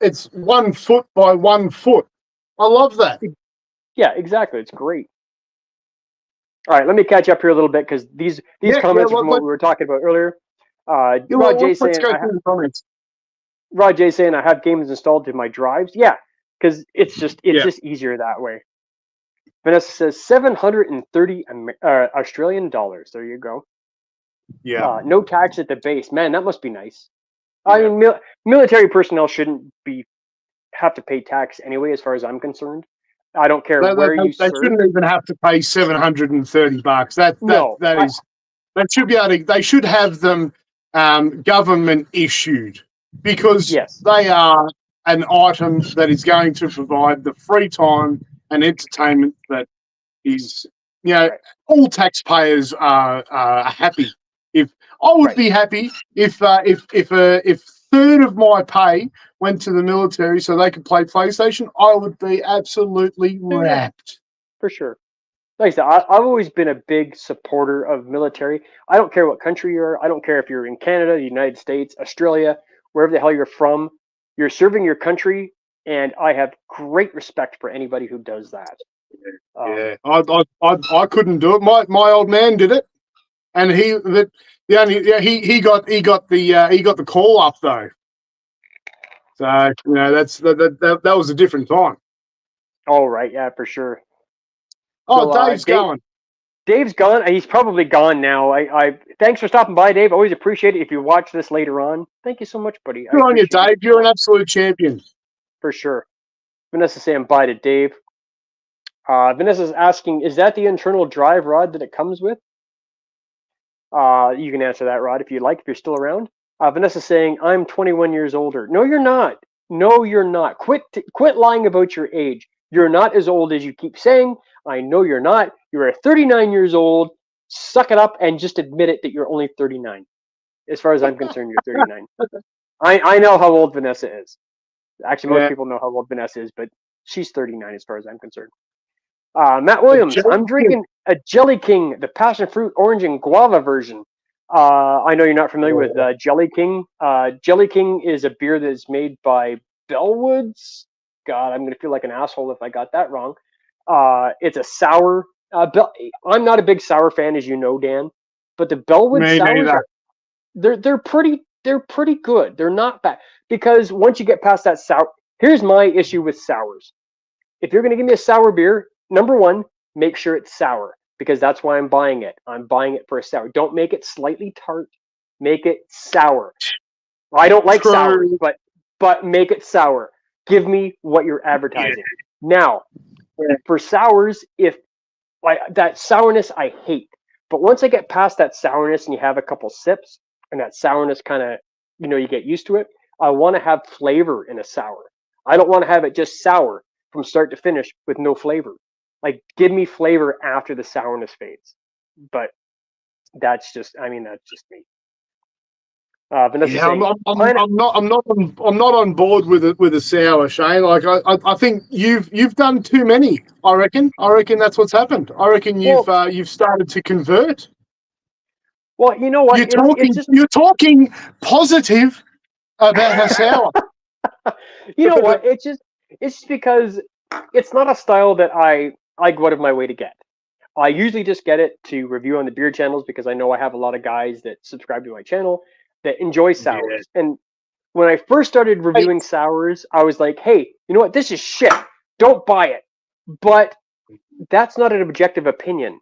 it's 1 foot by 1 foot. I love that. Yeah, exactly. It's great. All right, let me catch up here a little bit because these comments are from what we were talking about earlier. Rod J saying I have games installed to my drives. Yeah, because it's just easier that way. Vanessa says 730 Australian dollars. There you go. Yeah. No tax at the base. Man, that must be nice. I mean, military personnel shouldn't have to pay tax anyway, as far as I'm concerned. I don't care where you They serve. shouldn't even have to pay $730. That should be able to. They should have them government issued because Yes. they are an item that is going to provide the free time and entertainment that is, Right. all taxpayers are happy. If I would Right. be happy if third of my pay went to the military so they could play PlayStation, I would be absolutely wrapped. For sure. Like I said, I've always been a big supporter of military. I don't care what country you're. I don't care if you're in Canada, the United States, Australia, wherever the hell you're from. You're serving your country, and I have great respect for anybody who does that. Yeah, I couldn't do it. My old man did it, and he got the call up though. So that was a different time. All right, yeah, for sure. Oh, So, Dave's going. Dave's gone. He's probably gone now. I thanks for stopping by, Dave. Always appreciate it. If you watch this later on, thank you so much, buddy. Good on you, Dave. You're an absolute champion. For sure. Vanessa's saying bye to Dave. Vanessa's asking, is that the internal drive rod that it comes with? You can answer that, Rod, if you'd like, if you're still around. Vanessa's saying, I'm 21 years older. No, you're not. No, you're not. Quit lying about your age. You're not as old as you keep saying. I know you're not. You're 39 years old. Suck it up and just admit it that you're only 39. As far as I'm concerned, you're 39. I know how old Vanessa is. Actually, most people know how old Vanessa is, but she's 39 as far as I'm concerned. Matt Williams, I'm drinking a Jelly King, the passion fruit, orange, and guava version. I know you're not familiar with Jelly King. Jelly King is a beer that is made by Bellwoods. God, I'm going to feel like an asshole if I got that wrong. It's a sour. I'm not a big sour fan, as you know, Dan. But the Bellwoods sours, they're pretty good. They're not bad because once you get past that sour, here's my issue with sours. If you're going to give me a sour beer, number one, make sure it's sour because that's why I'm buying it. I'm buying it for a sour. Don't make it slightly tart. Make it sour. I don't like sours, but make it sour. Give me what you're advertising. Now, for sours, if like that sourness I hate. But once I get past that sourness and you have a couple sips and that sourness kind of, you get used to it, I want to have flavor in a sour. I don't want to have it just sour from start to finish with no flavor. Like, give me flavor after the sourness fades. But that's just me. Vanessa saying, I'm not on board with a sour, Shane. Like I think you've done too many. I reckon that's what's happened. I reckon you've started to convert. Well, you know what? You're talking positive about a sour. You know what? It's just because it's not a style that I go out of my way to get. I usually just get it to review on the beer channels because I know I have a lot of guys that subscribe to my channel that enjoy sours. Yeah. And when I first started reviewing sours, I was like, hey, you know what? This is shit. Don't buy it. But that's not an objective opinion.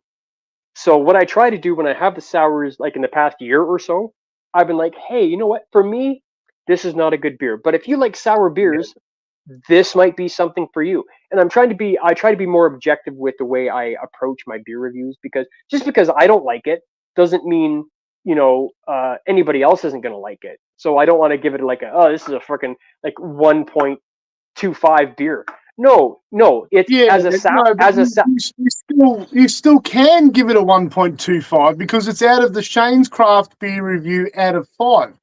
So what I try to do when I have the sours, like in the past year or so, I've been like, hey, you know what? For me, this is not a good beer. But if you like sour beers, this might be something for you. And I try to be more objective with the way I approach my beer reviews because just because I don't like it doesn't mean, anybody else isn't going to like it. So I don't want to give it like this is a freaking like 1.25 beer. No, it's you still can give it a 1.25 because it's out of the Shane's Craft beer review out of 5.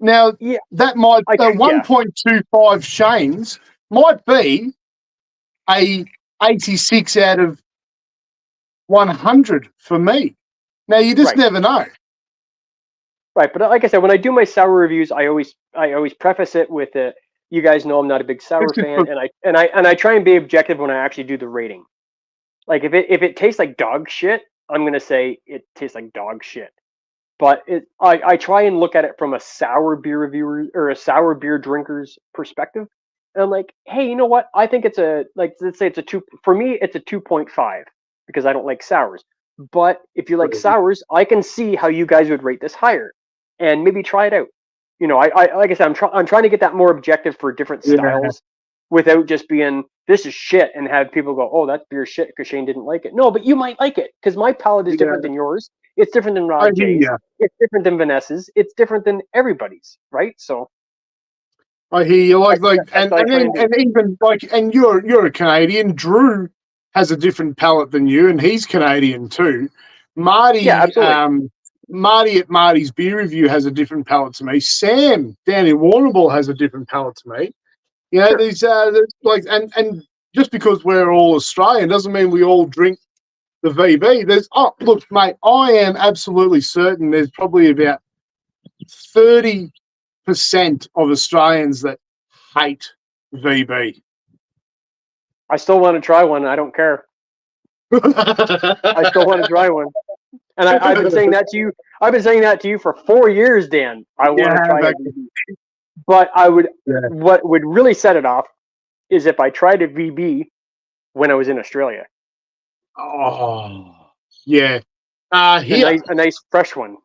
Now, that might 1.25 Shane's might be a 86 out of 100 for me. Now, you just never know. Right, but like I said, when I do my sour reviews, I always preface it with you guys know I'm not a big sour fan, and I try and be objective when I actually do the rating. Like if it tastes like dog shit, I'm gonna say it tastes like dog shit. But I try and look at it from a sour beer reviewer or a sour beer drinker's perspective. And I'm like, hey, you know what? I think it's let's say it's a 2. For me, it's a 2.5 because I don't like sours. But if you like sours, I can see how you guys would rate this higher and maybe try it out. I like I said, I'm trying to get that more objective for different styles. without just being, this is shit, and have people go, oh, that's beer shit because Shane didn't like it. No, but you might like it because my palate is different than yours. It's different than I Rod hear J's. ya. It's different than Vanessa's. It's different than everybody's, right? So I hear you. Like, that's what I try and do. and even like, and you're a Canadian. Drew has a different palate than you, and he's Canadian too. Marty, Yeah, absolutely. Marty at Marty's Beer Review has a different palate to me. Sam down in Warrnambool has a different palate to me. You know, Sure. there's like, and just because we're all Australian doesn't mean we all drink the VB. Look, mate, I am absolutely certain there's probably about 30% of Australians that hate VB. I still want to try one. I don't care. I still want to try one. And I've been saying that to you. I've been saying that to you for 4 years, Dan. I want to try it. But what would really set it off is if I tried a VB when I was in Australia. Oh, yeah. Here. A nice fresh one.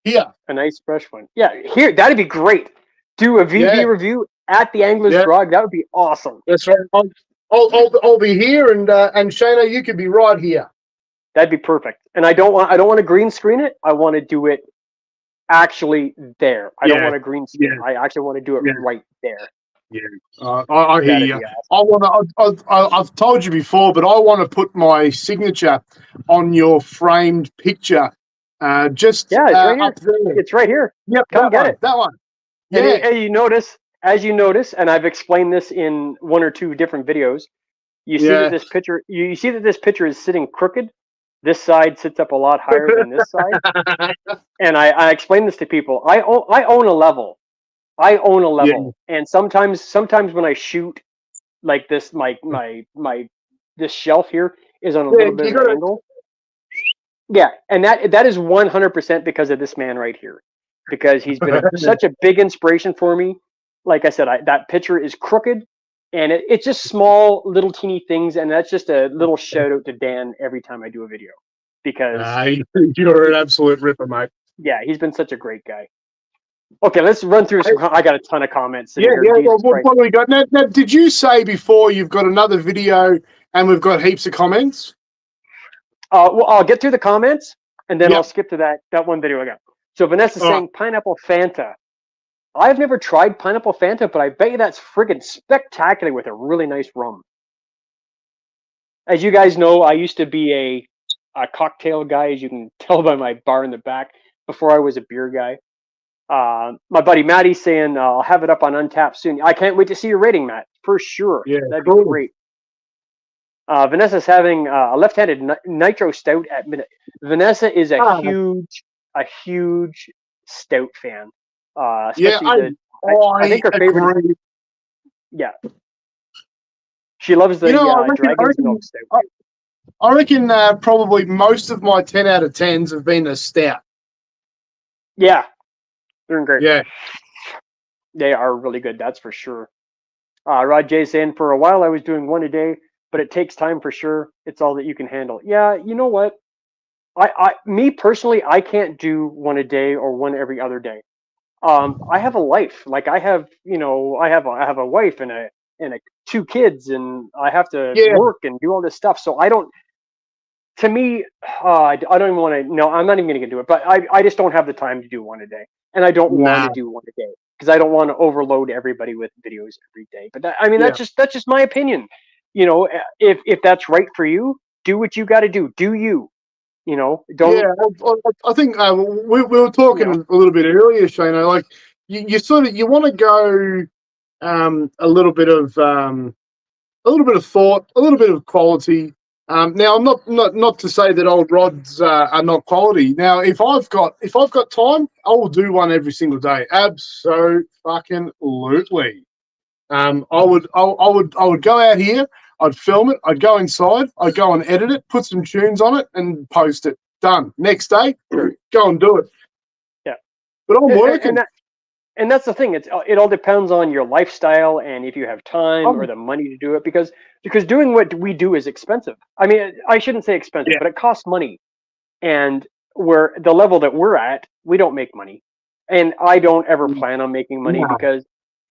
Here. A nice fresh one. Yeah, here. That'd be great. Do a VB review at the Anglers Grog. That would be awesome. That's right. I'll be here, and Shana, you could be right here. That'd be perfect. And I don't want to green screen it. I want to do it actually there. I don't want to green screen. I actually want to do it right there. Yeah, I hear you. Awesome. I've told you before, but I want to put my signature on your framed picture. It's right here. Up there. It's right here. Yep, come get it. That one. Yeah. And as you notice, and I've explained this in one or two different videos, you see that this picture. You see that this picture is sitting crooked. This side sits up a lot higher than this side. And I explain this to people. I own a level. And sometimes when I shoot like this, my this shelf here is on a little bit of an angle. Yeah, and that is 100% because of this man right here, because he's been such a big inspiration for me. Like I said, that picture is crooked, and it's just small, little teeny things, and that's just a little shout out to Dan every time I do a video, because you're an absolute ripper, mate. Yeah, he's been such a great guy. Okay, let's run through some. I got a ton of comments. Well, what do we got? Now, did you say before you've got another video and we've got heaps of comments? Well, I'll get through the comments, and then I'll skip to that one video I got. So Vanessa's saying pineapple Fanta. I've never tried pineapple Fanta, but I bet you that's friggin' spectacular with a really nice rum. As you guys know, I used to be a cocktail guy, as you can tell by my bar in the back, before I was a beer guy. My buddy Matty's saying I'll have it up on Untapped soon. I can't wait to see your rating, Matt, for sure. Yeah, that'd be great. Vanessa's having a left-handed nitro stout at midnight. Vanessa is a huge stout fan. I think her favorite. Yeah, she loves the Dragon's Milk stout. I reckon probably most of my 10 out of 10s have been a stout. Yeah, they're great. Yeah, they are really good. That's for sure. Rod J saying, for a while I was doing one a day, but it takes time for sure. It's all that you can handle. Yeah, you know what? Me personally, I can't do one a day or one every other day. I have a life. Like I have a wife and a two kids, and I have to work and do all this stuff. So I don't. To me, I don't even want to. No, I'm not even going to get into it. But I just don't have the time to do one a day, and I don't want to do one a day because I don't want to overload everybody with videos every day. But that's just my opinion. You know, if that's right for you, do what you got to do. Do you? You know, don't. Yeah, I think we were talking a little bit earlier, Shane. Like you want to go a little bit of thought, a little bit of quality. Now, I'm not to say that old rods are not quality. Now, if I've got time, I will do one every single day. Absolutely. I would go out here. I'd film it. I'd go inside. I'd go and edit it, put some tunes on it, and post it. Done. Next day, go and do it. Yeah. But I'm working. And that's the thing. It all depends on your lifestyle and if you have time or the money to do it. Because doing what we do is expensive. I mean, I shouldn't say expensive, but it costs money. And we're the level that we're at, we don't make money. And I don't ever plan on making money because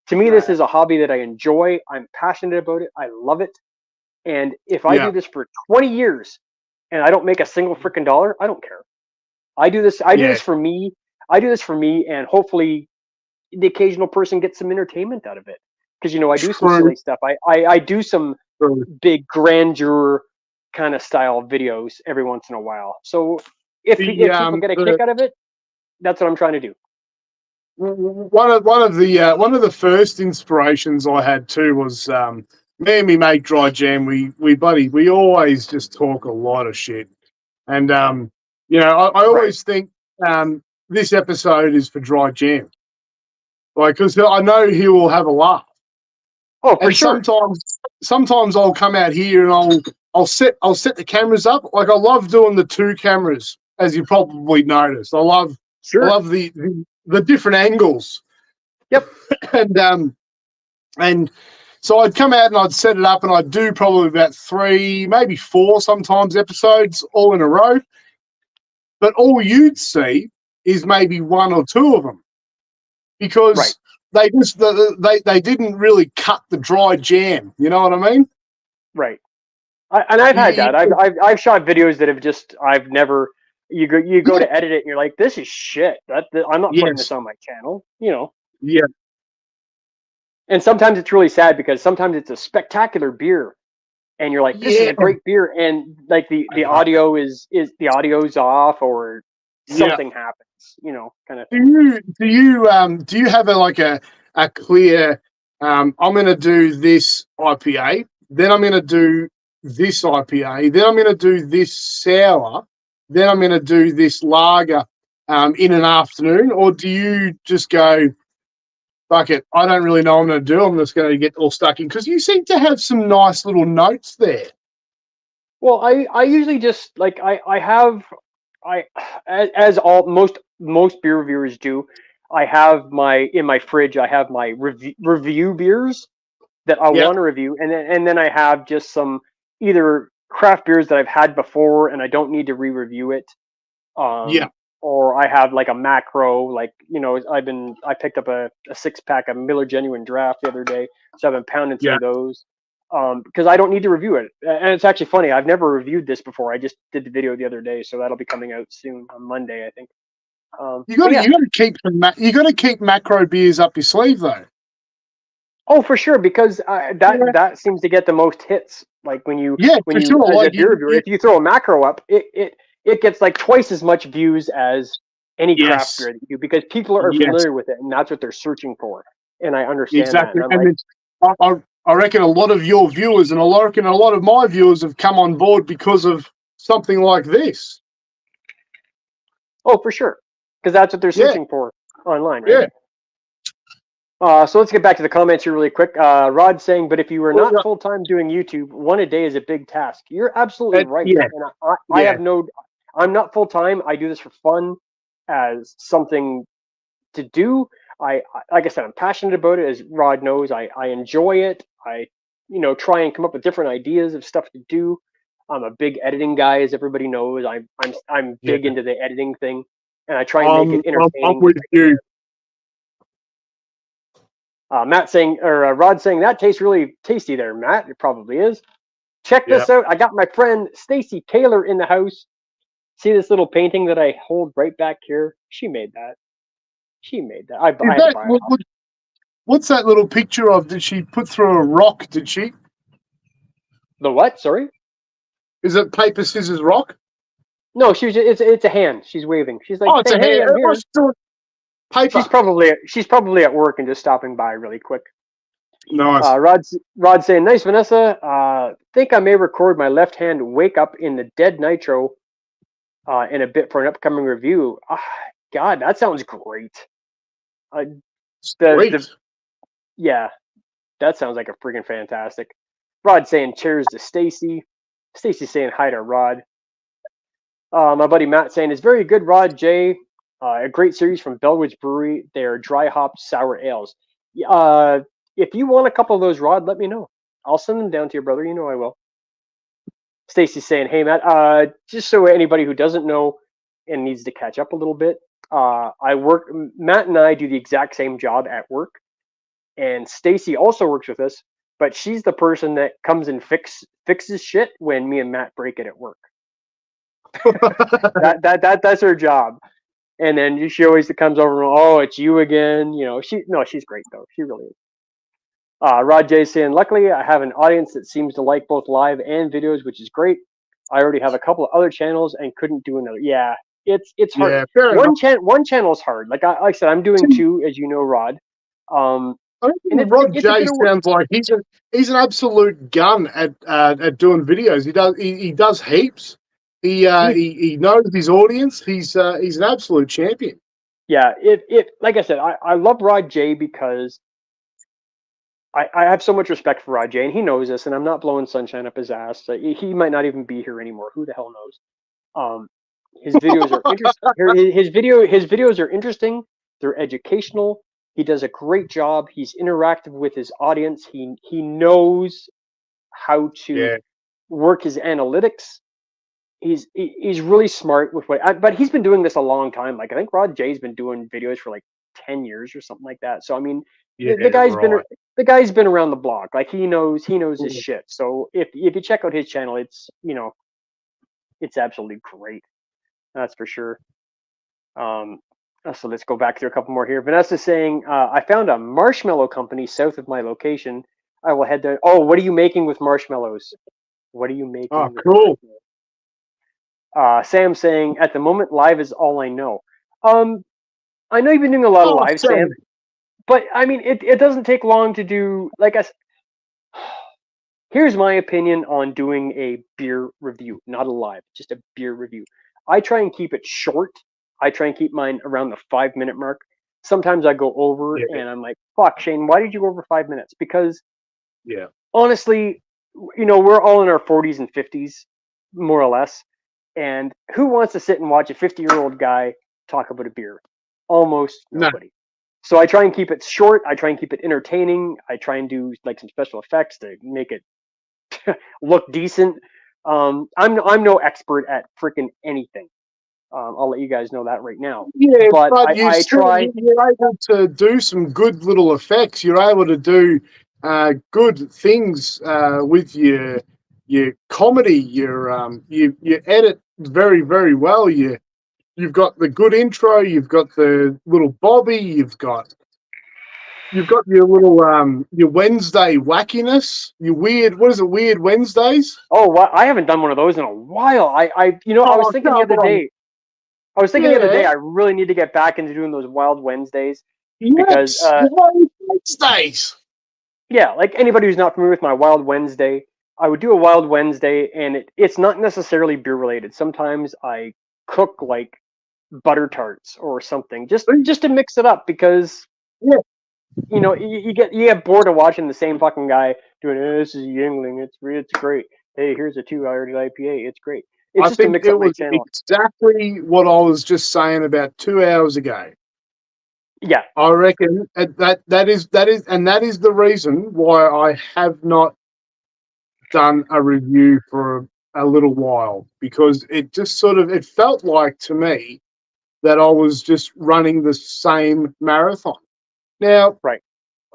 To me, this is a hobby that I enjoy. I'm passionate about it. I love it. And if I do this for 20 years and I don't make a single freaking dollar, I don't care. I do this. I do this for me. I do this for me, and hopefully, the occasional person gets some entertainment out of it. Because I do some silly stuff. I do some big grandeur kind of style videos every once in a while. So if people get a kick out of it, that's what I'm trying to do. One of the first inspirations I had too was me and me mate Dry Jam. We always just talk a lot of shit, and I always think this episode is for Dry Jam, like because I know he will have a laugh. Oh, for sure. Sometimes I'll come out here and I'll set the cameras up. Like I love doing the two cameras, as you probably noticed. I love the different angles. Yep. and so I'd come out and I'd set it up and I'd do probably about 3, maybe 4 sometimes episodes all in a row. But all you'd see is maybe 1 or 2 of them because they didn't really cut the Dry Jam. You know what I mean? Right. And I've had that. I've shot videos that have just I've never. You go to edit it and you're like, this is shit. I'm not putting this on my channel. Yeah. And sometimes it's really sad because sometimes it's a spectacular beer, and you're like, this is a great beer, and like the audio is the audio's off or something happens. Kind of. Do you have a clear? I'm going to do this IPA, then I'm going to do this IPA, then I'm going to do this sour, then I'm going to do this lager in an afternoon, or do you just go, fuck it, I don't really know what I'm going to do, I'm just going to get all stuck in? Because you seem to have some nice little notes there. Well, I usually just like as most beer reviewers do, I have in my fridge I have my review beers that I want to review, and then I have just some either craft beers that I've had before and I don't need to re-review it. Or I have like a macro, like I picked up a 6-pack of Miller Genuine Draft the other day, so I've been pounding through those because I don't need to review it. And it's actually funny, I've never reviewed this before. I just did the video the other day, so that'll be coming out soon on Monday, I think. You got to keep macro beers up your sleeve though. Oh, for sure, because that seems to get the most hits. Like when you as a beer reviewer, if you throw a macro up, it gets like twice as much views as any craft beer that you do because people are familiar with it and that's what they're searching for. And I understand that. And I reckon a lot of your viewers and I reckon a lot of my viewers have come on board because of something like this. Oh, for sure, because that's what they're searching for online, right? So let's get back to the comments here really quick. Rod saying, but if you were not full-time doing YouTube, 1 a day is a big task. You're absolutely right. And I'm not full-time. I do this for fun as something to do. Like I said, I'm passionate about it. As Rod knows, I enjoy it. I, try and come up with different ideas of stuff to do. I'm a big editing guy, as everybody knows. I'm big into the editing thing, and I try and make it entertaining. I'm with you. Rod saying that tastes really tasty there, Matt. It probably is. Check this out. I got my friend Stacy Taylor in the house. See this little painting that I hold right back here? She made that. What's that little picture of? Did she put through a rock? Did she? The what? Sorry. Is it paper, scissors, rock? No, it's a hand. She's waving. She's like, it's a hand. Paper. She's probably at work and just stopping by really quick. Nice. Rod saying, nice, Vanessa. Think I may record my left hand wake up in the Dead Nitro in a bit for an upcoming review. God, that sounds great. That sounds like a freaking fantastic. Rod saying cheers to Stacy. Stacy saying hi to Rod. My buddy Matt saying it's very good, Rod J. A great series from Bellwoods Brewery. They are dry hopped sour ales. If you want a couple of those, Rod, let me know. I'll send them down to your brother. You know I will. Stacy's saying, hey, Matt, just so anybody who doesn't know and needs to catch up a little bit, Matt and I do the exact same job at work. and Stacy also works with us, but she's the person that comes and fixes shit when me and Matt break it at work. That's her job. And then she always comes over and, oh, it's you again. You know, she's great though. She really is. Rod J saying, luckily I have an audience that seems to like both live and videos, which is great. I already have a couple of other channels and couldn't do another. Yeah, it's hard. Yeah, fair One channel is hard. Like I said, I'm doing two, as you know, Rod. I think Rod J sounds like he's an absolute gun at doing videos. He does heaps. He knows his audience. He's an absolute champion. Yeah, it like I said, I love Rod J because I have so much respect for Rod J, and he knows this, and I'm not blowing sunshine up his ass. He might not even be here anymore. Who the hell knows? His videos are interesting. His videos are interesting. They're educational. He does a great job. He's interactive with his audience. He knows how to work his analytics. He's really smart with but he's been doing this a long time. Like I think Rod J's been doing videos for like 10 years or something like that. So I mean, the guy's been around the block. Like he knows his shit. So if you check out his channel, it's it's absolutely great. That's for sure. So let's go back through a couple more here. Vanessa's saying, I found a marshmallow company south of my location. I will head there. Oh, what are you making with marshmallows? What are you making? Oh, cool. Sam saying, at the moment, live is all I know. I know you've been doing a lot of live, Sam. But I mean, it doesn't take long to do. Here's my opinion on doing a beer review, not a live, just a beer review. I try and keep it short. I try and keep mine around the 5-minute mark. Sometimes I go over and I'm like, fuck, Shane, why did you go over 5 minutes? Because honestly, we're all in our 40s and 50s, more or less. And who wants to sit and watch a 50-year-old guy talk about a beer? Almost nobody. So I try and keep it short. I try and keep it entertaining. I try and do like some special effects to make it look decent. I'm no expert at freaking anything. I'll let you guys know that right now. Yeah, but I try. You're able to do some good little effects. You're able to do good things with your comedy. You edit very, very well. You've got the good intro. You've got the little Bobby. You've got your little your Wednesday wackiness. Your weird. What is it? Weird Wednesdays. Oh, I haven't done one of those in a while. I was thinking the other day. I was thinking the other day, I really need to get back into doing those Wild Wednesdays. Because Wednesdays. Yeah, like anybody who's not familiar with my Wild Wednesday, I would do a Wild Wednesday, and it's not necessarily beer related. Sometimes I cook like butter tarts or something, just to mix it up, because you get bored of watching the same fucking guy doing this is Yingling. It's great. Hey, here's a 2-hour IPA. It's great. It's just to mix up my channel. Exactly what I was just saying about 2 hours ago. Yeah, I reckon that is the reason why I have not done a review for a little while, because it just it felt like to me that I was just running the same marathon. Now, right.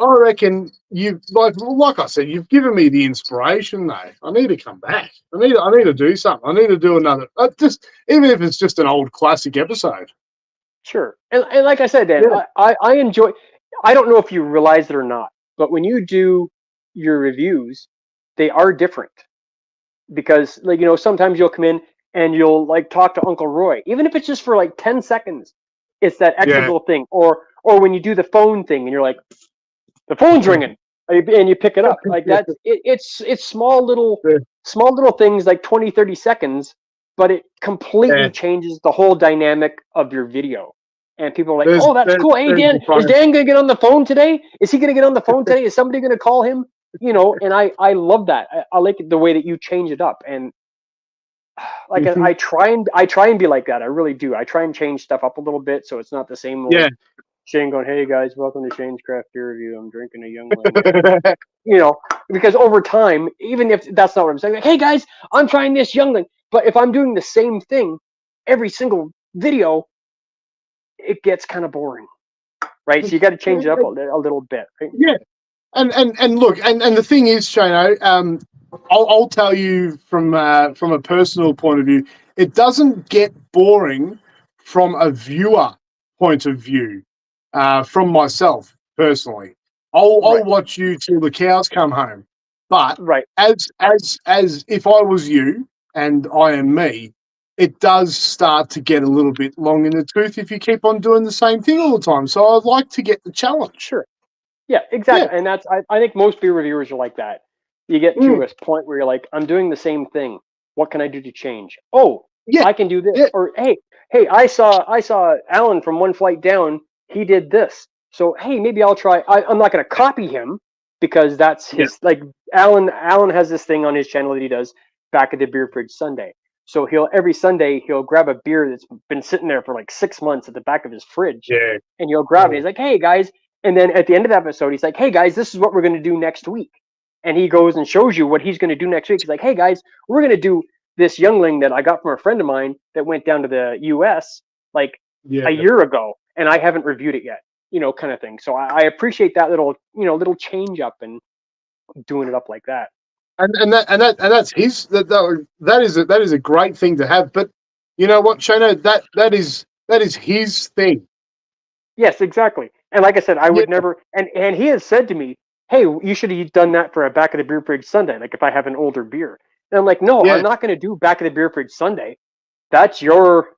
I reckon you've like I said, you've given me the inspiration though. I need to come back. I need to do something. I need to do another, just even if it's just an old classic episode. Sure. And like I said, Dan, I enjoy, I don't know if you realize it or not, but when you do your reviews, they are different. Because sometimes you'll come in and you'll like talk to Uncle Roy, even if it's just for like 10 seconds. It's that extra little thing. Or when you do the phone thing and you're like, the phone's ringing, and you pick it up. Like that. It's small little things, like 20, 30 seconds, but it completely changes the whole dynamic of your video. And people are like, oh, that's cool. Hey, Dan, is Dan going to get on the phone today? Is he going to get on the phone today? Is somebody going to call him? And I love that. I like the way that you change it up. And like I try and be like that. I really do. I try and change stuff up a little bit so it's not the same old Shane going, hey guys, welcome to Shane's Craft Beer Review. I'm drinking a Youngling. Because over time, even if that's not what I'm saying, like, hey guys, I'm trying this Youngling. But if I'm doing the same thing every single video, it gets kind of boring, right? So you got to change it up a little bit, right? Yeah, And look, and the thing is, Shano, I'll tell you from a personal point of view, it doesn't get boring from a viewer point of view. From myself personally, I'll watch you till the cows come home. But Right. as if I was you and I am me, it does start to get a little bit long in the tooth if you keep on doing the same thing all the time. So I'd like to get the challenge. Sure. Yeah, exactly. And that's I think most beer reviewers are like that. You get to a point where you're like, I'm doing the same thing. What can I do to change? Oh, Yeah. I can do this. Yeah. Or hey, I saw Alan from One Flight Down. He did this. So hey, maybe I'll try. I'm not going to copy him because that's his like Alan has this thing on his channel that he does back at the beer fridge Sunday. So every Sunday he'll grab a beer that's been sitting there for like 6 months at the back of his fridge. Yeah. And he'll grab it. He's like, hey guys. And then at the end of the episode, he's like, hey guys, this is what we're going to do next week. And he goes and shows you what he's going to do next week. He's like, hey guys, we're going to do this youngling that I got from a friend of mine that went down to the US like a year ago. And I haven't reviewed it yet, kind of thing. So I appreciate that little change up and doing it up like that. And that's his, that is a great thing to have. But you know what, Shano, that is his thing. Yes, exactly. And like I said, I would never, and he has said to me, hey, you should have done that for a Back of the Beer Fridge Sunday, like if I have an older beer. And I'm like, no, I'm not going to do Back of the Beer Fridge Sunday. That's your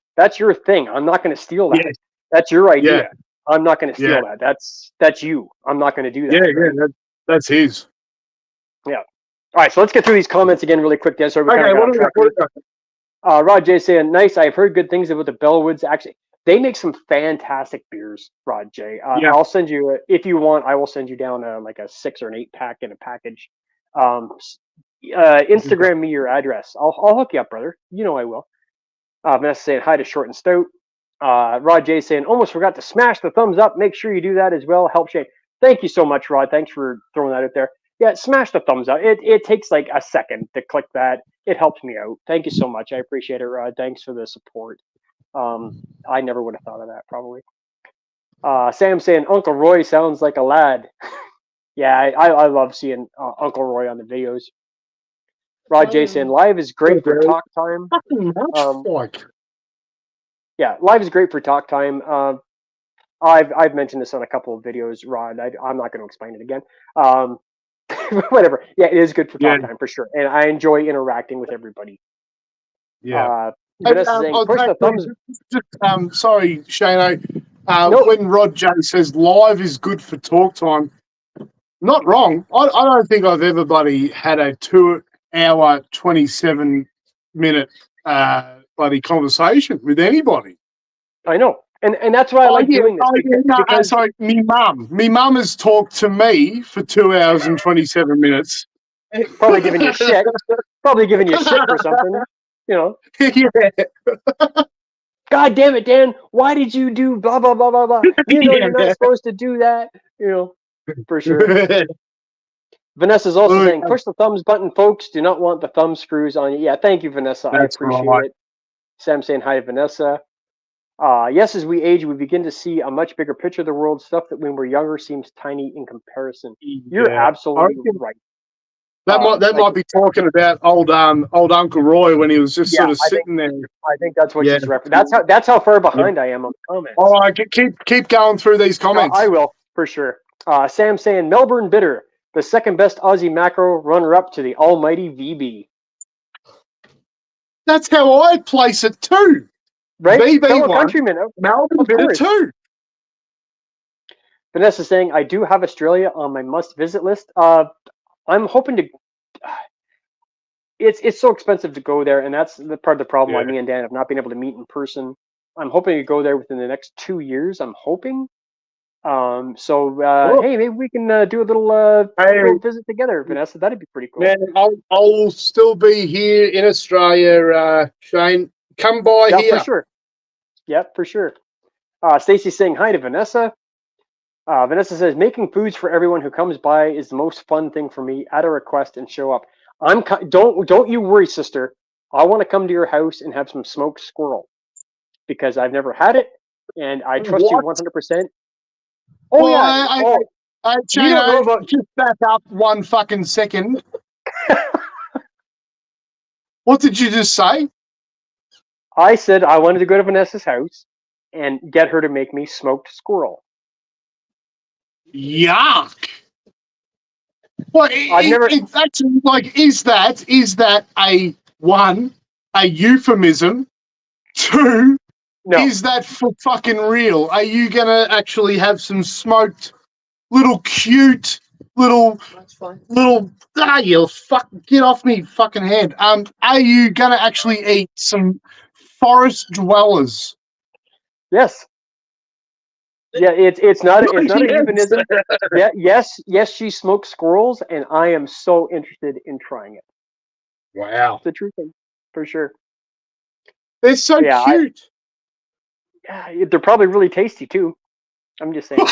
thing. I'm not going to steal that. Yes. That's your idea. I'm not going to steal that. That's you. I'm not going to do that. That's his. Yeah. All right, so let's get through these comments again really quick. What Rod J saying, nice. I've heard good things about the Bellwoods. Actually, they make some fantastic beers, Rod J. I'll send you, if you want, I will send you down like a 6 or an 8 pack in a package. Instagram me your address. I'll hook you up, brother. You know I will. Vanessa saying hi to Short and Stout. Rod J saying, almost forgot to smash the thumbs up. Make sure you do that as well. Help Shane. Thank you so much, Rod. Thanks for throwing that out there. Yeah, smash the thumbs up. It takes like a second to click that. It helps me out. Thank you so much. I appreciate it, Rod. Thanks for the support. I never would have thought of that, probably. Sam saying, Uncle Roy sounds like a lad. Yeah, I love seeing Uncle Roy on the videos. Rod J saying, live is great for talk time. Yeah, live is great for talk time. I've mentioned this on a couple of videos, Rod. I'm not going to explain it again. Whatever. Yeah, it is good for talk time for sure, and I enjoy interacting with everybody. Yeah. Vanessa saying, push the thumbs. Sorry, Shano. Nope. When Rod J says live is good for talk time, not wrong. I don't think I've ever had a 2-hour, 27-minute bloody conversation with anybody. I know. And that's why I like doing this. Because sorry, me mum has talked to me for 2 hours and 27 minutes. Probably giving you shit. Probably giving you shit for something. Yeah. God damn it, Dan! Why did you do blah blah blah blah blah? You're not supposed to do that. For sure. Vanessa's also saying, push the thumbs button, folks. Do not want the thumb screws on you. Yeah, thank you, Vanessa. That's I appreciate right. it. Sam saying hi to Vanessa. Yes, as we age, we begin to see a much bigger picture of the world. Stuff that when we're younger seems tiny in comparison. You're absolutely right. That might be talking about old Uncle Roy when he was just sort of sitting there. I think that's what she's referencing. That's how far behind I am on the comments. All right, keep going through these comments. I will for sure. Sam saying Melbourne Bitter, the second best Aussie macro, runner-up to the almighty VB. That's how I place it too. Right? VB1, countryman. Melbourne Bitter 2. Vanessa saying, I do have Australia on my must-visit list. I'm hoping to. It's so expensive to go there, and that's the part of the problem why me and Dan have not been able to meet in person. I'm hoping to go there within the next 2 years. I'm hoping. Hey, maybe we can do a little visit together, Vanessa. That'd be pretty cool. Man, I'll still be here in Australia, Shane. Come by here. For sure. Yep, for sure. Stacy's saying hi to Vanessa. Vanessa says, making foods for everyone who comes by is the most fun thing for me. Add a request and show up. Don't you worry, sister. I want to come to your house and have some smoked squirrel because I've never had it, and I trust you 100%. Oh, You don't know about. Just back up 1 fucking second. What did you just say? I said I wanted to go to Vanessa's house and get her to make me smoked squirrel. Yuck. Well, it's actually like, is that a euphemism? 2, No, is that for fucking real? Are you gonna actually have some smoked little cute little you fuck, get off me fucking hand. Are you gonna actually eat some forest dwellers? yes, yeah. It's not a Yes. euphemism. Yeah, yes. She smokes squirrels, and I am so interested in trying it. Wow. It's the true thing, for sure. They're so Yeah, cute. they're probably really tasty too. I'm just saying.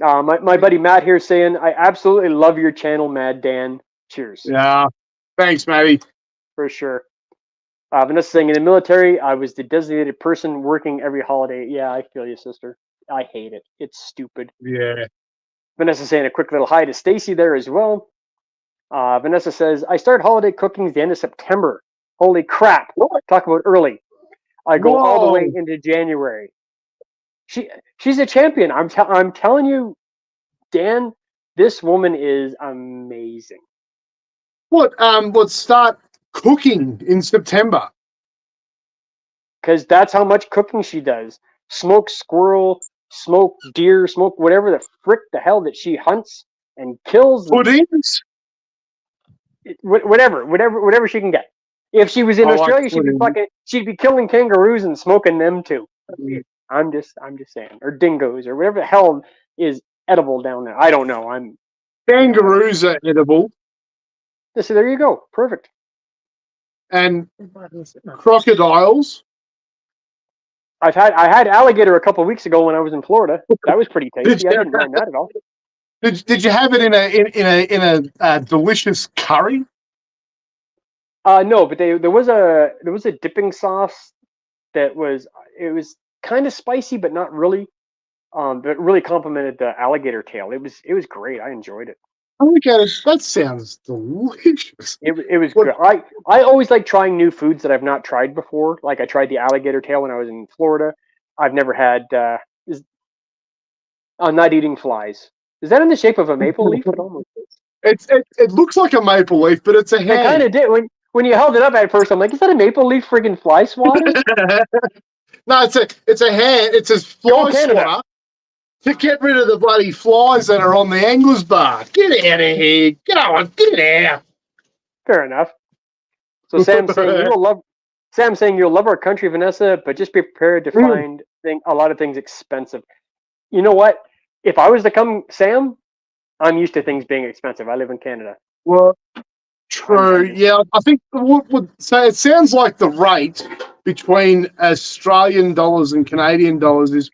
My buddy Matt here saying, I absolutely love your channel, Mad Dan. Cheers. Yeah. Thanks, Matty. For sure. Vanessa saying, in the military, I was the designated person working every holiday. Yeah, I feel you, sister. I hate it. It's stupid. Yeah. Vanessa saying a quick little hi to Stacy there as well. Vanessa says, I start holiday cooking at the end of September. Holy crap. Talk about early. I go all the way into January. She's a champion. I'm telling you, Dan, this woman is amazing. Let's start cooking in September. Because that's how much cooking she does. Smoked squirrel, smoked deer, smoked whatever the frick the hell that she hunts and kills. Puddings? Whatever she can get. If she was in Australia, she'd be killing kangaroos and smoking them too. I'm just saying, or dingoes, or whatever the hell is edible down there. I don't know. Kangaroos are edible. So there you go. Perfect. And crocodiles. I had alligator a couple of weeks ago when I was in Florida. That was pretty tasty. I didn't mind that at all. Did you have it in a delicious curry? No, but there was a dipping sauce that was kind of spicy, but not really. But really complemented the alligator tail. It was great. I enjoyed it. Alligator, that sounds delicious. It was good. I always like trying new foods that I've not tried before. Like I tried the alligator tail when I was in Florida. I've never had. I'm not eating flies. Is that in the shape of a maple leaf? It almost is. It looks like a maple leaf, but it's a hand. I kind of did when you held it up at first. I'm like, is that a maple leaf friggin' fly swatter? No, it's a hand. It's a fly swatter to get rid of the bloody flies that are on the angler's bar. Get out of here! Go on, get out. Fair enough. So Sam's saying you'll love our country, Vanessa, but just be prepared to find a lot of things expensive. You know what? If I was to come, Sam, I'm used to things being expensive. I live in Canada. Well, true. Yeah, I think so. It sounds like the rate between Australian dollars and Canadian dollars is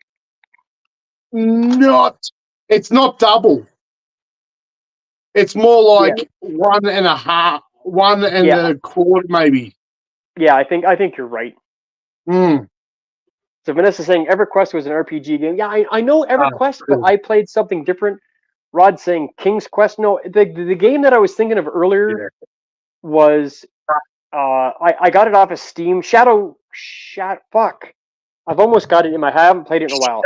not. It's not double. It's more like 1.5, 1.25, maybe. Yeah, I think you're right. So Vanessa's saying EverQuest was an RPG game. Yeah, I know EverQuest, but I played something different. Rod saying King's Quest. No, the game that I was thinking of earlier was I got it off of Steam. Fuck. I've almost got it in my. I haven't played it in a while.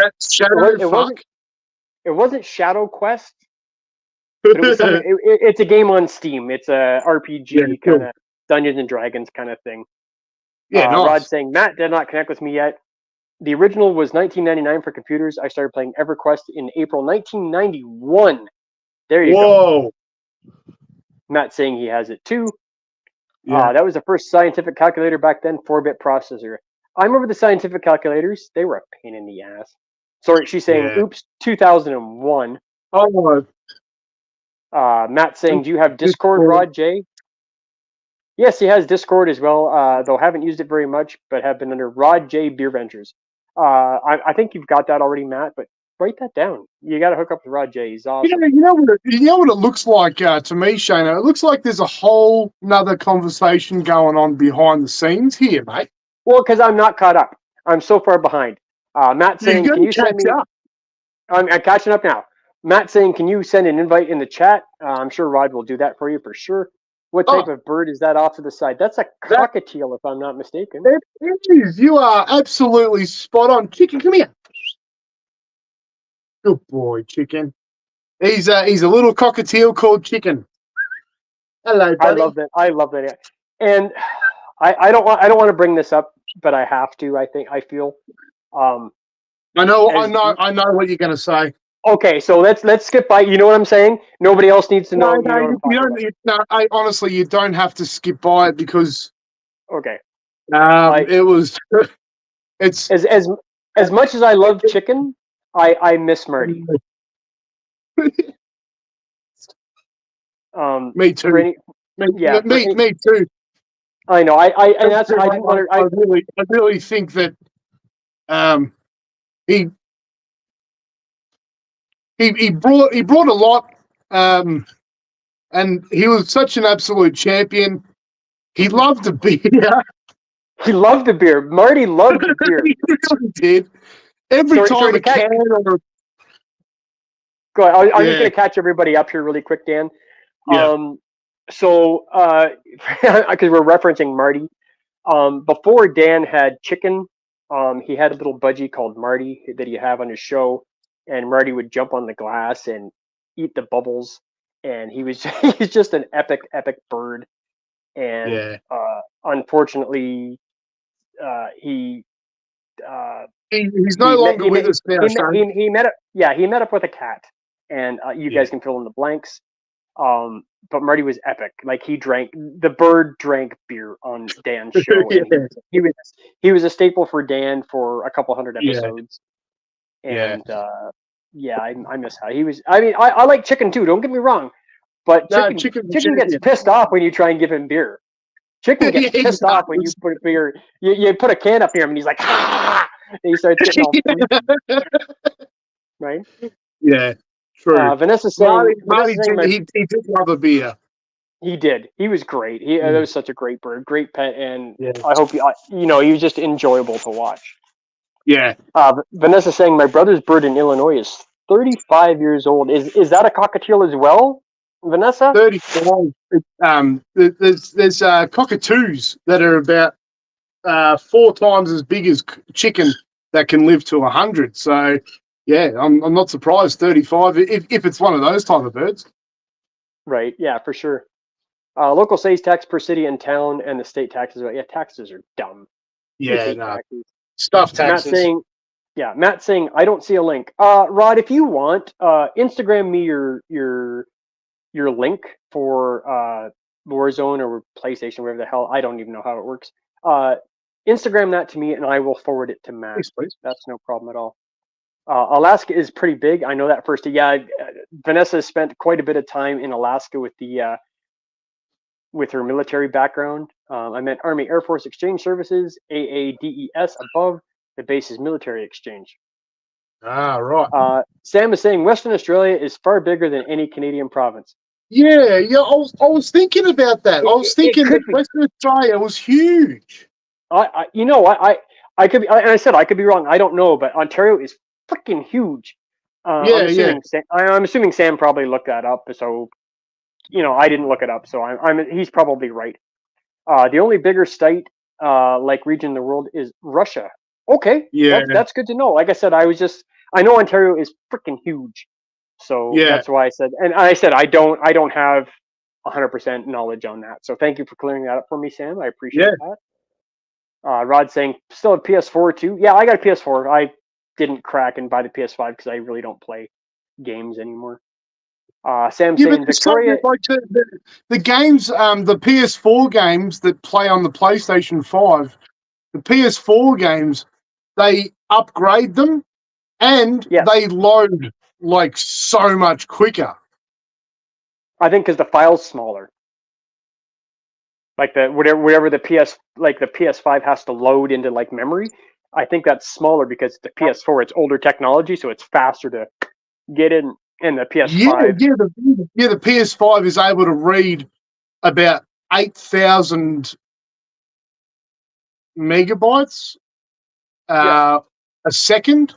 It wasn't Shadow Quest. But it's a game on Steam. It's a RPG kind of Dungeons and Dragons kind of thing. Yeah, nice. Rod saying Matt did not connect with me yet. The original was 1999 for computers. I started playing EverQuest in April 1991. There you go. Matt saying he has it too. Yeah. That was the first scientific calculator back then, 4-bit processor. I remember the scientific calculators. They were a pain in the ass. Sorry, she's saying, oops, 2001. Oh, Matt saying, do you have Discord, Rod J? Yes, he has Discord as well, though haven't used it very much, but have been under Rod J Beer Ventures. I think you've got that already, Matt, but write that down. You got to hook up with Rod J. He's awesome. You know what it looks like to me, Shana? It looks like there's a whole nother conversation going on behind the scenes here, mate. Well, because I'm not caught up. I'm so far behind. Matt saying, can you send me? I'm catching up now. Matt saying, can you send an invite in the chat? I'm sure Rod will do that for you for sure. What type Oh, of bird is that off to the side? That's a that, cockatiel, if I'm not mistaken. that is. You are absolutely spot on. Chicken, come here. Good boy, Chicken. He's a little cockatiel called Chicken. Hello, I buddy. love that. I love that. And I don't want to bring this up, but I have to. I feel. Um, I know as, what you're going to say. okay, so let's skip by. You know what I'm saying? Nobody else needs to know. You know what I'm You talking don't. Honestly, you don't have to skip by it because about. Okay. Like it was. It's as much as I love chicken, I miss Marty. Me too. For any, yeah, for any, Me too. I know. And that's I didn't want to. I really think that he brought a lot, and he was such an absolute champion. He loved the beer. He loved the beer. Marty loved the beer. He really did. Every time a can or go ahead. I'm just going to catch everybody up here really quick, Dan. Yeah. So because we're referencing Marty, before Dan had chicken, he had a little budgie called Marty that he have on his show, and Marty would jump on the glass and eat the bubbles, and he's just an epic bird, and unfortunately, he he's no longer with us now. he met up with a cat, and you guys can fill in the blanks. But Marty was epic. Like the bird drank beer on Dan's show. And he was a staple for Dan for a couple hundred episodes. And I miss how he was. I mean, I like chicken too. Don't get me wrong, but chicken gets pissed off when you try and give him beer. Chicken gets pissed off when you put beer. You put a can up here and he's like, ah! And he starts getting all right. Yeah. True. Vanessa saying, he did love a beer. He did. He was great. That was such a great bird, great pet, and I hope he was just enjoyable to watch. Yeah. Vanessa saying, my brother's bird in Illinois is 35 years old. Is that a cockatiel as well, Vanessa? 35. There's cockatoos that are about 4 times as big as chicken that can live to 100. So. Yeah, I'm not surprised. 35, if it's one of those type of birds. Right. Yeah, for sure. Local sales tax per city and town, and the state taxes. Yeah, taxes are dumb. Yeah, no. Stuff taxes. Matt saying, I don't see a link. Rod, if you want, Instagram me your link for Warzone or PlayStation, whatever the hell. I don't even know how it works. Instagram that to me, and I will forward it to Matt. Please. That's no problem at all. Alaska is pretty big. I know that first. Yeah, Vanessa spent quite a bit of time in Alaska with her military background. I meant Army Air Force Exchange Services, AADES above. The base is military exchange. Ah, right. Sam is saying Western Australia is far bigger than any Canadian province. Yeah. I was thinking about that. I was thinking that Western Australia was huge. I could be, and I said I could be wrong. I don't know, but Ontario is freaking huge. I'm assuming Sam probably looked that up. So, I didn't look it up. So he's probably right. The only bigger state, region in the world is Russia. Okay. Yeah. That's good to know. Like I said, I know Ontario is freaking huge. So that's why I said, and I said, I don't have 100% knowledge on that. So thank you for clearing that up for me, Sam. I appreciate that. Rod saying, still a PS4 too. Yeah, I got a PS4. I didn't crack and buy the PS5 because I really don't play games anymore. Sam saying Victoria. Like the games, the PS4 games that play on the PlayStation 5, the PS4 games, they upgrade them and they load like so much quicker. I think because the file's smaller. Like whatever the PS5 has to load into like memory. I think that's smaller because the PS4, it's older technology, so it's faster to get in the PS5. The PS5 is able to read about 8,000 megabytes a second.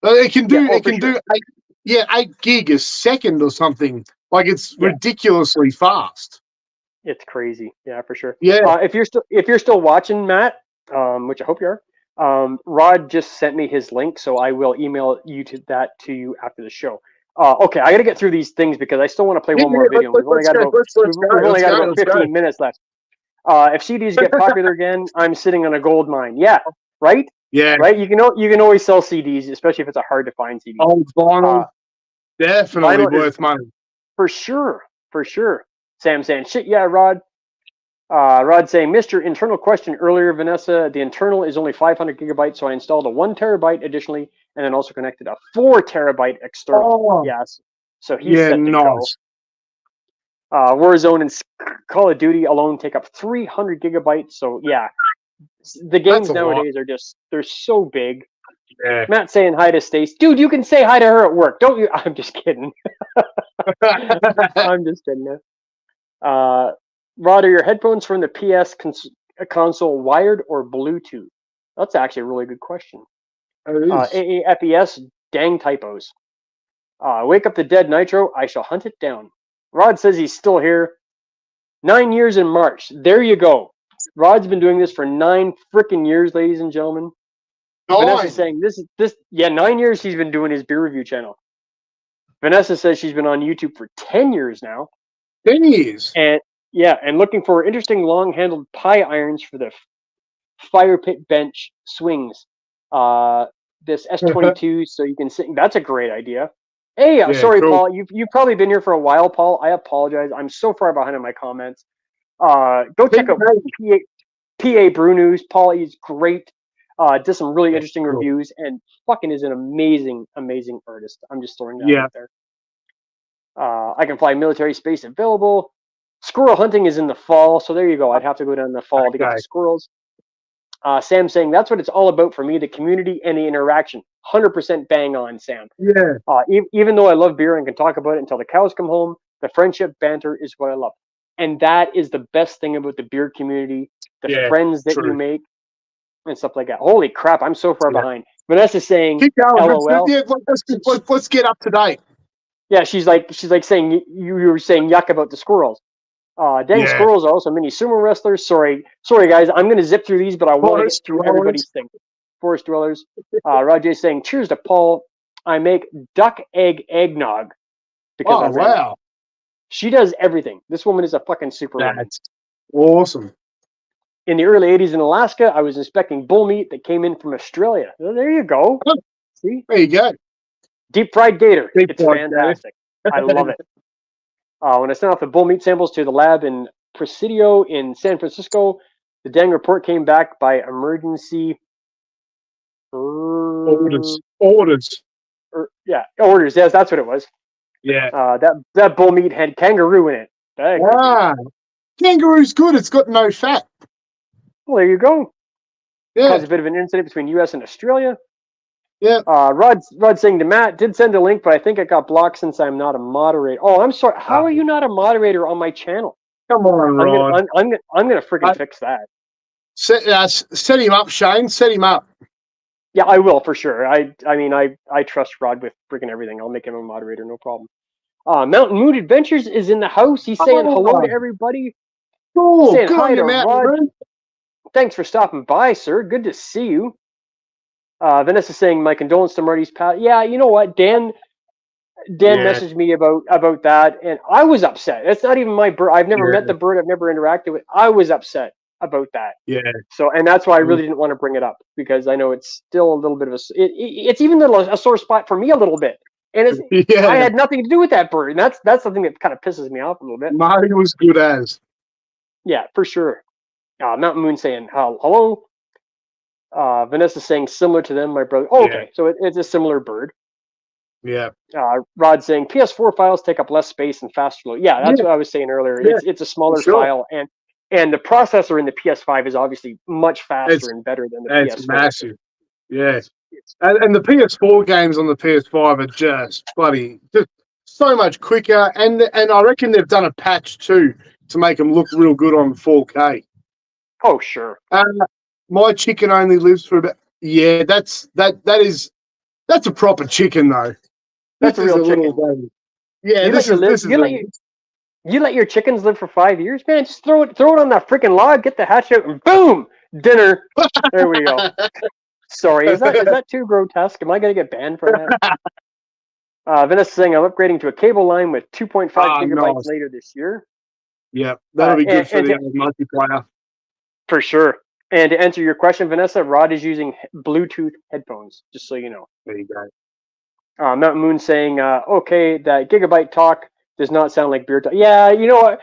It can do. Yeah, It can do. 8 gig a second or something. Like it's Yeah. ridiculously fast. It's crazy. Yeah, for sure. Yeah. If you're still watching, Matt, which I hope you are, Rod just sent me his link, so I will email that to you after the show. Okay, I got to get through these things because I still want to play one more video. We've only got about 15 minutes left. If CDs get popular again, I'm sitting on a gold mine. Yeah, right. Yeah. Right. You can always sell CDs, especially if it's a hard to find CD. Old vinyl, definitely vinyl worth money. For sure. Sam saying, shit, yeah, Rod. Rod saying, Mr. Internal question earlier, Vanessa. The internal is only 500 gigabytes, so I installed a 1 terabyte additionally, and then also connected a 4 terabyte external. Oh. Yes. So he's set to go. Warzone and Call of Duty alone take up 300 gigabytes. So yeah, the games nowadays are they're so big. Yeah. Matt saying hi to Stace. Dude, you can say hi to her at work, don't you? I'm just kidding. I'm just kidding. Rod, are your headphones from the PS console wired or Bluetooth? That's actually a really good question. AAFES, dang typos. Wake up the dead Nitro. I shall hunt it down. Rod says he's still here. 9 years in March. There you go. Rod's been doing this for 9 freaking years, ladies and gentlemen. Vanessa's saying 9 years he's been doing his beer review channel. Vanessa says she's been on YouTube for 10 years now. 10 years. And looking for interesting long-handled pie irons for the fire pit bench swings. This S22, so you can sing. That's a great idea. Hey, sorry, cool. Paul. You've probably been here for a while, Paul. I apologize. I'm so far behind in my comments. Go check out PA Brew News. Paul, he's great. Does some really interesting reviews and fucking is an amazing, amazing artist. I'm just throwing that out there. I can fly military space available. Squirrel hunting is in the fall, so there you go. I'd have to go down in the fall to get the squirrels. Sam saying that's what it's all about for me, the community and the interaction. 100% bang on, Sam. Yeah. Even though I love beer and can talk about it until the cows come home, the friendship banter is what I love. And that is the best thing about the beer community, the friends that you make and stuff like that. Holy crap, I'm so far behind. Vanessa's saying, keep going. LOL. Let's get up to date. Yeah, she's like saying, you were saying yuck about the squirrels. Squirrels are also mini sumo wrestlers. Sorry, guys. I'm going to zip through these, but I want to get through everybody's thing. Forest dwellers. Rajay's saying, cheers to Paul. I make duck egg eggnog. Because wow. She does everything. This woman is a fucking superwoman. That's awesome. In the early 80s in Alaska, I was inspecting bull meat that came in from Australia. Well, there you go. Oh, see? There you go. Deep fried gator. It's fantastic. I love it. When I sent off the bull meat samples to the lab in Presidio in San Francisco, the dang report came back by emergency orders. Orders. Yes, that's what it was. Yeah. That bull meat had kangaroo in it. Wow. Kangaroo's good. It's got no fat. Well, there you go. Yeah. Caused a bit of an incident between U.S. and Australia. Yeah. Rod saying to Matt, did send a link, but I think it got blocked since I'm not a moderator. Oh, I'm sorry. How are you not a moderator on my channel? Come on, Rod. I'm gonna freaking fix that. Set him up, Shane. Set him up. Yeah, I will for sure. I trust Rod with freaking everything. I'll make him a moderator, no problem. Mountain Moon Adventures is in the house. He's saying hello to everybody. Cool. Saying Good hi to Rod. Moon. Thanks for stopping by, sir. Good to see you. Vanessa saying my condolences to Marty's pal. Yeah, you know what? Dan messaged me about that, and I was upset. It's not even my bird. I've never met the bird. I've never interacted with. I was upset about that. Yeah. So, and that's why I really didn't want to bring it up because I know it's still a little bit of it's even a sore spot for me a little bit, and I had nothing to do with that bird, and that's something that kind of pisses me off a little bit. Marty was good as. Yeah, for sure. Mountain Moon saying hello. Vanessa saying similar to them, my brother. Oh, okay, so it's a similar bird. Yeah. Rod saying PS4 files take up less space and faster load. Yeah, that's what I was saying earlier. Yeah. It's a smaller file, and the processor in the PS5 is obviously much faster and better than the PS4. It's massive. Yeah. And the PS4 games on the PS5 are just so much quicker, and I reckon they've done a patch too to make them look real good on 4K. Oh, sure. My chicken only lives for about that is That's a proper chicken, though. That's a This is real chicken. little baby. Yeah, You this let your is you let your chickens live for 5 years, man. Just throw it on that freaking log, get the hatch out, and boom, dinner. There we go. Sorry, is that too grotesque? Am I gonna get banned from that? Vanessa saying I'm upgrading to a cable line with 2.5 gigabytes nice. later this year. Yeah, that'll be good for and the multiplayer. For sure. And to answer your question, Vanessa, Rod is using Bluetooth headphones, just so you know. There you go. Mountain Moon saying, okay, that gigabyte talk does not sound like beer talk. Yeah, you know what?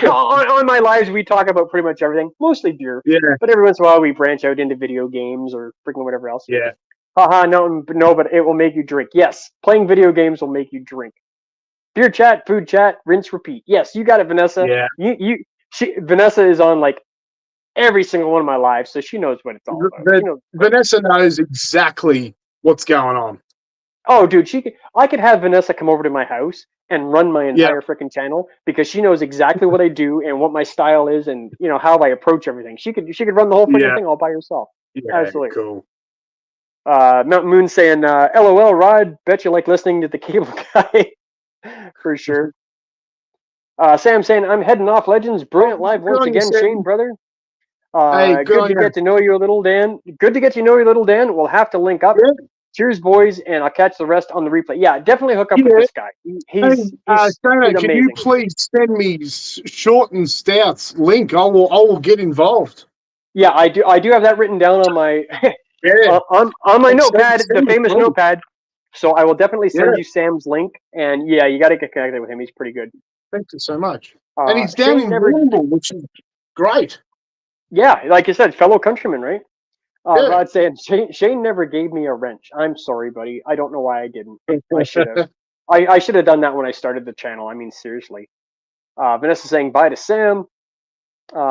On my lives, we talk about pretty much everything, mostly beer. Yeah. But every once in a while, we branch out into video games or freaking whatever else. Yeah. Haha, no, but it will make you drink. Yes, playing video games will make you drink. Beer chat, food chat, rinse, repeat. Yes, you got it, Vanessa. Yeah. Vanessa is on like every single one of my lives, so she knows what it's all about. Vanessa knows exactly what's going on. Oh, dude, I could have Vanessa come over to my house and run my entire freaking channel because she knows exactly what I do and what my style is and how I approach everything. She could run the whole freaking thing all by herself. Yeah, absolutely. Cool. Mountain Moon saying, "LOL, Rod. Bet you like listening to the cable guy for sure." Sam saying, "I'm heading off. Legends, brilliant live once again, Shane, brother. Hey, good to get to know you a little, Dan. Good to get to know you a little, Dan. We'll have to link up. Yeah. Cheers, boys, and I'll catch the rest on the replay. Yeah, definitely hook up with this guy. He's Dana, can you please send me Short and Stout's link? I will get involved. Yeah, I do have that written down on my on my notepad, the famous notepad. So I will definitely send you Sam's link, and yeah, you got to get connected with him. He's pretty good. Thank you so much. And he's down in Warrnambool, which is great. Yeah, like you said, fellow countryman, right? Rod saying, Shane never gave me a wrench. I'm sorry, buddy. I don't know why I didn't. I should have. I should have done that when I started the channel. I mean, seriously. Vanessa saying, bye to Sam.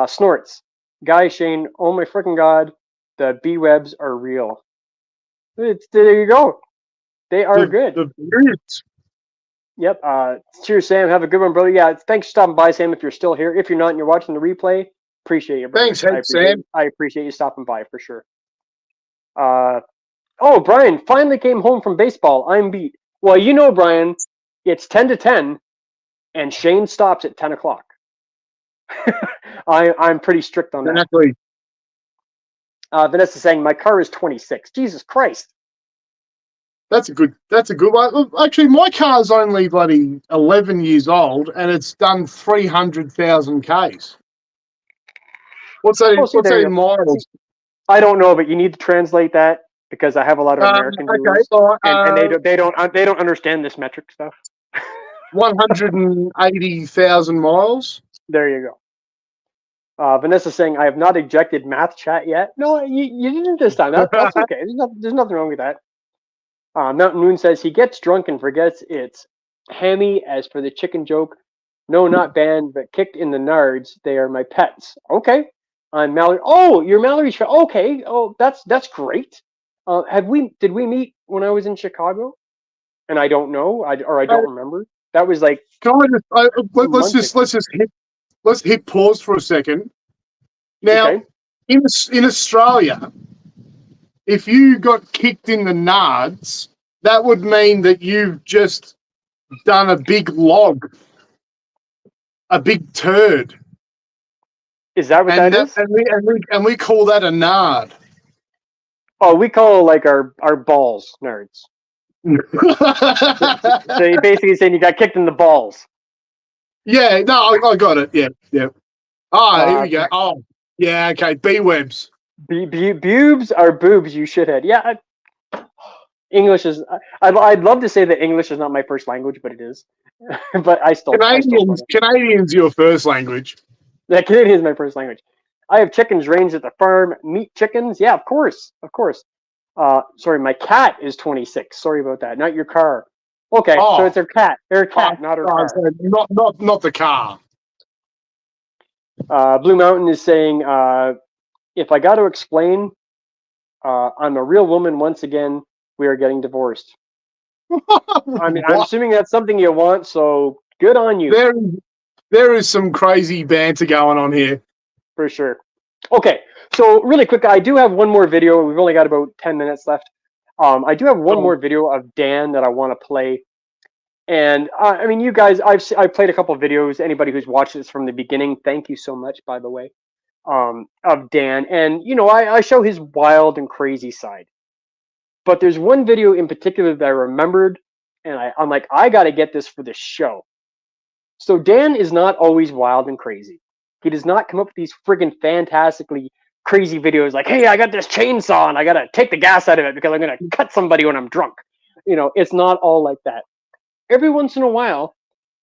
Snorts. Guy, Shane, oh my freaking God. The B-webs are real. There you go. They are good. Yep. Cheers, Sam. Have a good one, brother. Yeah, thanks for stopping by, Sam, if you're still here. If you're not and you're watching the replay, appreciate you, brother. Thanks, Sam. I appreciate you stopping by for sure. Oh, Brian finally came home from baseball. I'm beat. Well, Brian, it's 10 to 10, and Shane stops at 10 o'clock. I'm pretty strict on that. Exactly. Vanessa saying my car is 26. Jesus Christ. That's a good one. Actually, my car's only bloody 11 years old, and it's done 300,000 Ks. What's that in miles? I don't know, but you need to translate that because I have a lot of American viewers, and they don't understand this metric stuff. 180,000 miles. There you go. Vanessa saying I have not ejected math chat yet. No, you didn't this time. That's okay. There's nothing wrong with that. Mountain Moon says he gets drunk and forgets it's hammy. As for the chicken joke, no, not banned, but kicked in the nards. They are my pets. Okay. I'm Mallory. Oh, you're Mallory's friend. Okay. Oh, that's great. Did we meet when I was in Chicago? And I don't know. I don't remember. That was like. Let's hit pause for a second. Now, okay. in Australia, if you got kicked in the nards, that would mean that you've just done a big log, a big turd. Is that what that is? And we call that a nard. Oh, we call like our balls nerds. So you're basically saying you got kicked in the balls. Yeah, no, I got it. Yeah. Oh, here we go. Oh, yeah, okay. B-webs. Boobs are boobs, you shithead. Yeah, English is. I'd love to say that English is not my first language, but it is. But I still. Canadian's your first language. Yeah, Canadian is my first language. I have chickens raised at the farm. Meat chickens? Yeah, of course. Sorry, my cat is 26. Sorry about that. Not your car. Okay, so it's her cat. Her cat, not her car. Not the car. Blue Mountain is saying, if I got to explain, I'm a real woman once again. We are getting divorced. I'm assuming that's something you want, so good on you. There is some crazy banter going on here. For sure. Okay, so really quick, I do have one more video. We've only got about 10 minutes left. I do have one Oh. more video of Dan that I want to play. And I mean, you guys, I've played a couple of videos. Anybody who's watched this from the beginning, thank you so much, by the way, of Dan. And you know, I show his wild and crazy side. But there's one video in particular that I remembered, and I'm like, I got to get this for the show. So Dan is not always wild and crazy. He does not come up with these friggin' fantastically crazy videos like, hey, I got this chainsaw and I got to take the gas out of it because I'm going to cut somebody when I'm drunk. You know, it's not all like that. Every once in a while,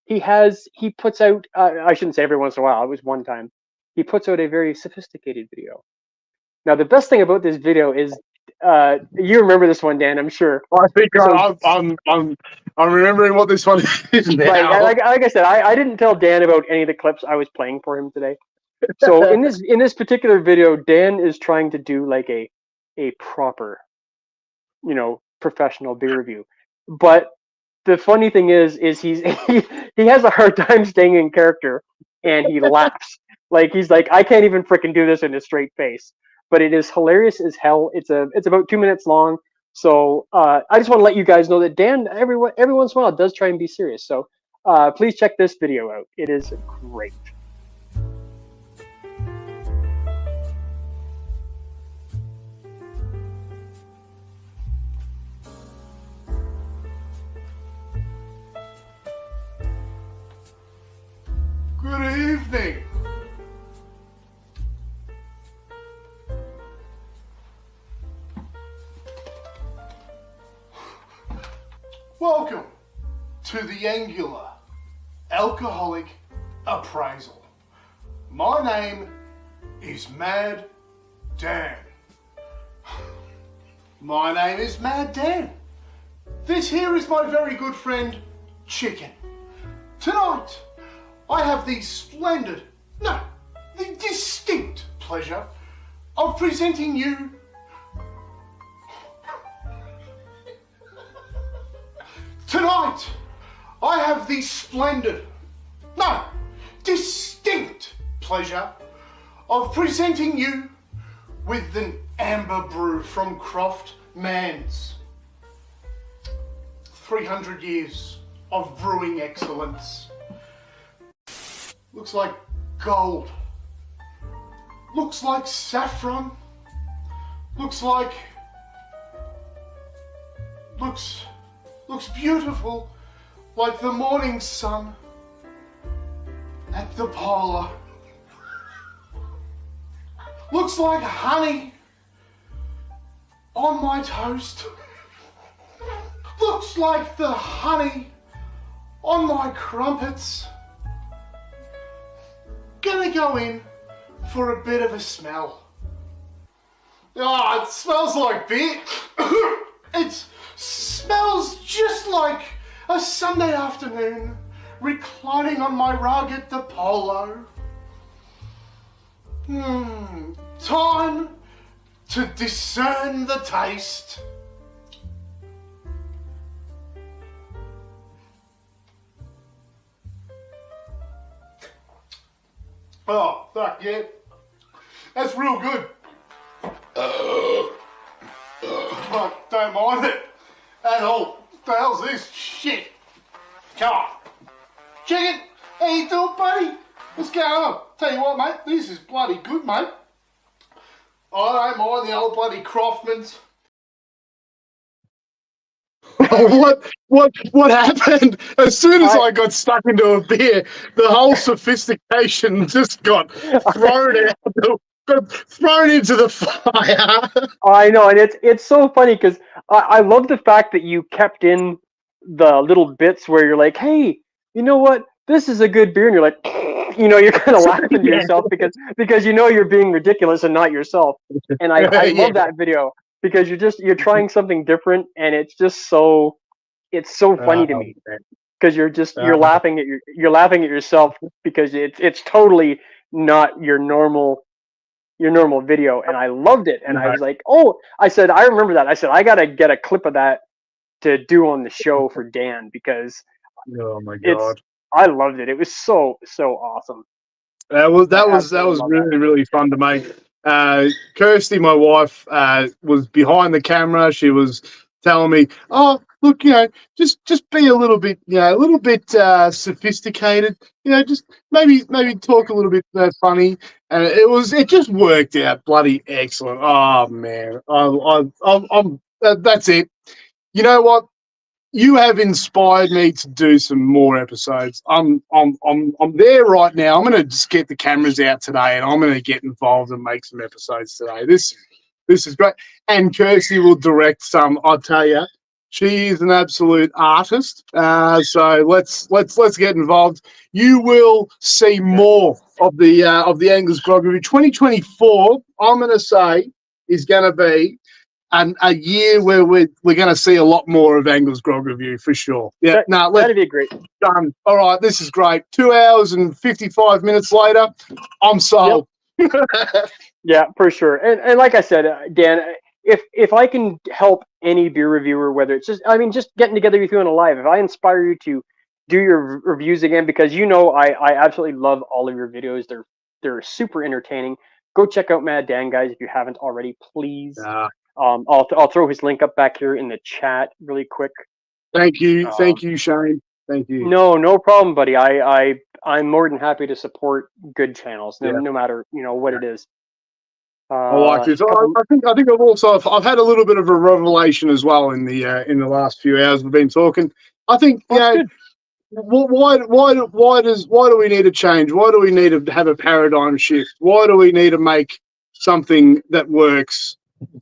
he puts out, I shouldn't say every once in a while, it was one time, he puts out a very sophisticated video. Now, the best thing about this video is, you remember this one, Dan, I'm sure. I think So- I'm remembering what this one is now. Right, like I said, I didn't tell Dan about any of the clips I was playing for him today. So in this particular video, Dan is trying to do like a proper, you know, professional beer review. But the funny thing is he has a hard time staying in character, and he laughs. Like he's like, I can't even freaking do this in a straight face. But it is hilarious as hell. It's about 2 minutes long. So I just want to let you guys know that Dan every once in a while does try and be serious. So please check this video out. It is great. Good evening. Welcome to the Angular Alcoholic Appraisal. My name is Mad Dan. My name is Mad Dan. This here is my very good friend, Chicken. Tonight, I have the distinct pleasure of presenting you Tonight, I have the distinct pleasure of presenting you with an amber brew from Croft Man's. 300 years of brewing excellence. Looks like gold. Looks like saffron. Looks beautiful, like the morning sun at the polar. Looks like honey on my toast. Looks like the honey on my crumpets. Gonna go in for a bit of a smell. Ah, it smells like beer. It smells just like a Sunday afternoon reclining on my rug at the polo. Time to discern the taste. Oh, fuck yeah. That's real good. But don't mind it at all. What the hell's this shit? Come on. Chicken, how you doing, buddy? What's going on? Tell you what, mate, this is bloody good, mate. I don't mind the old bloody Croftmans. What happened? As soon as I got stuck into a beer, the whole sophistication just got thrown into the fire. I know, and it's so funny because I love the fact that you kept in the little bits where you're like, hey, you know what? This is a good beer, and you're like, you know, you're kind of laughing to yourself because you know you're being ridiculous and not yourself. And I love that video because you're trying something different, and it's just so funny to me because you're laughing at yourself because it's totally not your normal video, and I loved it. And I was like, I remember that. I said, I gotta get a clip of that to do on the show for Dan because oh my god, I loved it. It was so awesome. That was really really fun to make. Kirsty, my wife, was behind the camera. She was telling me, "Oh, look, just be a little bit, sophisticated. Just maybe talk a little bit funny." And it just worked out bloody excellent. Oh man, that's it. You know what? You have inspired me to do some more episodes. I'm there right now. I'm going to just get the cameras out today, and I'm going to get involved and make some episodes today. This is great. And Kirsty will direct some. I'll tell you, she is an absolute artist. So let's get involved. You will see more of the Anglers Grog Review. 2024, I'm going to say, is going to be a year where we're going to see a lot more of Anglers Grog Review for sure. Yeah, that'd be great. Done. All right, this is great. 2 hours and 55 minutes later, I'm sold. Yep. Yeah, for sure. And like I said, Dan, if I can help any beer reviewer, whether it's just getting together with you on a live, if I inspire you to do your reviews again, because I absolutely love all of your videos. They're super entertaining. Go check out Mad Dan, guys, if you haven't already, please. I'll throw his link up back here in the chat really quick. Thank you, Shane. Thank you. No problem, buddy. I'm more than happy to support good channels, no matter what it is. I like this. I think I've had a little bit of a revelation as well in the last few hours we've been talking. I think why do we need a change? Why do we need to have a paradigm shift? Why do we need to make something that works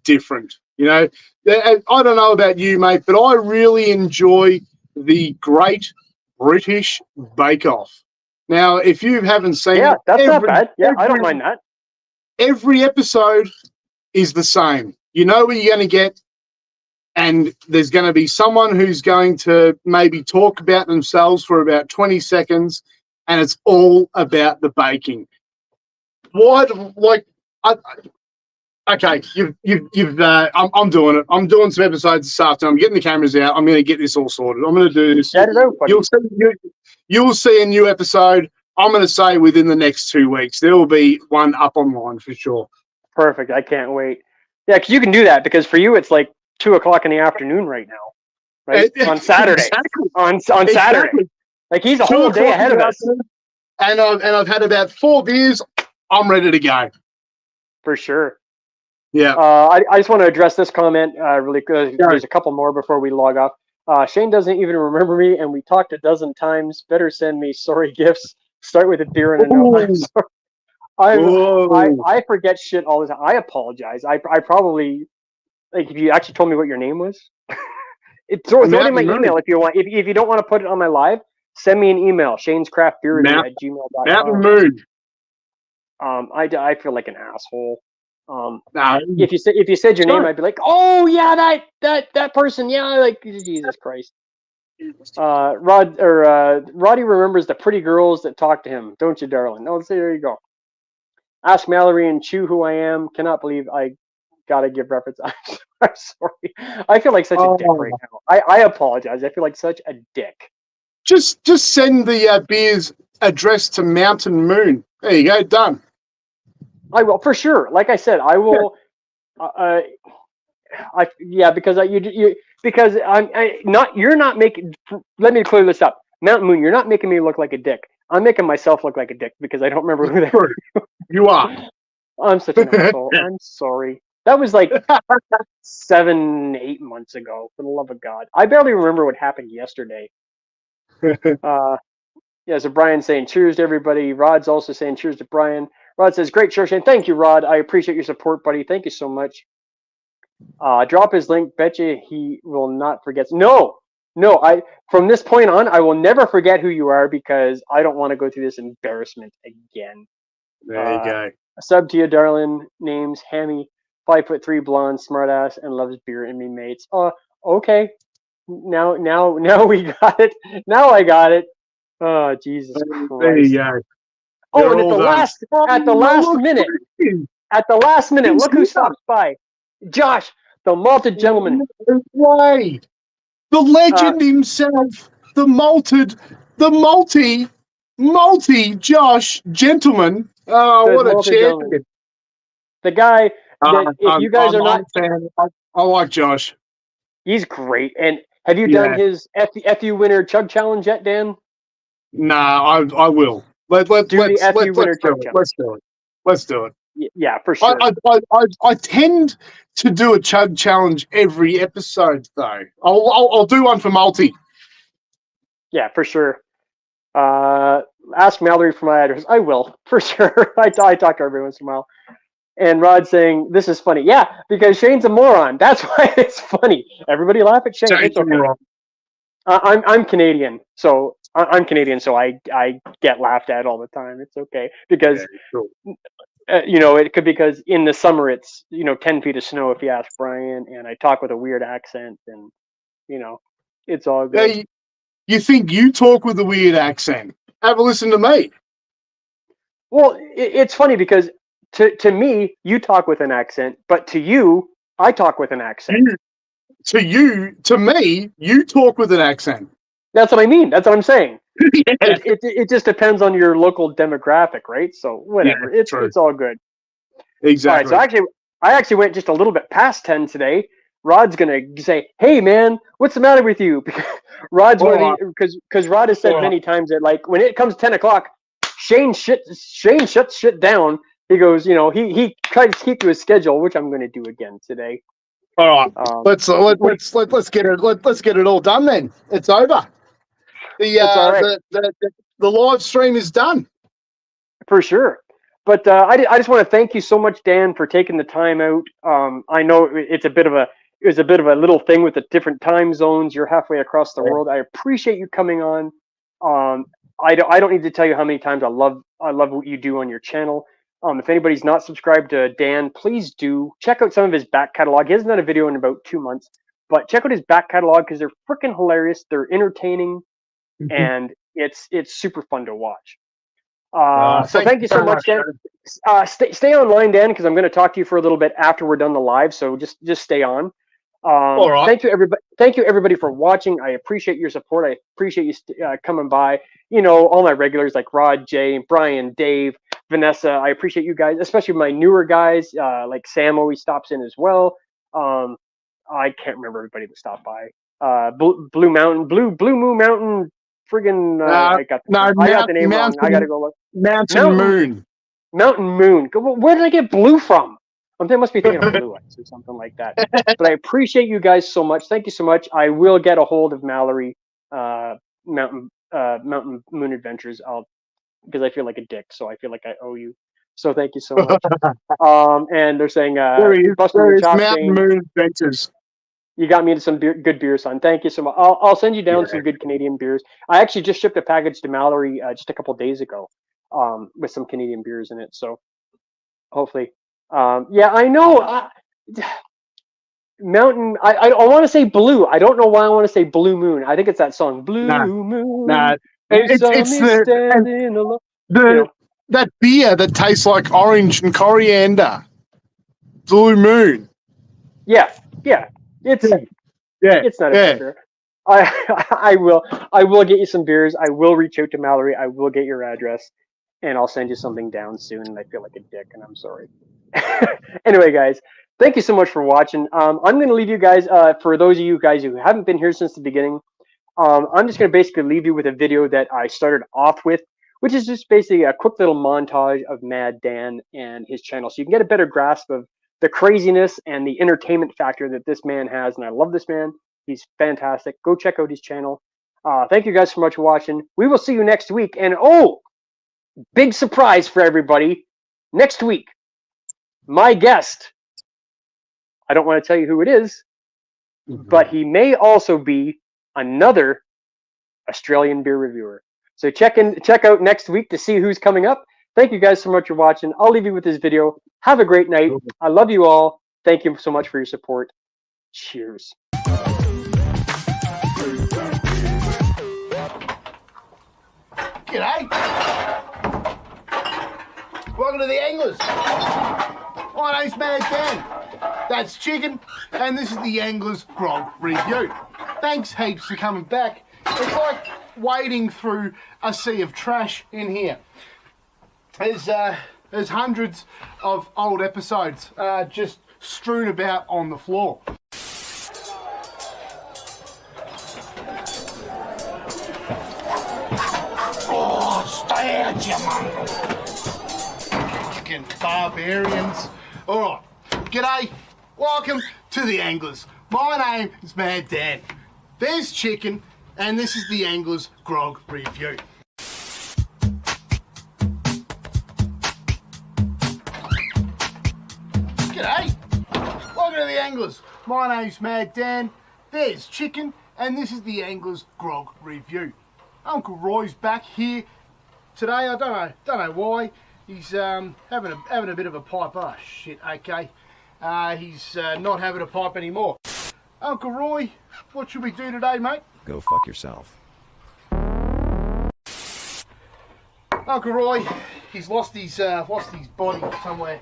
different? I don't know about you, mate, but I really enjoy the Great British Bake Off. Now, if you haven't seen it, that's not bad. Yeah, I don't mind that. Every episode is the same. You know what you're going to get, and there's going to be someone who's going to maybe talk about themselves for about 20 seconds, and it's all about the baking. Okay, I'm doing it. I'm doing some episodes this afternoon. I'm getting the cameras out. I'm going to get this all sorted. I'm going to do this. You'll see a new episode. I'm going to say within the next 2 weeks. There will be one up online for sure. Perfect. I can't wait. Yeah, because you can do that, because for you it's like 2:00 in the afternoon right now, right? On Saturday. Exactly. On Saturday. Exactly. Like he's a whole day ahead of us. And I've had about 4 beers. I'm ready to go. For sure. Yeah. I just want to address this comment really quick. There's a couple more before we log off. Shane doesn't even remember me, and we talked a dozen times. Better send me sorry gifts. Start with a beer and a note. I forget shit all the time. I apologize. I probably, like, if you actually told me what your name was, throw it in my email if you want. If you don't want to put it on my live, send me an email, shanescraftbeerreview@gmail.com. Mountain Moon. I feel like an asshole. If you said your name, I'd be like, oh yeah, that person, yeah, like Jesus Christ. Roddy remembers the pretty girls that talk to him, don't you, darling? Oh, so there you go. Ask Mallory and Chew who I am. Cannot believe I gotta give reference. I'm sorry. I feel like such a dick right now. I apologize. I feel like such a dick. Just send the beers addressed to Mountain Moon. There you go, done. I will, for sure. Like I said, I will. Because you're not making. Let me clear this up. Mountain Moon, you're not making me look like a dick. I'm making myself look like a dick because I don't remember who that is. You are. I'm such an asshole. I'm sorry. That was like 7-8 months ago. For the love of God, I barely remember what happened yesterday. So Brian's saying cheers to everybody. Rod's also saying cheers to Brian. Rod says, great show, Shane. Thank you, Rod. I appreciate your support, buddy. Thank you so much. Drop his link. Bet you he will not forget. No. From this point on, I will never forget who you are because I don't want to go through this embarrassment again. There you go. A sub to you, darling. Name's Hammy, 5'3", blonde, smartass, and loves beer and me mates. Okay. Now we got it. Now I got it. Oh, Jesus Christ. There you go. Oh, and at the last minute, look who stops by. Josh, the malted gentleman. No way. The legend himself, the malty Josh gentleman. Oh, what a champion. The guy that if you guys are not fan, I like Josh. He's great. And have you Yeah. done his FU Winner Chug Challenge yet, Dan? Nah, I will. Let's Do the let's FU Winner do Chug it. Challenge. Let's do it. Let's do it. Yeah, for sure. I tend to do a chug challenge every episode though. I'll do one for multi. Yeah, for sure. Ask Mallory for my address. I will, for sure. I talk to her every once in a while. And Rod's saying, this is funny. Yeah, because Shane's a moron. That's why it's funny. Everybody laugh at Shane. It's okay. I'm Canadian, so I'm Canadian, so I get laughed at all the time. It's okay. Because, it could because in the summer it's, 10 feet of snow if you ask Brian, and I talk with a weird accent, and, it's all good. Hey, you think you talk with a weird accent? Have a listen to me. Well, it's funny because to me, you talk with an accent, but to you, I talk with an accent. To me, you talk with an accent. That's what I mean. That's what I'm saying. Yeah. It just depends on your local demographic, right? So whatever. Yeah, it's all good. Exactly. All right, so I actually went just a little bit past 10 today. Rod's gonna say, "Hey man, what's the matter with you?" Rod's because Rod has said many times that like when it comes 10 o'clock, Shane shuts shit down. He goes, he tries to keep to his schedule, which I'm going to do again today. All right, let's get it. Let's get it all done then. It's over. The live stream is done. For sure. But I just want to thank you so much, Dan, for taking the time out. I know it's a bit of a little thing with the different time zones. You're halfway across the world. I appreciate you coming on. I don't need to tell you how many times I love what you do on your channel. If anybody's not subscribed to Dan, please do check out some of his back catalog. He hasn't done a video in about 2 months, but check out his back catalog because they're freaking hilarious. They're entertaining, and it's super fun to watch. So thank you so much, Dan. Stay online, Dan, because I'm going to talk to you for a little bit after we're done the live. So just stay on. All right. Thank you, everybody. Thank you, everybody, for watching. I appreciate your support. I appreciate you coming by. All my regulars like Rod, Jay, Brian, Dave, Vanessa. I appreciate you guys, especially my newer guys like Sam always stops in as well. I can't remember everybody that stopped by. Blue Moon Mountain. Friggin' I got the name wrong. I gotta go look. Mountain Moon. Where did I get blue from? They must be thinking of Blue Eyes or something like that. But I appreciate you guys so much. Thank you so much. I will get a hold of Mallory, Mountain Moon Adventures. Because I feel like a dick, so I feel like I owe you. So thank you so much. And they're saying, there is Mountain Moon Adventures. You got me into some good beer, son. Thank you so much. I'll send you down some good Canadian beers. I actually just shipped a package to Mallory just a couple days ago with some Canadian beers in it. So hopefully, I know. Mountain. I want to say blue. I don't know why I want to say Blue Moon. I think it's that song, Blue Moon. Nah, it's that beer that tastes like orange and coriander. Blue Moon. Yeah. It's not a beer. I will get you some beers. I will reach out to Mallory. I will get your address, and I'll send you something down soon. And I feel like a dick, and I'm sorry. Anyway, guys, thank you so much for watching. I'm going to leave you guys. For those of you guys who haven't been here since the beginning, I'm just going to basically leave you with a video that I started off with, which is just basically a quick little montage of Mad Dan and his channel, so you can get a better grasp of the craziness and the entertainment factor that this man has. And I love this man. He's fantastic. Go check out his channel. Thank you guys so much for watching. We will see you next week. And big surprise for everybody. Next week, my guest, I don't want to tell you who it is, but he may also be another Australian beer reviewer. So check out next week to see who's coming up. Thank you guys so much for watching. I'll leave you with this video. Have a great night. I love you all. Thank you so much for your support. Cheers. G'day. Welcome to the Anglers. My name's Mad Dan. That's Chicken, and this is the Anglers Grog Review. Thanks heaps for coming back. It's like wading through a sea of trash in here. There's hundreds of old episodes just strewn about on the floor. Stay out, you mongrel. Fucking barbarians. All right. G'day. Welcome to the Anglers. My name is Mad Dan. There's Chicken, and this is the Anglers Grog Review. G'day. Welcome to the Anglers. My name's Mad Dan. There's Chicken, and this is the Anglers Grog Review. Uncle Roy's back here today. I don't know why. He's having a bit of a pipe. Oh shit. Okay. He's not having a pipe anymore. Uncle Roy, what should we do today, mate? Go fuck yourself. Uncle Roy, he's lost his body somewhere.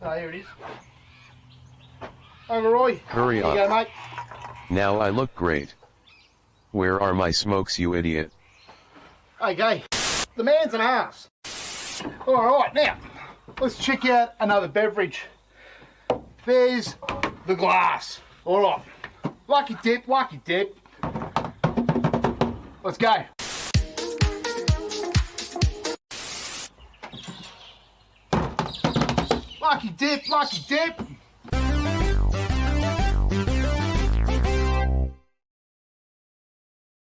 Oh, here it is. Uncle Roy, Hurry here up. you go, mate. Now I look great. Where are my smokes, you idiot? Okay, the man's an ass. All right, now let's check out another beverage. There's the glass. All right, lucky dip. Let's go. Lucky dip.